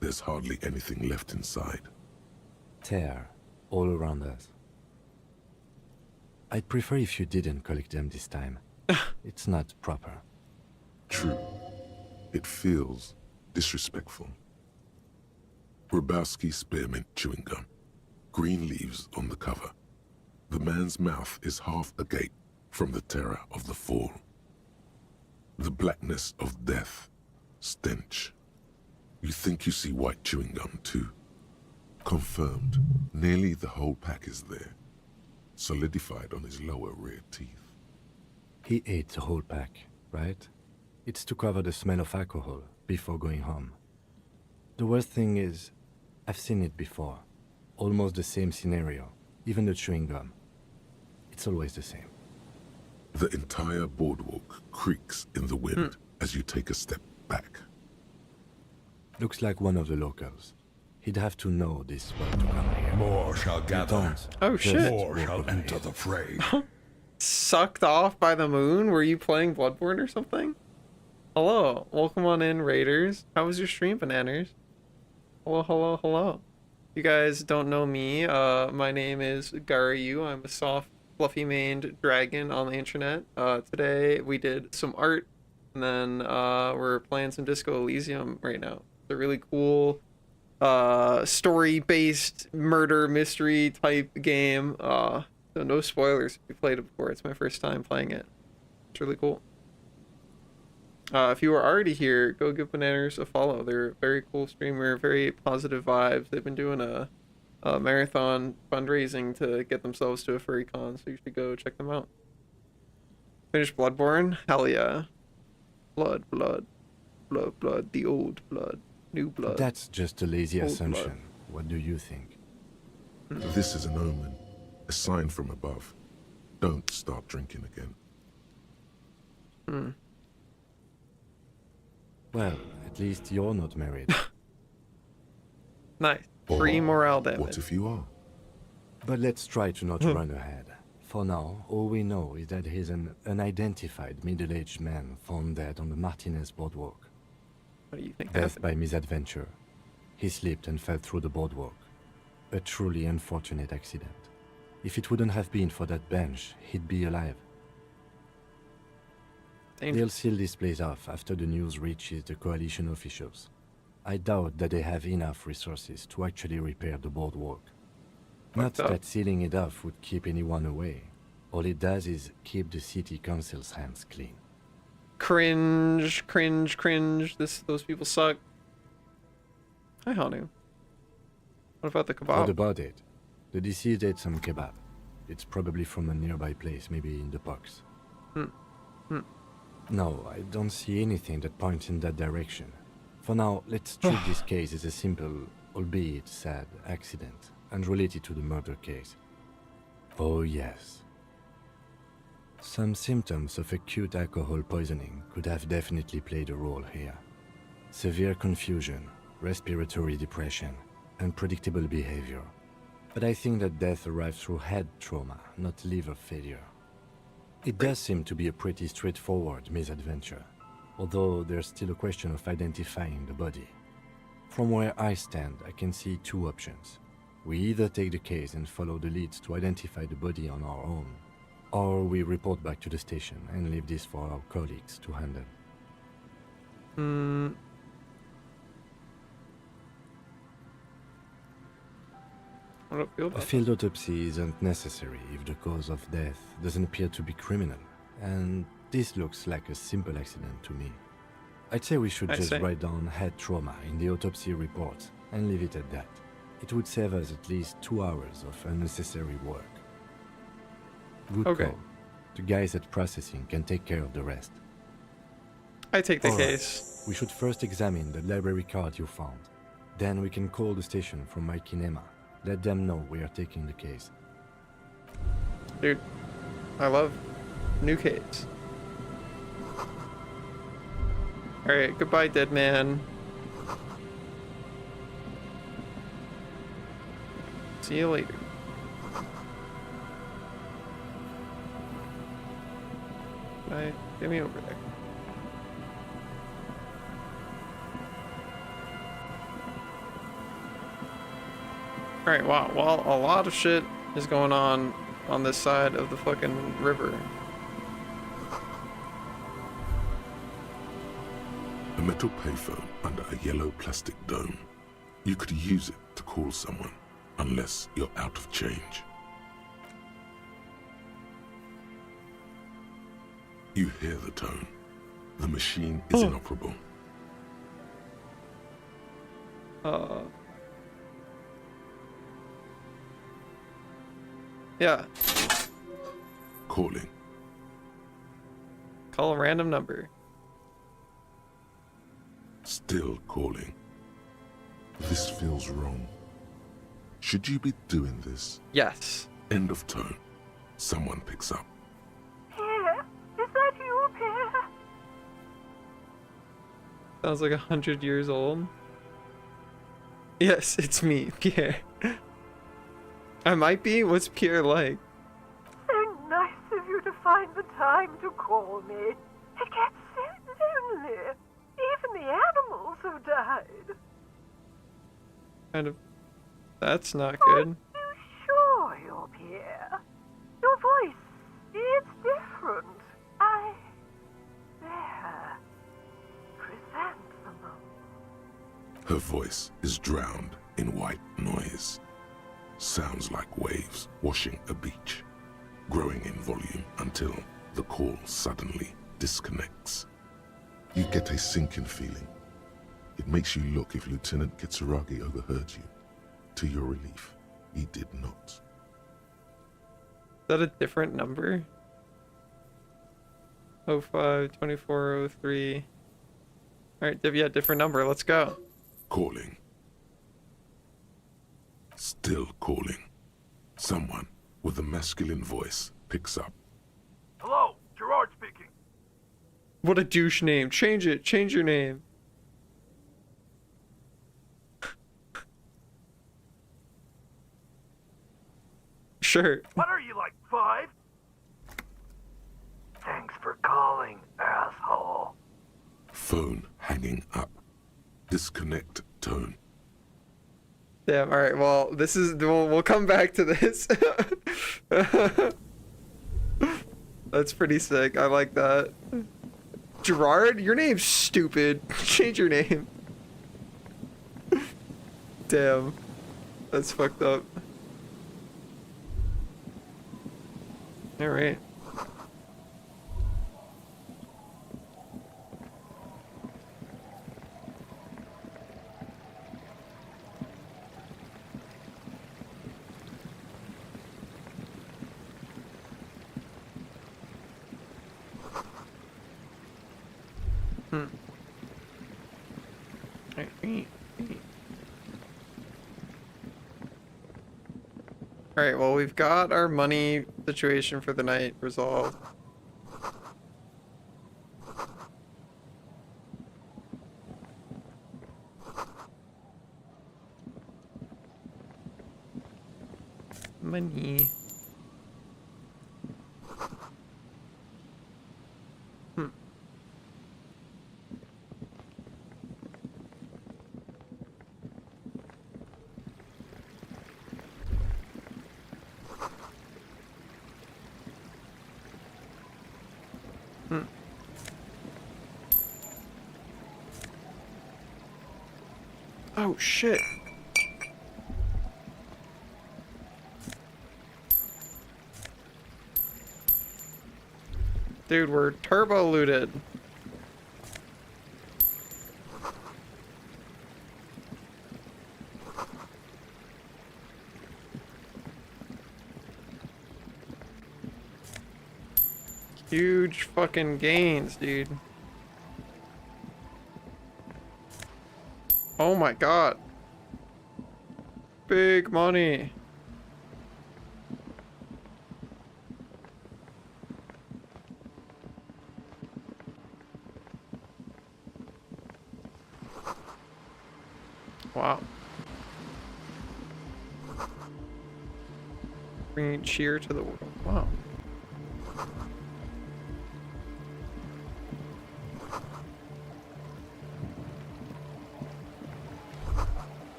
There's hardly anything left inside. Tear all around us. I'd prefer if you didn't collect them this time. It's not proper. True. It feels disrespectful. Grabowski spearmint chewing gum. Green leaves on the cover. The man's mouth is half agape from the terror of the fall. The blackness of death. Stench. You think you see white chewing gum too. Confirmed. Nearly the whole pack is there. Solidified on his lower rear teeth. He ate the whole pack, right? It's to cover the smell of alcohol before going home. The worst thing is, I've seen it before. Almost the same scenario. Even the chewing gum. It's always the same. The entire boardwalk creaks in the wind as you take a step back. Looks like one of the locals. He'd have to know this well to come here. More shall gather. Don't. Oh Just shit. More walk shall over enter here. the fray. Sucked off by the moon? Were you playing Bloodborne or something? Hello. Welcome on in, Raiders. How was your stream, Bananas? Hello, hello, hello. You guys don't know me. My name is Garyu. I'm a soft, fluffy-maned dragon on the internet. Today we did some art, and then we're playing some Disco Elysium right now. It's a really cool story-based murder mystery type game. So no spoilers if you played it before. It's my first time playing it. It's really cool. If you were already here, go give Bananas a follow. They're a very cool streamer, very positive vibes. They've been doing a marathon fundraising to get themselves to a furry con, so you should go check them out. Finish Bloodborne? Hell yeah. Blood, the old blood, new blood. That's just a lazy Old assumption. blood. What do you think? This is an omen, a sign from above. Don't start drinking again. Well, at least you're not married. Nice. Or Free morale damage. What if you are? But let's try to not run ahead. For now, all we know is that he's an unidentified middle-aged man found dead on the Martinez boardwalk. What do you think Death happened? by misadventure. He slipped and fell through the boardwalk. A truly unfortunate accident. If it wouldn't have been for that bench, he'd be alive. They'll seal this place off after the news reaches the coalition officials. I doubt that they have enough resources to actually repair the boardwalk. Not Fucked up. that sealing it off would keep anyone away. All it does is keep the city council's hands clean. Cringe. Those people suck. Hi, Hanu. What about the kebab? What about it? The deceased ate some kebab. It's probably from a nearby place, maybe in the box. No, I don't see anything that points in that direction. For now, let's treat this case as a simple, albeit sad, accident, unrelated to the murder case. Oh yes. Some symptoms of acute alcohol poisoning could have definitely played a role here. Severe confusion, respiratory depression, unpredictable behavior. But I think that death arrived through head trauma, not liver failure. It does seem to be a pretty straightforward misadventure, although there's still a question of identifying the body. From where I stand, I can see two options. We either take the case and follow the leads to identify the body on our own, or we report back to the station and leave this for our colleagues to handle. I don't feel A that. field autopsy isn't necessary if the cause of death doesn't appear to be criminal, and this looks like a simple accident to me. I'd say we should I just see. write down head trauma in the autopsy report and leave it at that. It would save us at least 2 hours of unnecessary work. Good Okay. call. The guys at processing can take care of the rest. I take the All right. case. We should first examine the library card you found. Then we can call the station from my kinema. Let them know we are taking the case. Dude, I love new case. Alright, goodbye, dead man. See you later. Bye. Get me over there. Alright, wow. Well, a lot of shit is going on this side of the fucking river. A metal payphone under a yellow plastic dome. You could use it to call someone, unless you're out of change. You hear the tone. The machine is inoperable. Yeah. Calling. Call a random number. Still calling. This feels wrong. Should you be doing this? Yes. End of tone. Someone picks up. Pierre, is that you, Pierre? Sounds like 100 years old. Yes, it's me, Pierre. I might be. What's Pierre like? So nice of you to find the time to call me. It gets so lonely. Even the animals have died. Kind of. That's not good. You sure you're Pierre? Your voice, it's different. There. Chrysanthemum. Her voice is drowned in white noise. Sounds like waves washing a beach, growing in volume until the call suddenly disconnects. You get a sinking feeling. It makes you look if Lieutenant Kitsuragi overheard you. To your relief, he did not. Is that a different number? 05, 24, 03. Alright, yeah, different number. Let's go. Calling. Still calling. Someone with a masculine voice picks up. Hello, Gerard speaking. What a douche name. Change it. Change your name. Sure. What are you, like 5? Thanks for calling, asshole. Phone hanging up. Disconnect tone. Damn, alright, well, this is, we'll come back to this. That's pretty sick, I like that. Gerard, your name's stupid. Change your name. Damn. That's fucked up. Alright. Alright, well, we've got our money situation for the night resolved. Money. Oh shit. Dude, we're turbo looted. Huge fucking gains, dude. Oh my god. Big money. Wow. Bringing cheer to the world. Wow.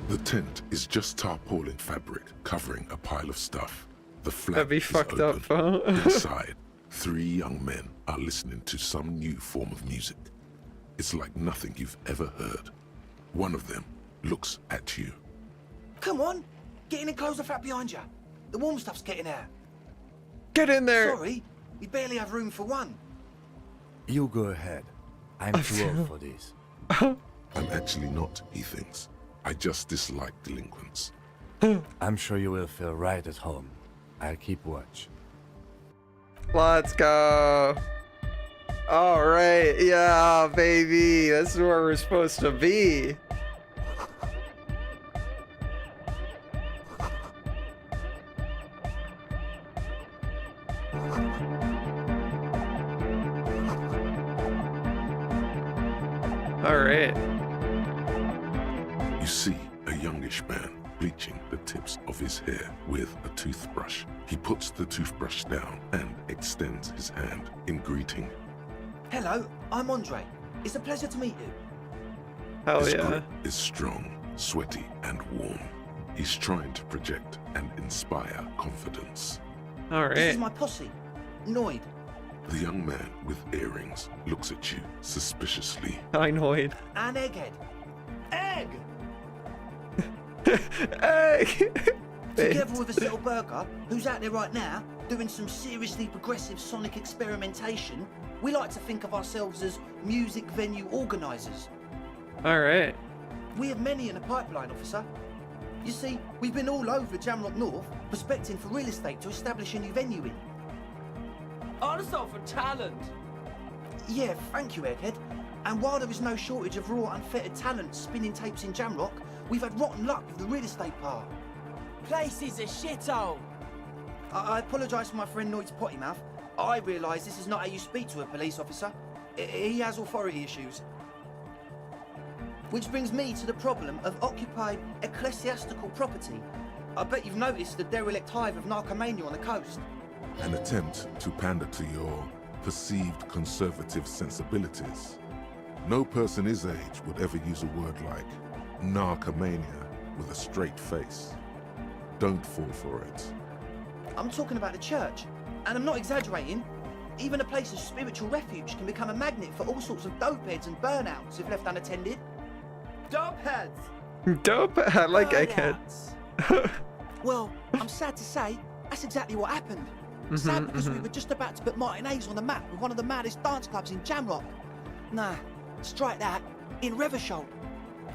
The tent is just tarpaulin fabric covering a pile of stuff. The flap That'd be is fucked open. up, huh? Inside, 3 young men are listening to some new form of music. It's like nothing you've ever heard. One of them looks at you. Come on, get in and close the flap behind you. The warm stuff's getting out. Get in there! Sorry, we barely have room for one. You go ahead. I'm too old for this. I'm actually not, he thinks. I just dislike delinquents. I'm sure you will feel right at home. I'll keep watch. Let's go. All right, yeah, baby. This is where we're supposed to be. All right. You see a youngish man bleaching the tips of his hair with a toothbrush. He puts the toothbrush down and extends his hand in greeting. Hello, I'm Andre. It's a pleasure to meet you. Hell His yeah. grip is strong, sweaty, and warm. He's trying to project and inspire confidence. All This right. is my posse, Noid. The young man with earrings looks at you suspiciously. Dinoid. And Egghead. Egg! Egg! Together with Acetylberger, Burger, who's out there right now, doing some seriously progressive sonic experimentation, we like to think of ourselves as music venue organisers. Alright. We have many in the pipeline, officer. You see, we've been all over Jamrock North, prospecting for real estate to establish a new venue in. Also for talent. Yeah, thank you, Egghead. And while there is no shortage of raw, unfettered talent spinning tapes in Jamrock, we've had rotten luck with the real estate part. Place is a shithole. I apologise for my friend Noid's potty mouth. I realise this is not how you speak to a police officer. He has authority issues. Which brings me to the problem of occupied ecclesiastical property. I bet you've noticed the derelict hive of narcomania on the coast. An attempt to pander to your perceived conservative sensibilities. No person his age would ever use a word like narcomania with a straight face. Don't fall for it. I'm talking about the church, and I'm not exaggerating. Even a place of spiritual refuge can become a magnet for all sorts of dopeheads and burnouts if left unattended. Dopeheads. Dope. I like Egghead. Well, I'm sad to say, that's exactly what happened. Sad because we were just about to put Martinez on the map with one of the maddest dance clubs in Jamrock. Nah, strike that, in Reversholt.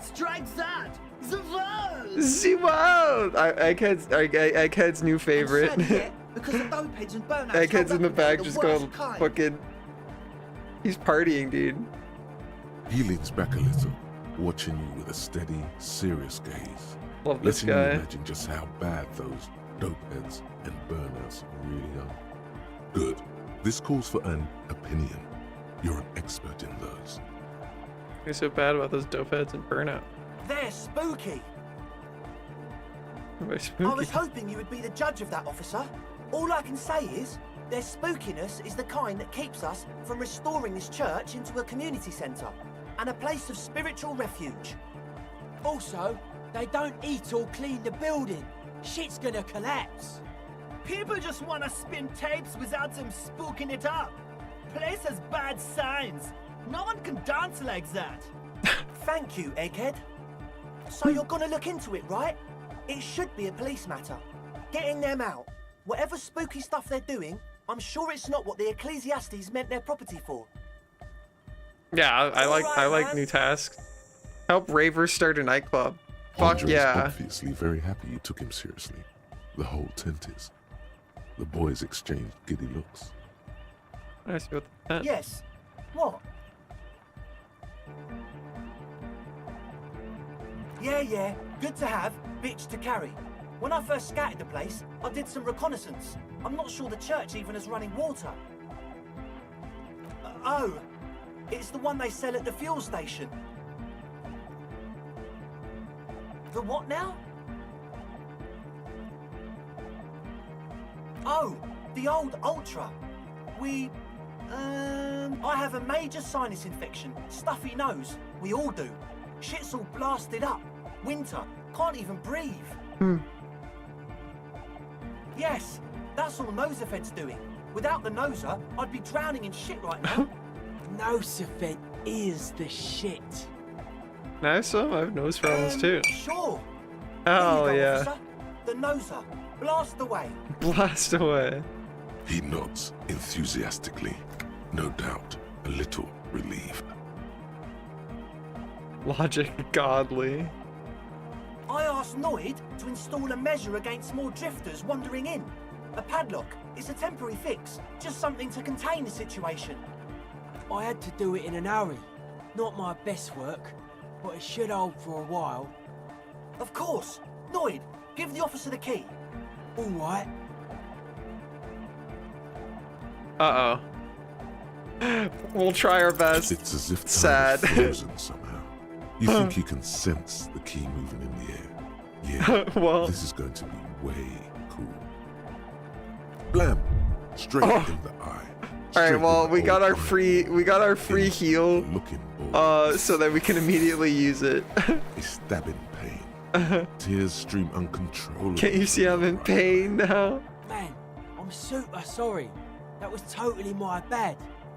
Strike that. The world. The world. Egghead's new favorite. And sad, yeah, because the dopeheads and burnouts. Egghead's in the back the just worst going kind. fucking... He's partying, dude. He leans back a little, watching you with a steady, serious gaze. Love this letting guy. you imagine just how bad those dopeheads and burnouts really are. Good. This calls for an opinion. You're an expert in those. What's so bad about those dopeheads and burnout? They're spooky. Why I spooky? was hoping you would be the judge of that, officer. All I can say is, their spookiness is the kind that keeps us from restoring this church into a community centre and a place of spiritual refuge. Also, they don't eat or clean the building. Shit's gonna collapse. People just want to spin tapes without them spooking it up. Place has bad signs. No one can dance like that. Thank you, Egghead. So you're gonna look into it, right? It should be a police matter. Getting them out. Whatever spooky stuff they're doing, I'm sure it's not what the Ecclesiastes meant their property for. Yeah, I like new tasks. Help ravers start a nightclub. Fuck Andre is yeah. obviously very happy you took him seriously. The whole tent is. The boys exchanged giddy looks. I see what the tent. Yes. What? Yeah, good to have, bitch to carry. When I first scouted the place, I did some reconnaissance. I'm not sure the church even has running water. Oh, it's the one they sell at the fuel station. The what now? Oh, the old Ultra. I have a major sinus infection, stuffy nose. We all do. Shit's all blasted up. Winter, can't even breathe. Yes, that's all Nosefed's doing. Without the Noser, I'd be drowning in shit right now. Nosefed is the shit. Nice, some. I have nose problems too. Sure. Oh Here you go, yeah. officer. The Noser. Blast away. Blast away. He nods enthusiastically, no doubt a little relieved. Logic godly. I asked Noid to install a measure against more drifters wandering in. A padlock. It's a temporary fix. Just something to contain the situation. I had to do it in an hurry. Not my best work, but it should hold for a while. Of course. Noid, give the officer the key. All right. Uh-oh. We'll try our best. It's as if time Sad. is frozen somehow. You think you can sense the key moving in the air. Yeah, Well. this is going to be way cool. Blam! Straight in the eye. All right, well, in the we got old our free heal, looking bowl. so that we can immediately use it. A stabbing pain. Tears stream uncontrollably. Can't you see I'm in pain now? Man, I'm super sorry. That was totally my bad.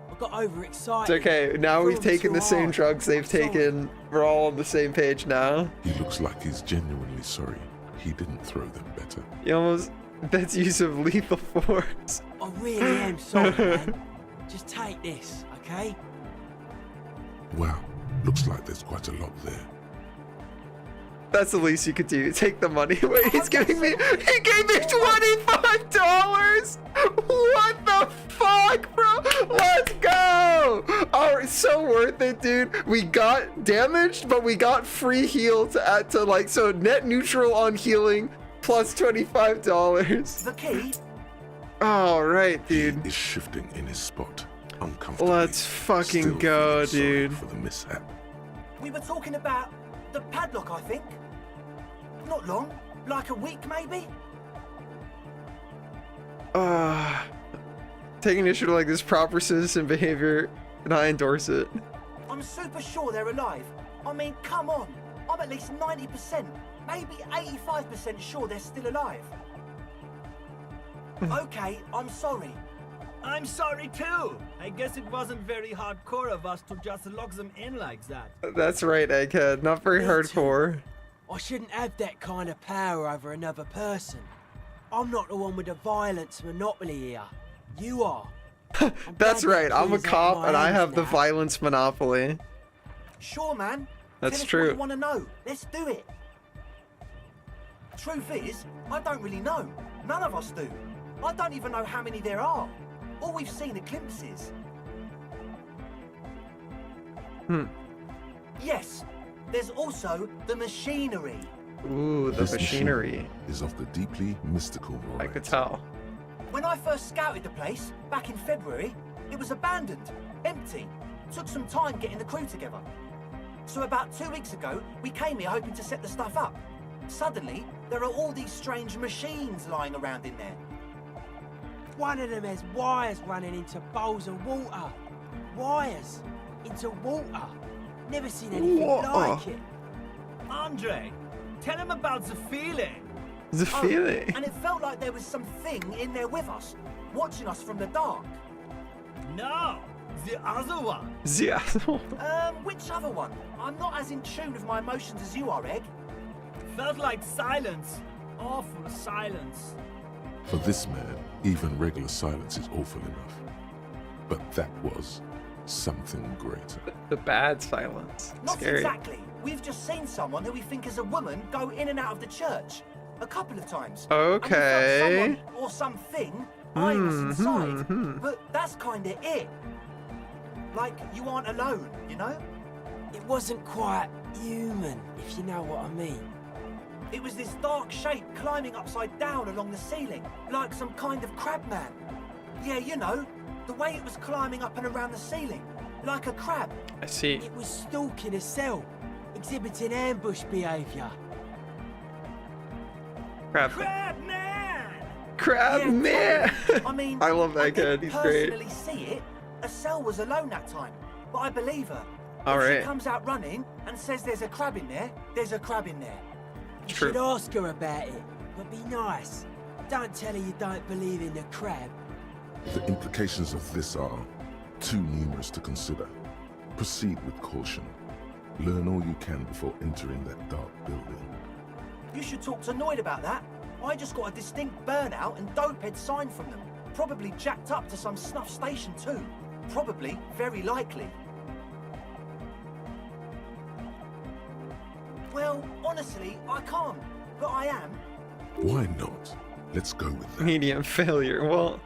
I got It's overexcited. okay. Now we've Threw 'em taken too the same hard. drugs they've I'm sorry. taken. We're all on the same page now. He looks like he's genuinely sorry. he didn't throw them better. You almost... That's use of lethal force. I really am sorry, man. Just take this, okay? Wow, looks like there's quite a lot there. That's the least you could do. Take the money. Wait, he gave me $25! What the fuck, bro? Let's go! Alright, so worth it, dude. We got damaged, but we got free heal to add to, like, so net neutral on healing plus $25. The key? Alright, dude. He is shifting in his spot, uncomfortably. Let's fucking Still go, feeling sorry dude. For the mishap. We were talking about the padlock, I think. Not long. Like a week, maybe? Taking issue to like this proper citizen behavior, and I endorse it. I'm super sure they're alive. I mean, come on. I'm at least 90%, maybe 85% sure they're still alive. Okay, I'm sorry. I'm sorry too. I guess it wasn't very hardcore of us to just lock them in like that. That's right, Egghead. Not very hardcore. I shouldn't have that kind of power over another person. I'm not the one with the violence monopoly here. You are. That's right. I'm a cop and I have the violence monopoly. Sure, man. That's Tell us true. What you want to know. Let's do it. Truth is, I don't really know. None of us do. I don't even know how many there are. All we've seen are glimpses. Yes, there's also the machinery. Ooh, the This machinery. machine is of the deeply mystical variety. I could tell. When I first scouted the place, back in February, it was abandoned, empty. Took some time getting the crew together. So about 2 weeks ago, we came here hoping to set the stuff up. Suddenly, there are all these strange machines lying around in there. One of them has wires running into bowls of water. Wires into water. Never seen anything like it. Andre, tell him about the feeling. The feeling. And it felt like there was something in there with us, watching us from the dark. No, the other one. Yeah. Which other one? I'm not as in tune with my emotions as you are, Egg. Felt like silence. Awful silence. For this man, even regular silence is awful enough. But that was something greater. The bad silence. Not Scary. exactly. We've just seen someone who we think is a woman go in and out of the church a couple of times. Okay. And we felt someone or something eyeing us inside. But that's kind of it. Like you aren't alone, you know? It wasn't quite human, if you know what I mean. It was this dark shape climbing upside down along the ceiling, like some kind of crab man. Yeah, you know, the way it was climbing up and around the ceiling, like a crab. I see. It was stalking a cell, exhibiting ambush behavior. Crab. Crab man! Crab Yeah, man! I mean, I love that I kid. didn't He's great. personally see it. Estelle was alone that time, but I believe her. All if right. she comes out running and says there's a crab in there, there's a crab in there. You True. should ask her about it, but be nice. Don't tell her you don't believe in the crab. The implications of this are too numerous to consider. Proceed with caution. Learn all you can before entering that dark building. You should talk to Noid about that. I just got a distinct burnout and dopehead sign from them. Probably jacked up to some snuff station too. Probably, very likely. Well, honestly, I can't. But I am. Why not? Let's go with that. Medium failure. Well,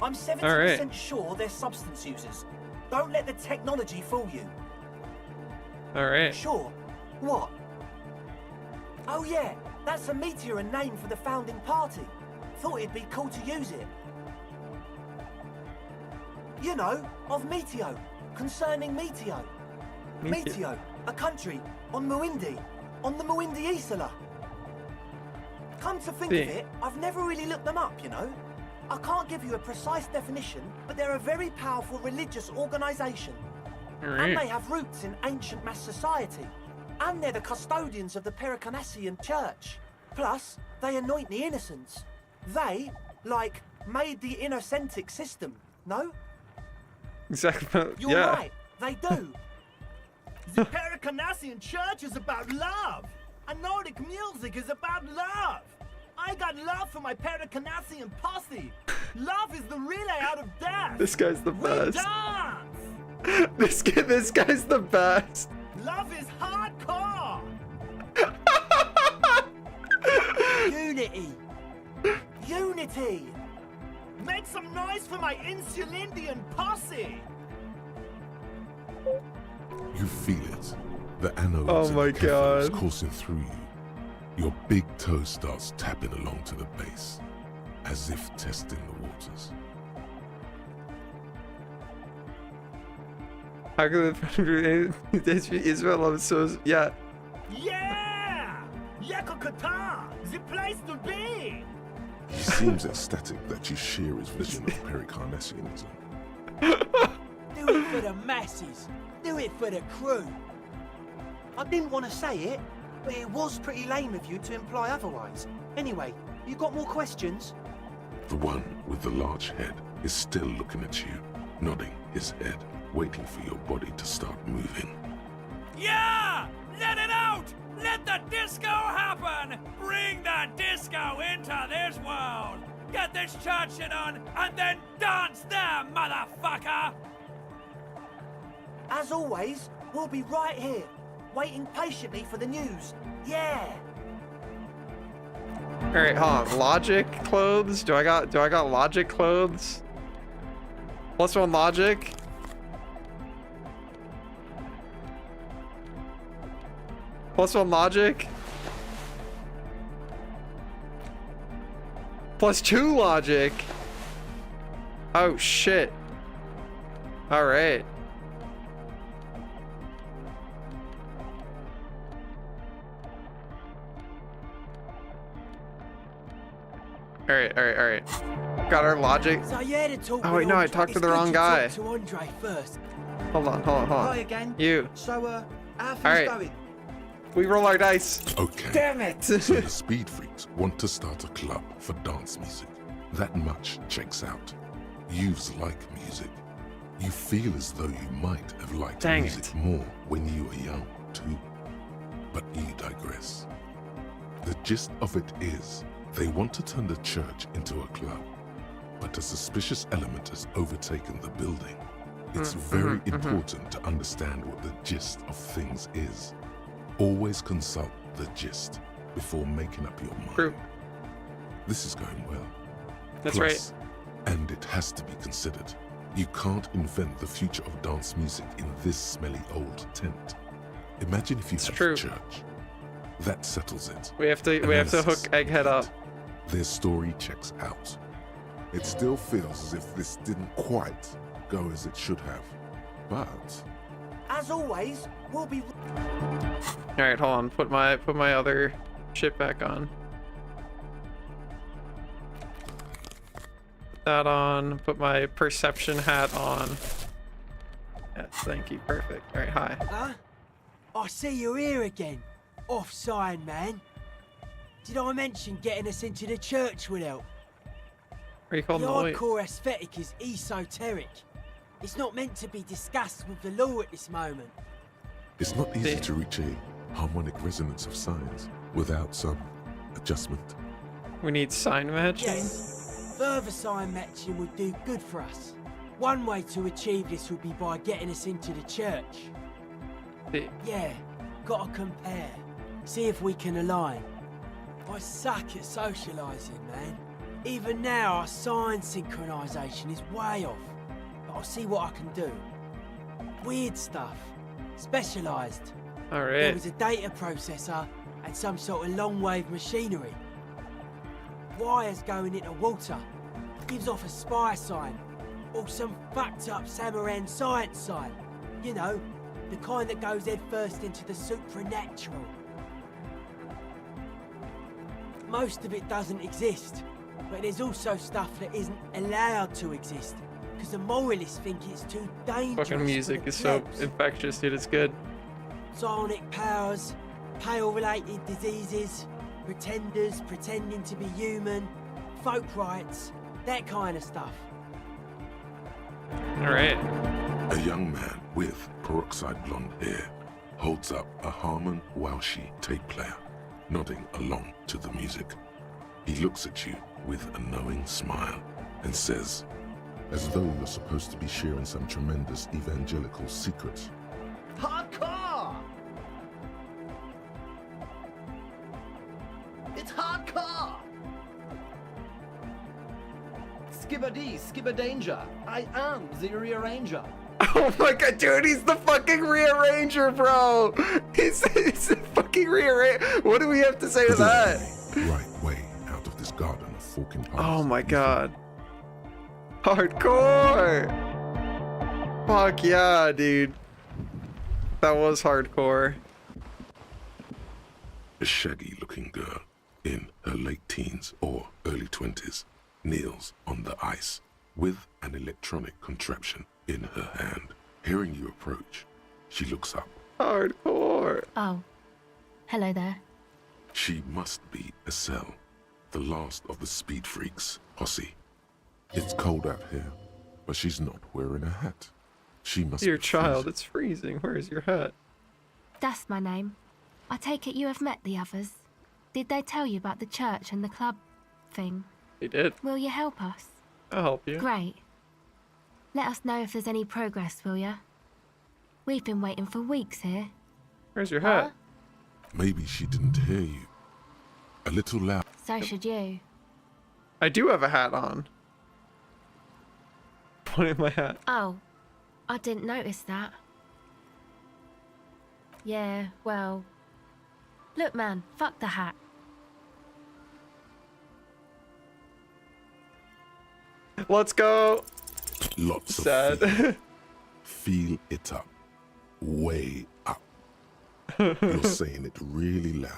I'm 70% Alright. sure they're substance users. Don't let the technology fool you. alright. Sure. What? Oh yeah, that's a meteor and name for the founding party. Thought it'd be cool to use it. You know, of Meteo. Concerning Meteo. Meteo, a country on Muindi. On the Muindi Isla. Come to think of it, I've never really looked them up, you know? I can't give you a precise definition, but they're a very powerful religious organisation. And they have roots in ancient mass society. And they're the custodians of the Pericanassian Church. Plus, they anoint the innocents. They, like, made the innocentic system, no? Exactly. You're Yeah. right, they do. The Pericanassian Church is about love. And Nordic music is about love. I got love for my Pericanassian posse. Love is the relay out of death. This guy's the best. Dance. This guy's the best. Love is hardcore. Unity. Unity. Make some noise for my Insulindian posse. You feel it. The anodes Oh and my cathodes God. coursing through you. Your big toe starts tapping along to the base, as if testing the waters. How could Israel love so? Yeah. Yeah! Yakokata! The place to be! He seems ecstatic that you share his vision of Pericarnassianism. Do it for the masses. Do it for the crew. I didn't want to say it, but it was pretty lame of you to imply otherwise. Anyway, you got more questions? The one with the large head is still looking at you, nodding his head, waiting for your body to start moving. Yeah! Let it out! Let the disco happen! Bring the disco into this world! Get this church shit on, and then dance there, motherfucker! As always, we'll be right here, waiting patiently for the news. Yeah! Alright, hold on. Logic clothes? Do I got logic clothes? +1 logic? +1 logic? +2 logic? Oh shit. Alright. Alright. Got our logic. So you had to talk Oh wait, with no, I Andre. talked to It's the good wrong you guy. talked to Andre first. Hold on. Hi again. You. So, how things Alright. going? We roll our dice. Okay. Damn it! So the Speed Freaks want to start a club for dance music. That much checks out. Youths like music. You feel as though you might have liked Dang music it. more when you were young, too. But you digress. The gist of it is, they want to turn the church into a club, but a suspicious element has overtaken the building. It's very important to understand what the gist of things is. Always consult the gist before making up your mind. True. This is going well. That's Plus, and it has to be considered, you can't invent the future of dance music in this smelly old tent. Imagine if you had true. a church. That settles it. We have to hook Analysis Egghead up. Their story checks out. It still feels as if this didn't quite go as it should have. But As always, we'll be... Alright, hold on. Put my other shit back on. Put that on. Put my perception hat on. Yes, thank you. Perfect. Alright, hi. Huh? I see you're here again. Off-sign, man. Did I mention getting us into the church would help? Are you calling The the lawyer? hardcore aesthetic is esoteric. It's not meant to be discussed with the law at this moment. it's not easy to reach a harmonic resonance of signs without some adjustment. We need sign matching. Yes. Further sign matching would do good for us. One way to achieve this would be by getting us into the church. Yeah, gotta compare. See if we can align. I suck at socialising, man. Even now, our sign synchronisation is way off. But I'll see what I can do. Weird stuff. Specialised. There Alright. was a data processor and some sort of long-wave machinery. Wires going into water. Gives off a spy sign. Or some fucked up Samaran science sign. You know, the kind that goes head first into the supernatural. Most of it doesn't exist. But there's also stuff that isn't allowed to exist. Because the moralists think it's too dangerous. Fucking music for the is so plebs. infectious, dude. It's good. Psionic powers, pale-related diseases, pretenders pretending to be human, folk rights, that kind of stuff. Alright. A young man with peroxide blonde hair holds up a Harman Waushi tape player nodding along to the music. He looks at you with a knowing smile and says, as though you're supposed to be sharing some tremendous evangelical secret. Hardcore! It's hardcore! Skibbity, skibberdanger. I am the rearranger. Oh my god, dude, he's the fucking rearranger, bro! He's the fucking rearranger. What do we have to say to that? Right way out of this garden of forking paths. Oh my god. Hardcore! Fuck yeah, dude. That was hardcore. A shaggy-looking girl in her late teens or early 20s kneels on the ice with an electronic contraption in her hand. Hearing you approach, she looks up. Hardcore. Oh. Hello there. She must be Estelle, the last of the Speed Freaks posse. It's cold out here, but she's not wearing a hat. She must Dear be child, freezing. it's freezing. Where's your hat? That's my name. I take it you have met the others. Did they tell you about the church and the club thing? They did. Will you help us? I'll help you. Great. Let us know if there's any progress, will ya? We've been waiting for weeks here. Where's your hat? Maybe she didn't hear you. A little loud. So should you. I do have a hat on. Pointing my hat. Oh, I didn't notice that. Yeah, well... Look, man, fuck the hat. Let's go. Lots of Sad. feel. Feel it up. Way up. You're saying it really loud,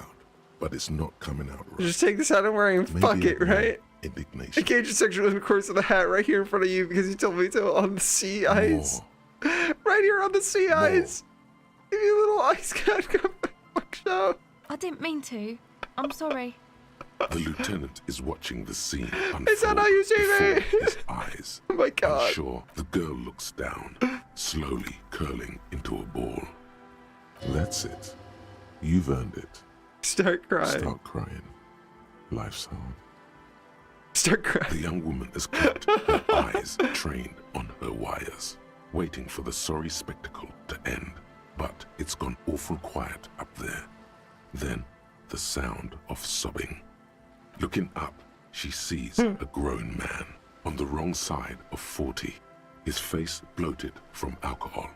but it's not coming out right. Just take this hat I'm wearing and Maybe fuck it, a little right? Indignation. I gauge your sexual intercourse with the hat right here in front of you because you told me to on the sea ice. Right here on the sea ice. Give me a little ice cat. Fuck show. I didn't mean to. I'm sorry. The lieutenant is watching the scene unfold Is that how you see me? before his eyes. Oh my god. Unsure, the girl looks down, slowly curling into a ball. That's it. You've earned it. Start crying. Start crying. Life's hard. Start crying. The young woman has kept her eyes trained on her wires, waiting for the sorry spectacle to end. But it's gone awful quiet up there. Then, the sound of sobbing. Looking up, she sees a grown man on the wrong side of 40, his face bloated from alcohol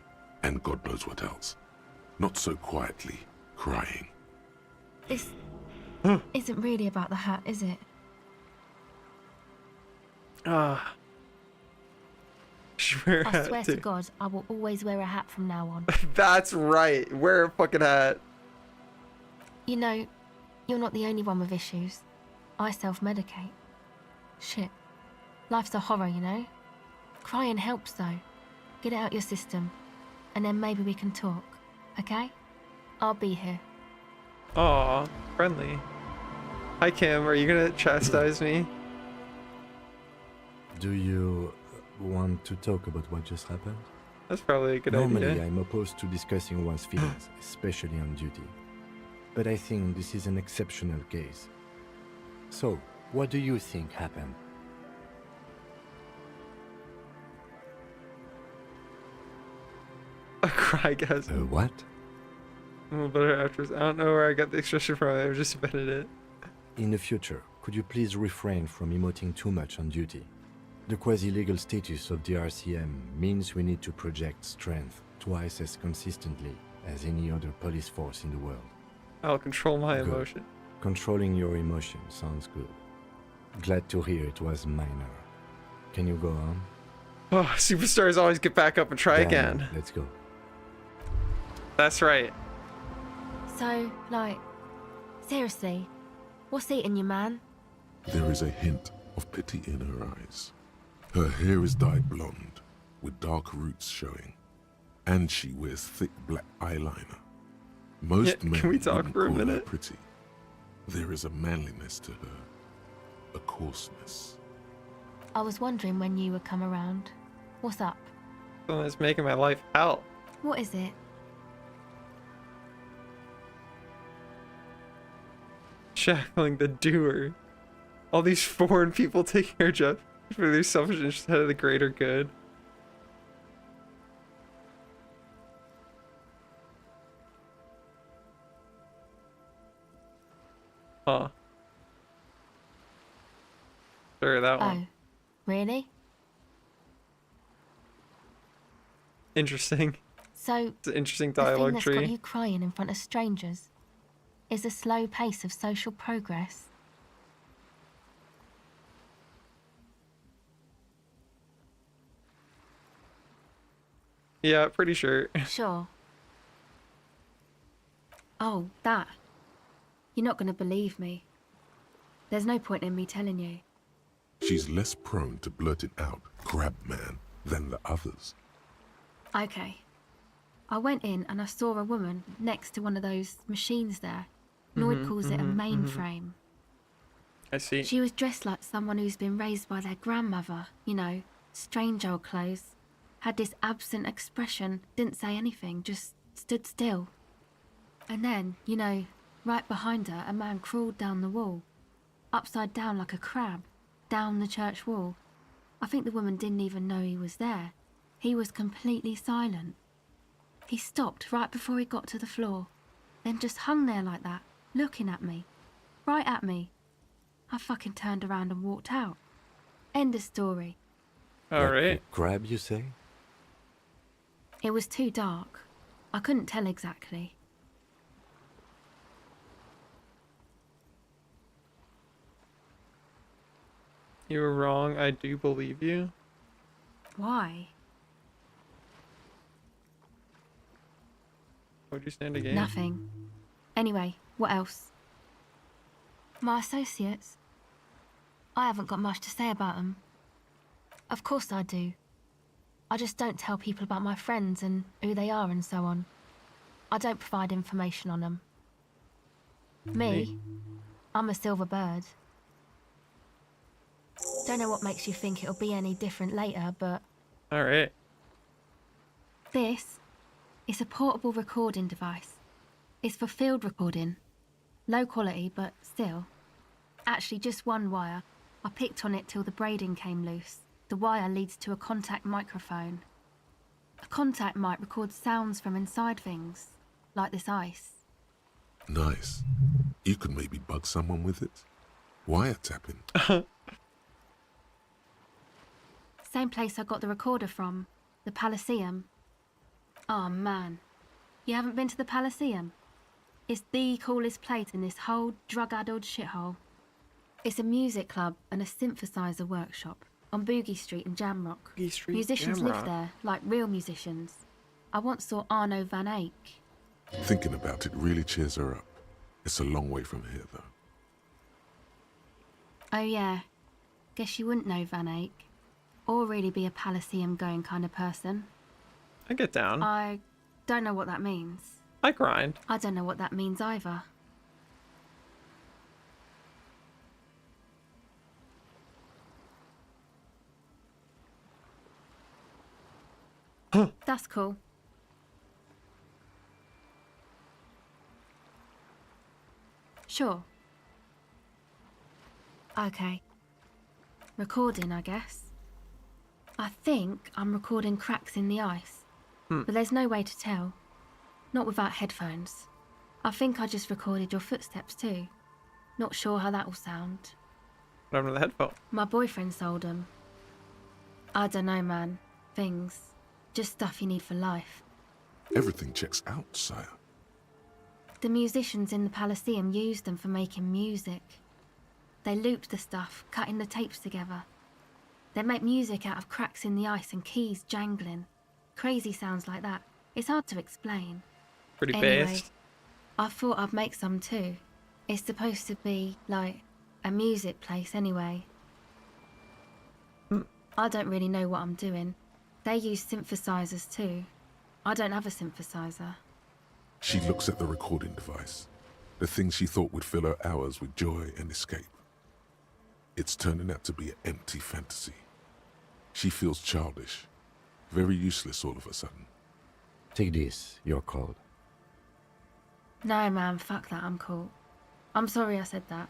and God knows what else. Not so quietly, crying. This isn't really about the hat, is it? Ah. Should wear a I hat swear too. to God, I will always wear a hat from now on. That's right. Wear a fucking hat. You know, you're not the only one with issues. I self-medicate. Shit. Life's a horror, you know? Crying helps, though. Get it out your system. And then maybe we can talk. Okay? I'll be here. Aw, friendly. Hi, Kim. Are you gonna chastise me? Do you want to talk about what just happened? That's probably a good Normally, idea. I'm opposed to discussing one's feelings, especially on duty. But I think this is an exceptional case. So, what do you think happened? A cry gas. What? I'm a better actress. I don't know where I got the expression from. I just invented it. In the future, could you please refrain from emoting too much on duty? The quasi-legal status of the RCM means we need to project strength twice as consistently as any other police force in the world. I'll control my Good. emotion. Controlling your emotion sounds good. Glad to hear it was minor. Can you go on? Oh, superstars always get back up and try Then again. Let's go. That's right. So, like, seriously, what's eating you, man? There is a hint of pity in her eyes. Her hair is dyed blonde, with dark roots showing, and she wears thick black eyeliner. Most Yeah, men can we talk wouldn't for a call her minute? pretty. There is a manliness to her, a coarseness. I was wondering when you would come around. What's up? Something that's making my life hell. What is it? shackling the doer. All these foreign people taking our job for their selfish interest ahead of the greater good. Huh. Sure, that one. Oh, really? Interesting. So, It's an interesting the thing dialogue that's got tree. you crying in front of strangers is the slow pace of social progress. Yeah, pretty sure. Sure. Oh, that. You're not going to believe me. There's no point in me telling you. She's less prone to blurt it out, crab man, than the others. Okay. I went in and I saw a woman next to one of those machines there. Lloyd calls it a mainframe. I see. She was dressed like someone who's been raised by their grandmother, you know, strange old clothes. Had this absent expression, didn't say anything, just stood still. And then, you know, right behind her, a man crawled down the wall, upside down like a crab, down the church wall. I think the woman didn't even know he was there. He was completely silent. He stopped right before he got to the floor, then just hung there like that, looking at me. Right at me. I fucking turned around and walked out. End of story. Alright. Crab, you say? It was too dark. I couldn't tell exactly. You were wrong. I do believe you. Why? Would you stand again? Nothing. Anyway, what else? My associates. I haven't got much to say about them. Of course I do. I just don't tell people about my friends and who they are and so on. I don't provide information on them. Me? I'm a silver bird. Don't know what makes you think it'll be any different later, but... Alright. This is a portable recording device. It's for field recording. Low quality, but still. Actually, just one wire. I picked on it till the braiding came loose. The wire leads to a contact microphone. A contact mic records sounds from inside things, like this ice. Nice. You could maybe bug someone with it. Wiretapping. Same place I got the recorder from, the Palaceum. Oh man, you haven't been to the Palaceum? It's the coolest place in this whole drug-addled shithole. It's a music club and a synthesizer workshop on Boogie Street in Jamrock. Musicians live there, like real musicians. I once saw Arno van Eyck. Thinking about it really cheers her up. It's a long way from here, though. Oh yeah, guess you wouldn't know Van Eyck. Or really be a Palaceum going kind of person. I get down. I don't know what that means. I grind. I don't know what that means either. That's cool. Sure. Okay. Recording, I guess. I think I'm recording cracks in the ice, but there's no way to tell. Not without headphones. I think I just recorded your footsteps too. Not sure how that will sound. What happened to the headphone? My boyfriend sold them. I don't know, man. Things. Just stuff you need for life. Everything checks out, sire. The musicians in the Palaceum used them for making music. They looped the stuff, cutting the tapes together. They make music out of cracks in the ice and keys jangling. Crazy sounds like that. It's hard to explain. Pretty Anyway, based. I thought I'd make some too. It's supposed to be, like, a music place anyway. I don't really know what I'm doing. They use synthesizers too. I don't have a synthesizer. She looks at the recording device. The thing she thought would fill her hours with joy and escape. It's turning out to be an empty fantasy. She feels childish. Very useless all of a sudden. Take this, you're cold. No, man, fuck that, I'm cool. I'm sorry I said that.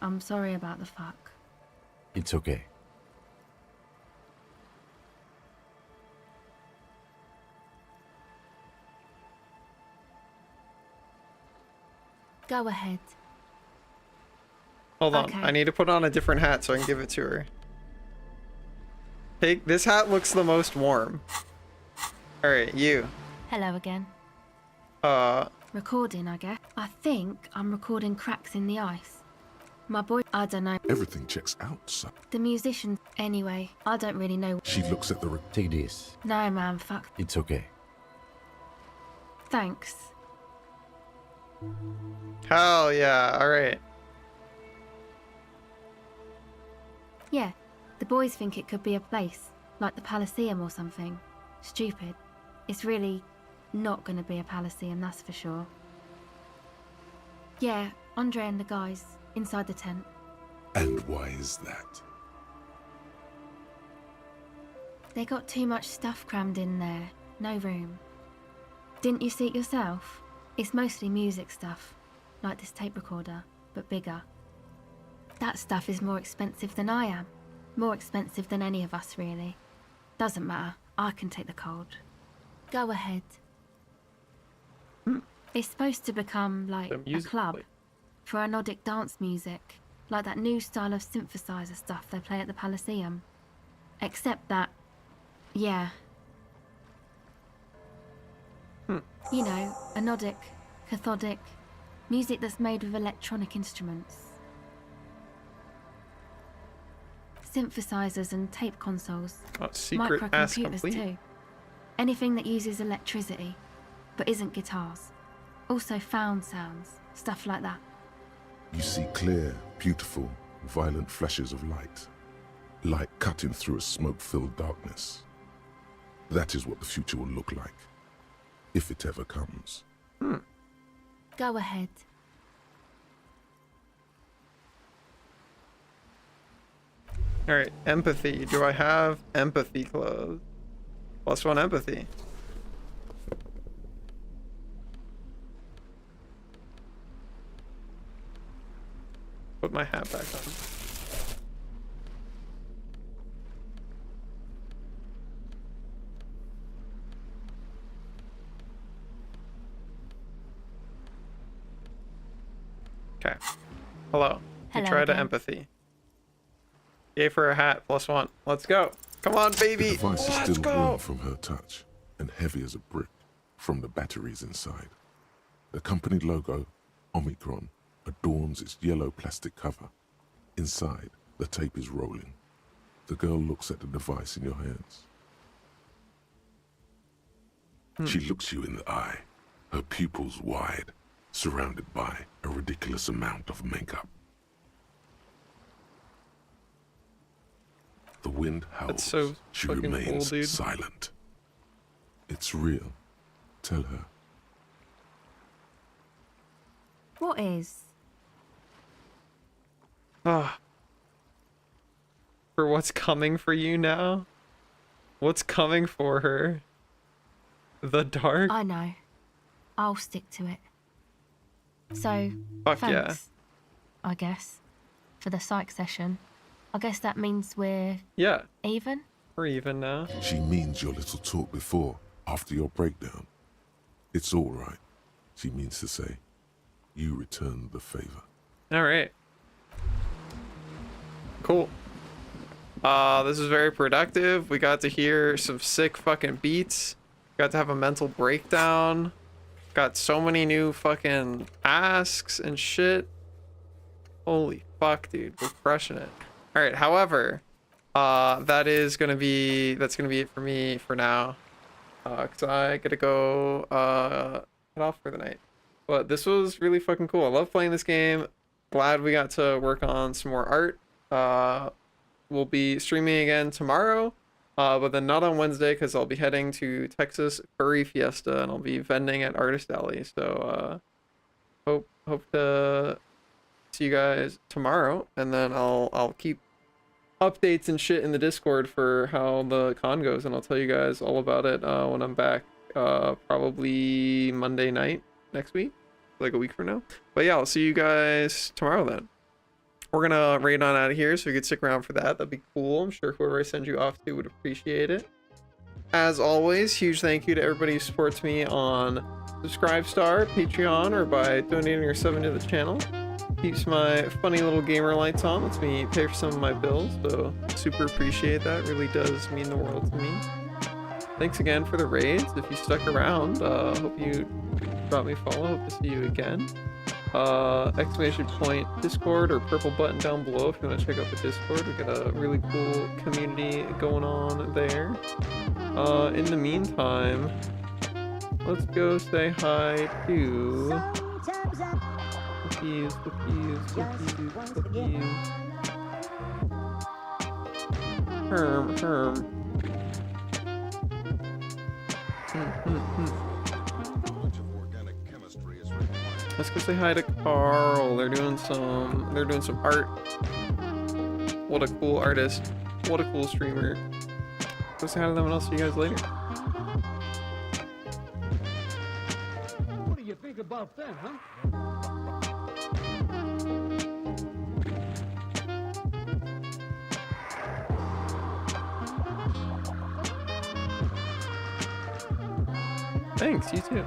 I'm sorry about the fuck. It's okay. Go ahead. Hold on. Okay. I need to put on a different hat so I can give it to her. Hey, this hat looks the most warm. Alright, you. Hello again. Recording, I guess. I think I'm recording cracks in the ice. My boy, I don't know. Everything checks out, son. The musician, anyway, I don't really know. She looks at the... Take this. No, man, fuck. It's okay. Thanks. Hell yeah, alright. Yeah, the boys think it could be a place, like the Palaceum or something. Stupid. It's really not gonna be a Palaceum, that's for sure. Yeah, Andre and the guys, inside the tent. And why is that? They got too much stuff crammed in there. No room. Didn't you see it yourself? It's mostly music stuff, like this tape recorder, but bigger. That stuff is more expensive than I am. More expensive than any of us, really. Doesn't matter. I can take the cold. Go ahead. It's supposed to become like a club for anodic dance music, like that new style of synthesizer stuff they play at the Palaceum. Except that, yeah. You know, anodic, cathodic, music that's made with electronic instruments. Synthesizers and tape consoles. Secret ass Microcomputers complete. too. Anything that uses electricity, but isn't guitars. Also found sounds, stuff like that. You see clear, beautiful, violent flashes of light. Light cutting through a smoke-filled darkness. That is what the future will look like. If it ever comes. Go ahead. Alright, empathy. Do I have empathy clothes? +1 empathy. Put my hat back on. Okay. Hello. We Hello tried to again. empathy. Gave her a hat +1. Let's go. Come on, The baby. device is Let's still go. warm from her touch and heavy as a brick from the batteries inside. The company logo, Omicron, adorns its yellow plastic cover. Inside, the tape is rolling. The girl looks at the device in your hands. She looks you in the eye, her pupils wide, surrounded by a ridiculous amount of makeup. The wind howls. That's so She fucking cool, remains dude. silent. It's real. Tell her. What is? Ah. For what's coming for you now? What's coming for her? The dark? I know. I'll stick to it. So, Fuck thanks, yeah. I guess, for the psych session. I guess that means we're Yeah, even? we're even now. She means your little talk before, after your breakdown. It's all right, she means to say. You returned the favor. Alright. Cool. This is very productive. We got to hear some sick fucking beats. Got to have a mental breakdown. Got so many new fucking asks and shit. Holy fuck, dude. We're crushing it. Alright, however, that's gonna be it for me for now. Cause I gotta go head off for the night. But this was really fucking cool. I love playing this game. Glad we got to work on some more art. We'll be streaming again tomorrow, but then not on Wednesday because I'll be heading to Texas Furry Fiesta and I'll be vending at Artist Alley. So hope to see you guys tomorrow, and then I'll keep updates and shit in the Discord for how the con goes, and I'll tell you guys all about it when I'm back, probably Monday night next week. like a week from now. But yeah, I'll see you guys tomorrow then. We're gonna raid on out of here, so you could stick around for that. That'd be cool. I'm sure whoever I send you off to would appreciate it. As always, huge thank you to everybody who supports me on Subscribestar, Patreon, or by donating or subbing to the channel. Keeps my funny little gamer lights on, lets me pay for some of my bills, so super appreciate that. Really does mean the world to me. Thanks again for the raids. If you stuck around, hope you drop me a follow. Hope to see you again. Exclamation point Discord or purple button down below if you want to check out the Discord. We got a really cool community going on there. In the meantime, let's go say hi to Cookies. Herm. Let's go say hi to Carl. They're doing some art. What a cool artist. What a cool streamer. Go say hi to them and I'll see you guys later. What do you think about that, huh? Thanks, you too.